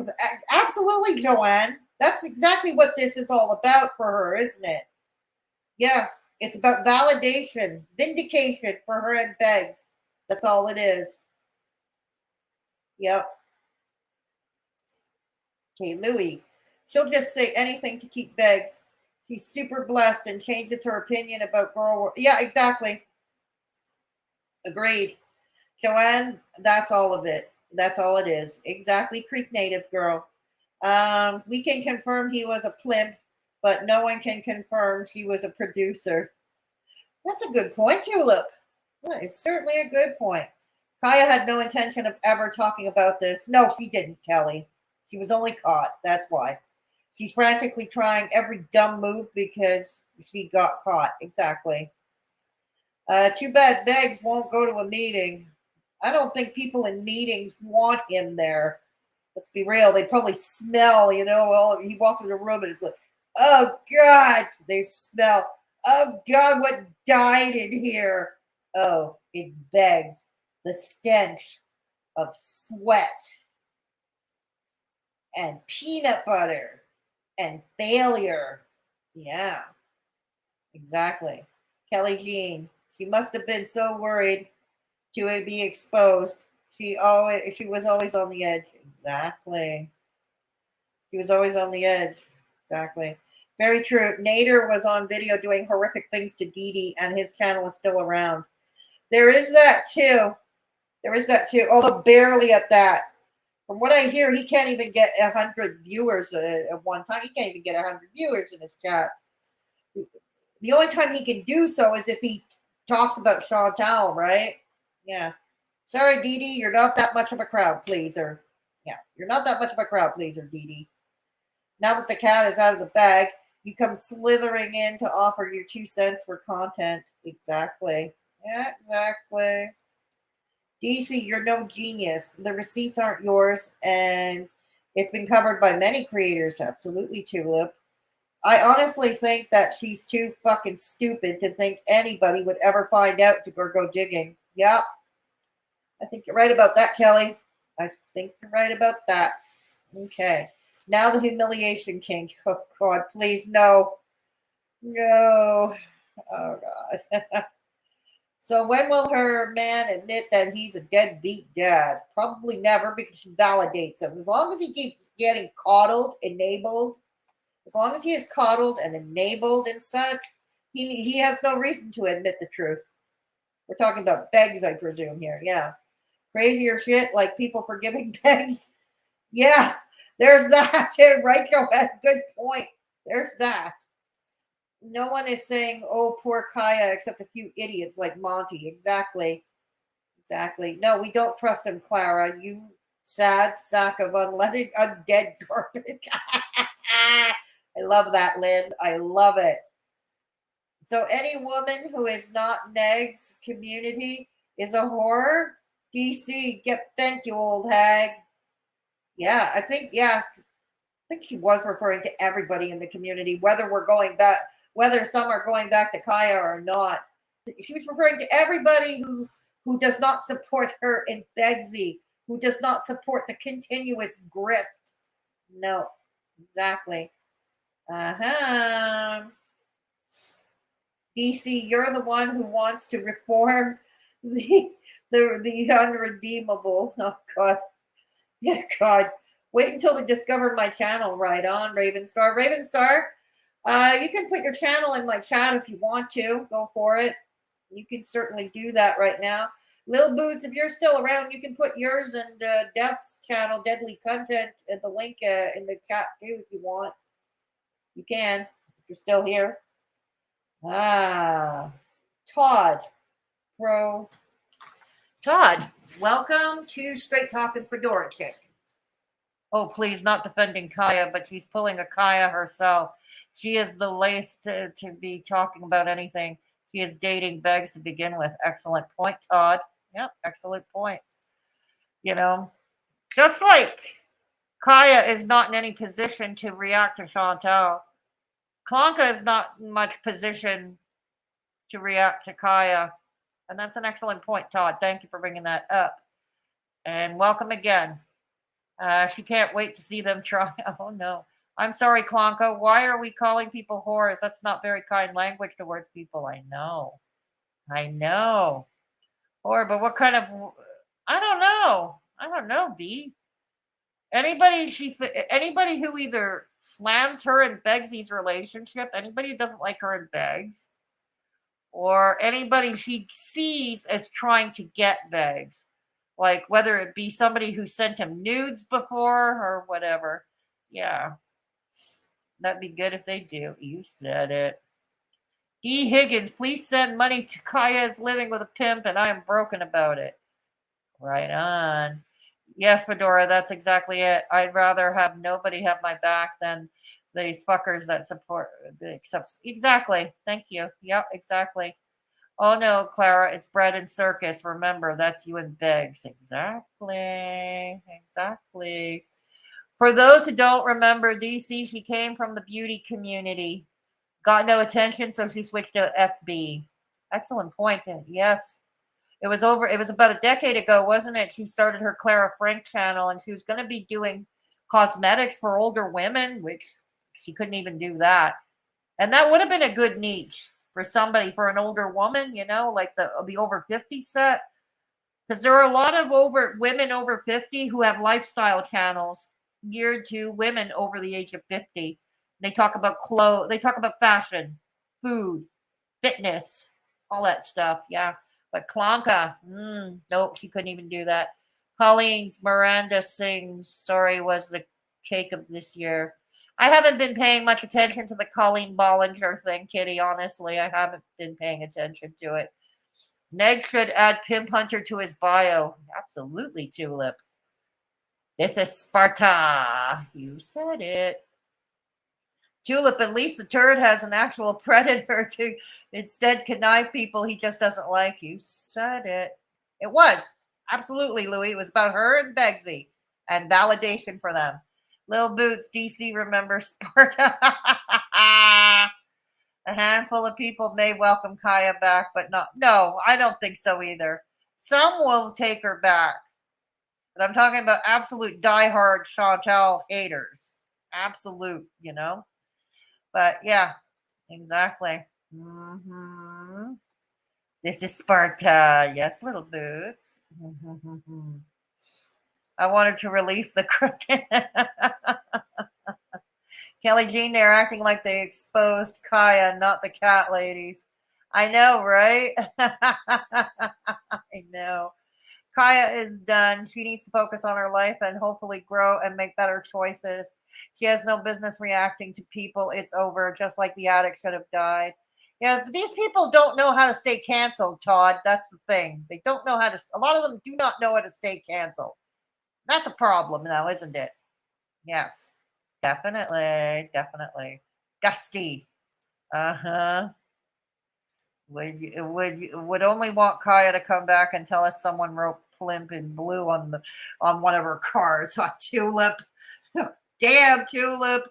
absolutely, Joanne. That's exactly what this is all about for her, isn't it? Yeah, it's about validation, vindication for her and Beggs. That's all it is. Yep. Okay, Louie. She'll just say anything to keep Beggs. She's super blessed and changes her opinion about girl. Yeah, exactly. Agreed. Joanne, that's all of it. That's all it is. Exactly, Creek native girl. We can confirm he was a plimp, but no one can confirm she was a producer. That's a good point, Tulip. That is certainly a good point. Kaya had no intention of ever talking about this. No, she didn't, Kelly. She was only caught. That's why. She's frantically trying every dumb move because she got caught. Exactly. Too bad Beggs won't go to a meeting. I don't think people in meetings want him there. Let's be real. They probably smell, well, he walks in the room and it's like, oh, God, they smell. Oh, God, what died in here? Oh, it's Beggs. The stench of sweat and peanut butter and failure. Yeah, exactly. Kelly Jean. She must have been so worried to be exposed. She was always on the edge. Exactly. She was always on the edge. Exactly. Very true. Nader was on video doing horrific things to Dee Dee, and his channel is still around. There is that too. Although barely at that. From what I hear, he can't even get 100 viewers at one time. He can't even get 100 viewers in his chats. The only time he can do so is if he talks about Chantal, right? Yeah. Sorry, Dee Dee, you're not that much of a crowd pleaser. Yeah, you're not that much of a crowd pleaser, Dee Dee. Now that the cat is out of the bag, you come slithering in to offer your 2 cents for content. Exactly. Yeah, exactly. DC, you're no genius. The receipts aren't yours, and it's been covered by many creators. Absolutely, Tulip. I honestly think that she's too fucking stupid to think anybody would ever find out to go digging. Yep. I think you're right about that, Kelly. I think you're right about that. Okay. Now the humiliation king. Oh, God, please, no. No. Oh, God. So when will her man admit that he's a deadbeat dad? Probably never, because she validates him. As long as he keeps getting coddled, enabled, as long as he is coddled and enabled and such, he has no reason to admit the truth. We're talking about Beggs, I presume, here. Yeah. Crazier shit, like people forgiving Beggs. Yeah, there's that too, right, Joanne? Good point. There's that. No one is saying, oh, poor Kaya, except a few idiots like Monty. Exactly. Exactly. No, we don't trust him, Clara. You sad sack of undead garbage. I love that, Lynn. I love it. So any woman who is not Neg's community is a whore? DC, thank you, old hag. Yeah, I think she was referring to everybody in the community, whether some are going back to Kaya or not. She was referring to everybody who does not support her in Begzy, who does not support the continuous grift. No, exactly. DC, you're the one who wants to reform the unredeemable. Oh God. Yeah, God. Wait until they discover my channel. Right on, Ravenstar. Ravenstar, you can put your channel in my chat if you want to. Go for it. You can certainly do that right now. Lil Boots, if you're still around, you can put yours and Death's channel, Deadly Content, in the link in the chat too if you want. You can, if you're still here. Todd. Todd, welcome to Straight Talking Fedora Chick. Oh, please, not defending Kaya, but she's pulling a Kaya herself. She is the least to be talking about anything. She is dating Beggs to begin with. Excellent point, Todd. Yep, excellent point. You know, just like Kaya is not in any position to react to Chantal, Clonka is not in much position to react to Kaya. And that's an excellent point, Todd. Thank you for bringing that up. And welcome again. She can't wait to see them try. Oh, no. I'm sorry, Clonka. Why are we calling people whores? That's not very kind language towards people. I know. Whore, but what kind of... I don't know, B. Anybody who either slams her and Begsy's relationship, anybody who doesn't like her and Beggs, or anybody she sees as trying to get Beggs, like whether it be somebody who sent him nudes before or whatever. Yeah, that'd be good if they do. You said it. D. Higgins, please send money to Kaya's living with a pimp, and I am broken about it. Right on. Yes, Fedora, that's exactly it. I'd rather have nobody have my back than these fuckers that support. Exactly. Thank you. Yep, exactly. Oh no, Clara, it's bread and circus. Remember, that's you and Beggs. Exactly. For those who don't remember, DC, she came from the beauty community. Got no attention, so she switched to FB. Excellent point. Yes. It was about a decade ago, wasn't it? She started her Clara Frank channel, and she was going to be doing cosmetics for older women, which she couldn't even do that. And that would have been a good niche for somebody, for an older woman, like the over 50 set. Because there are a lot of women over 50 who have lifestyle channels geared to women over the age of 50. They talk about clothes, they talk about fashion, food, fitness, all that stuff. Yeah. But Clonka, nope, she couldn't even do that. Colleen's Miranda Sings, sorry, was the cake of this year. I haven't been paying much attention to the Colleen Bollinger thing, Kitty, honestly. I haven't been paying attention to it. Neg should add Pimp Hunter to his bio. Absolutely, Tulip. This is Sparta. You said it. Tulip, at least the turd has an actual predator to instead connive people he just doesn't like. You said it. It was. Absolutely, Louis. It was about her and Beggsy and validation for them. Lil Boots, DC, remember Sparta. A handful of people may welcome Kaya back, but no, I don't think so either. Some will take her back. But I'm talking about absolute diehard Chantal haters. Absolute, But yeah, exactly. This is Sparta. Yes, Little Boots. I wanted to release the crooked. Kelly Jean, they're acting like they exposed Kaya, not the cat ladies. I know, right? I know. Kaya is done. She needs to focus on her life and hopefully grow and make better choices. She has no business reacting to people. It's over, just like the addict should have died. Yeah, but these people don't know how to stay canceled, Todd. That's the thing. They don't know how to. A lot of them do not know how to stay canceled. That's a problem now, isn't it? Yes, definitely. Gusty. Would only want Kaya to come back and tell us someone wrote "plimp" in blue on one of her cars. Tulip. Damn, Tulip.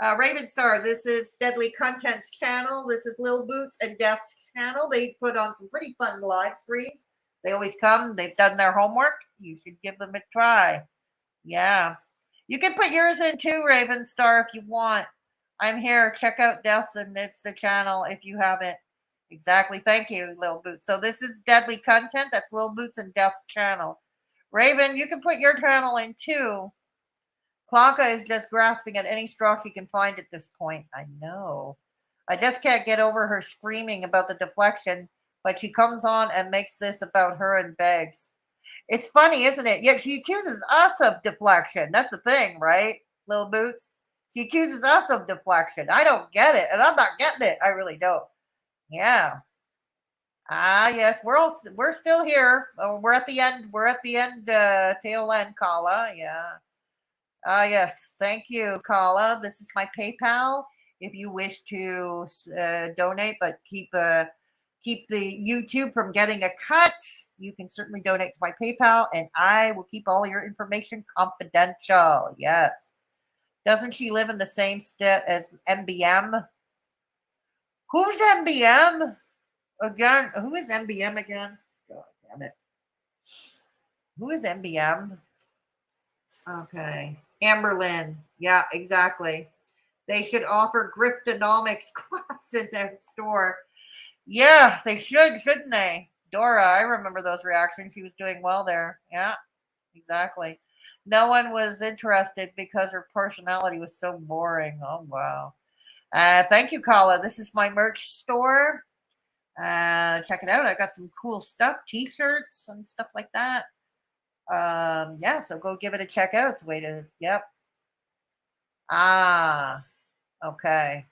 Ravenstar, this is Deadly Content's channel. This is Lil Boots and Death's channel. They put on some pretty fun live streams. They always come. They've done their homework. You should give them a try. Yeah. You can put yours in too, Ravenstar, if you want. I'm here. Check out Death's, and it's the channel if you haven't. Exactly. Thank you, Lil Boots. So this is deadly content. That's Lil Boots and Death's channel. Raven, you can put your channel in too. Clonka is just grasping at any straw she can find at this point. I know. I just can't get over her screaming about the deflection, but she comes on and makes this about her and Beggs. It's funny, isn't it? Yet she accuses us of deflection. That's the thing, right, Lil Boots? She accuses us of deflection. I don't get it, and I'm not getting it. I really don't. Yeah. Ah, yes, we're still here. Oh, we're at the end. We're at the end, tail end, Kala. Yeah. Ah, yes. Thank you, Kala. This is my PayPal. If you wish to donate, but keep the YouTube from getting a cut, you can certainly donate to my PayPal, and I will keep all your information confidential. Yes. Doesn't she live in the same state as MBM? Who's MBM? Again, who is MBM again? God damn it. Who is MBM? Okay. Amberlynn. Yeah, exactly. They should offer Griftonomics class in their store. Yeah, they should, shouldn't they? Dora, I remember those reactions. She was doing well there. Yeah, exactly. No one was interested because her personality was so boring. Oh, wow. Thank you, Kala. This is my merch store. Check it out. I got some cool stuff, t-shirts and stuff like that. Yeah, so go give it a check out. It's a way to, yep. Ah, okay.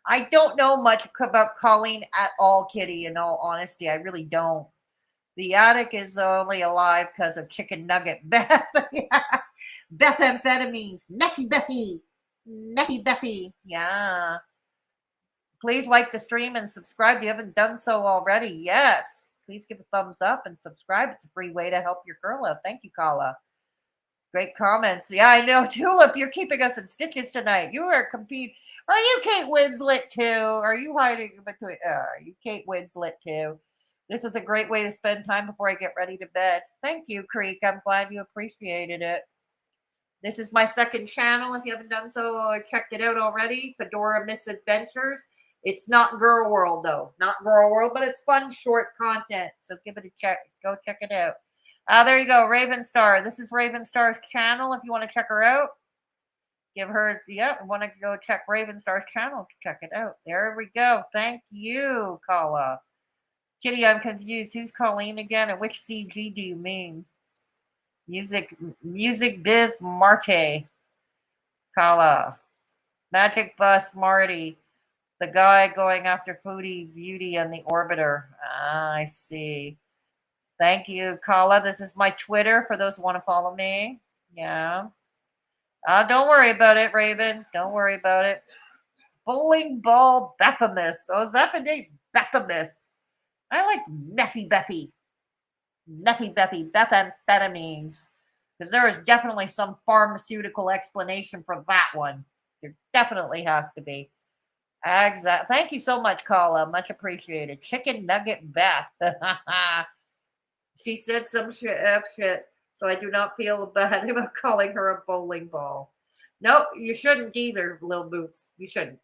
I don't know much about Colleen at all, Kitty, in all honesty. I really don't. The attic is only alive because of Chicken Nugget Beth. Yeah. Methamphetamines. Methy Bethy. Yeah. Please like the stream and subscribe if you haven't done so already. Yes. Please give a thumbs up and subscribe. It's a free way to help your girl out. Thank you, Kala. Great comments. Yeah, I know. Tulip, you're keeping us in stitches tonight. You are compete. Are you Kate Winslet too? Are you hiding between? Are you Kate Winslet too? This is a great way to spend time before I get ready to bed. Thank you, Creek. I'm glad you appreciated it. This is my second channel. If you haven't done so or checked it out already, Fedora Misadventures. It's not Girl World though, not Girl World, but it's fun, short content. So give it a check. Go check it out. There you go, Raven Star. This is Raven Star's channel. If you want to check her out, give her. Yep, want to go check Raven Star's channel? Check it out. There we go. Thank you, Kala. Kitty, I'm confused. Who's Colleen again, and which CG do you mean? Music Biz Marte. Kala. Magic Bus Marty. The guy going after Foodie Beauty and the Orbiter. Ah, I see. Thank you, Kala. This is my Twitter for those who want to follow me. Yeah. Don't worry about it, Raven. Don't worry about it. Bowling Ball Bethamus. Oh, is that the name? Bethamus. I like Methy. Methamphetamines. Because there is definitely some pharmaceutical explanation for that one. There definitely has to be. Exactly. Thank you so much, Kala. Much appreciated. Chicken Nugget Beth. She said some shit, so I do not feel bad about calling her a bowling ball. No, you shouldn't either, Lil Boots. You shouldn't.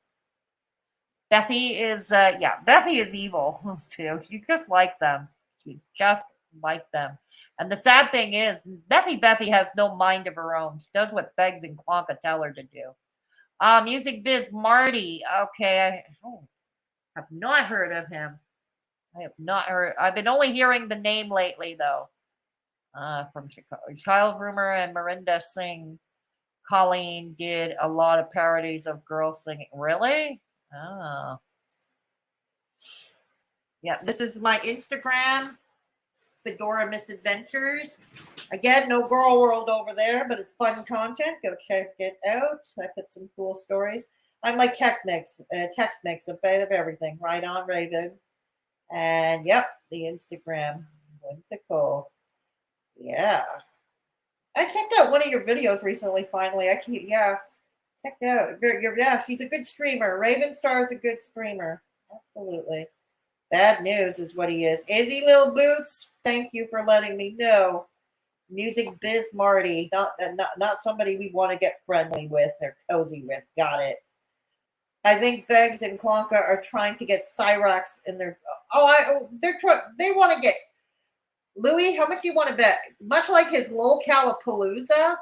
Bethy is, Bethy is evil, too. She's just like them. She's just like them. And the sad thing is, Bethy has no mind of her own. She does what Beggs and Clonka tell her to do. Music Biz Marty. Okay, I have not heard of him. I have not heard. I've been only hearing the name lately, though. From Chicago. Child Rumor and Miranda Singh. Colleen did a lot of parodies of girls singing. Really? Oh. Yeah, this is my Instagram. Fedora Misadventures. Again, no Girl World over there, but it's fun content. Go check it out. I put some cool stories. I'm like Tex Mix, a bit of everything. Right on, Raven. And yep, the Instagram. Whimsical. Yeah. I checked out one of your videos recently, finally. Checked out. Yeah, she's a good streamer. Raven Star is a good streamer. Absolutely. Bad news is what he is. Is he, Lil Boots? Thank you for letting me know. Music Biz Marty. Not somebody we want to get friendly with or cozy with. Got it. I think Beggs and Clonka are trying to get Cyrax in their. They want to get Louis. How much do you want to bet? Much like his Lolcalapalooza,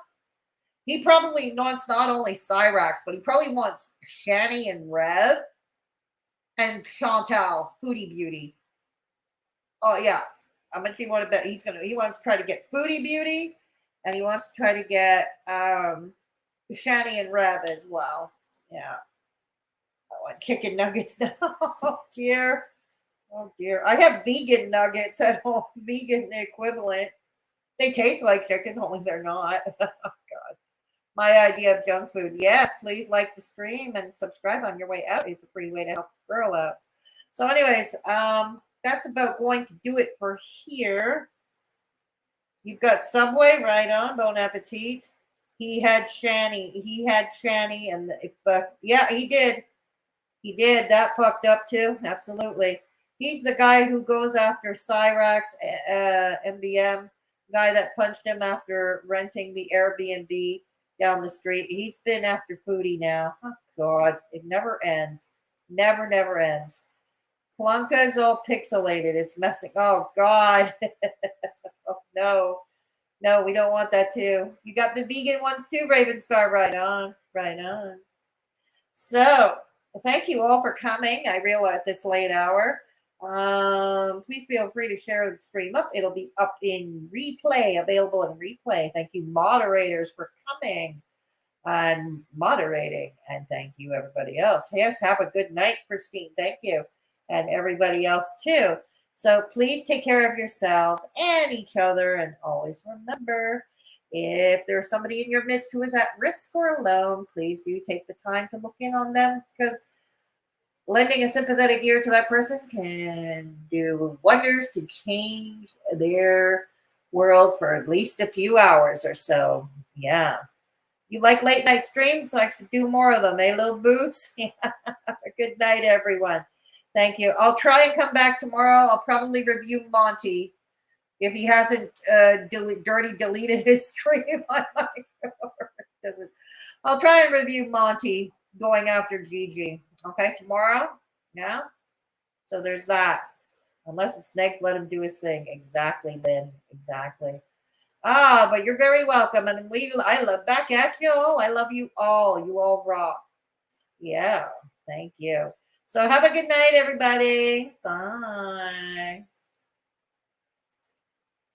he probably wants not only Cyrax, but he probably wants Shani and Rev and Chantal, Hootie Beauty. Oh yeah, how much do you want to bet? He wants to try to get Booty Beauty, and he wants to try to get Shani and Rev as well. Yeah. I want chicken nuggets now. Oh dear. Oh dear. I have vegan nuggets at home, vegan equivalent. They taste like chicken, only they're not. Oh God. My idea of junk food. Yes, please like the stream and subscribe on your way out. It's a free way to help the girl out. So, anyways, that's about going to do it for here. You've got Subway, right on. Bon appetit. He had Shani, and yeah, he did. He did. That fucked up too. Absolutely. He's the guy who goes after Cyrax, MBM, guy that punched him after renting the Airbnb down the street. He's been after Foodie now. Oh, God. It never ends. Never ends. Clonka is all pixelated. It's messing. Oh, God. Oh, no. No, we don't want that too. You got the vegan ones too, Raven Star. Right on. Right on. So, thank you all for coming. I realize at this late hour. Please feel free to share the stream up. It'll be up in replay, available in replay. Thank you, moderators, for coming and moderating. And thank you, everybody else. Yes, have a good night, Christine. Thank you. And everybody else, too. So please take care of yourselves and each other. And always remember, if there's somebody in your midst who is at risk or alone, please do take the time to look in on them, because lending a sympathetic ear to that person can do wonders to change their world for at least a few hours or so. Yeah. You like late night streams? So I should do more of them, eh, little boots? Good night, everyone. Thank you. I'll try and come back tomorrow. I'll probably review Monty if he hasn't deleted his stream on my doesn't. I'll try and review Monty going after Gigi. Okay, tomorrow? Yeah? So there's that. Unless it's Neg, let him do his thing. Exactly, Lynn. Exactly. But you're very welcome. And I love back at you all. I love you all. You all rock. Yeah. Thank you. So have a good night, everybody. Bye.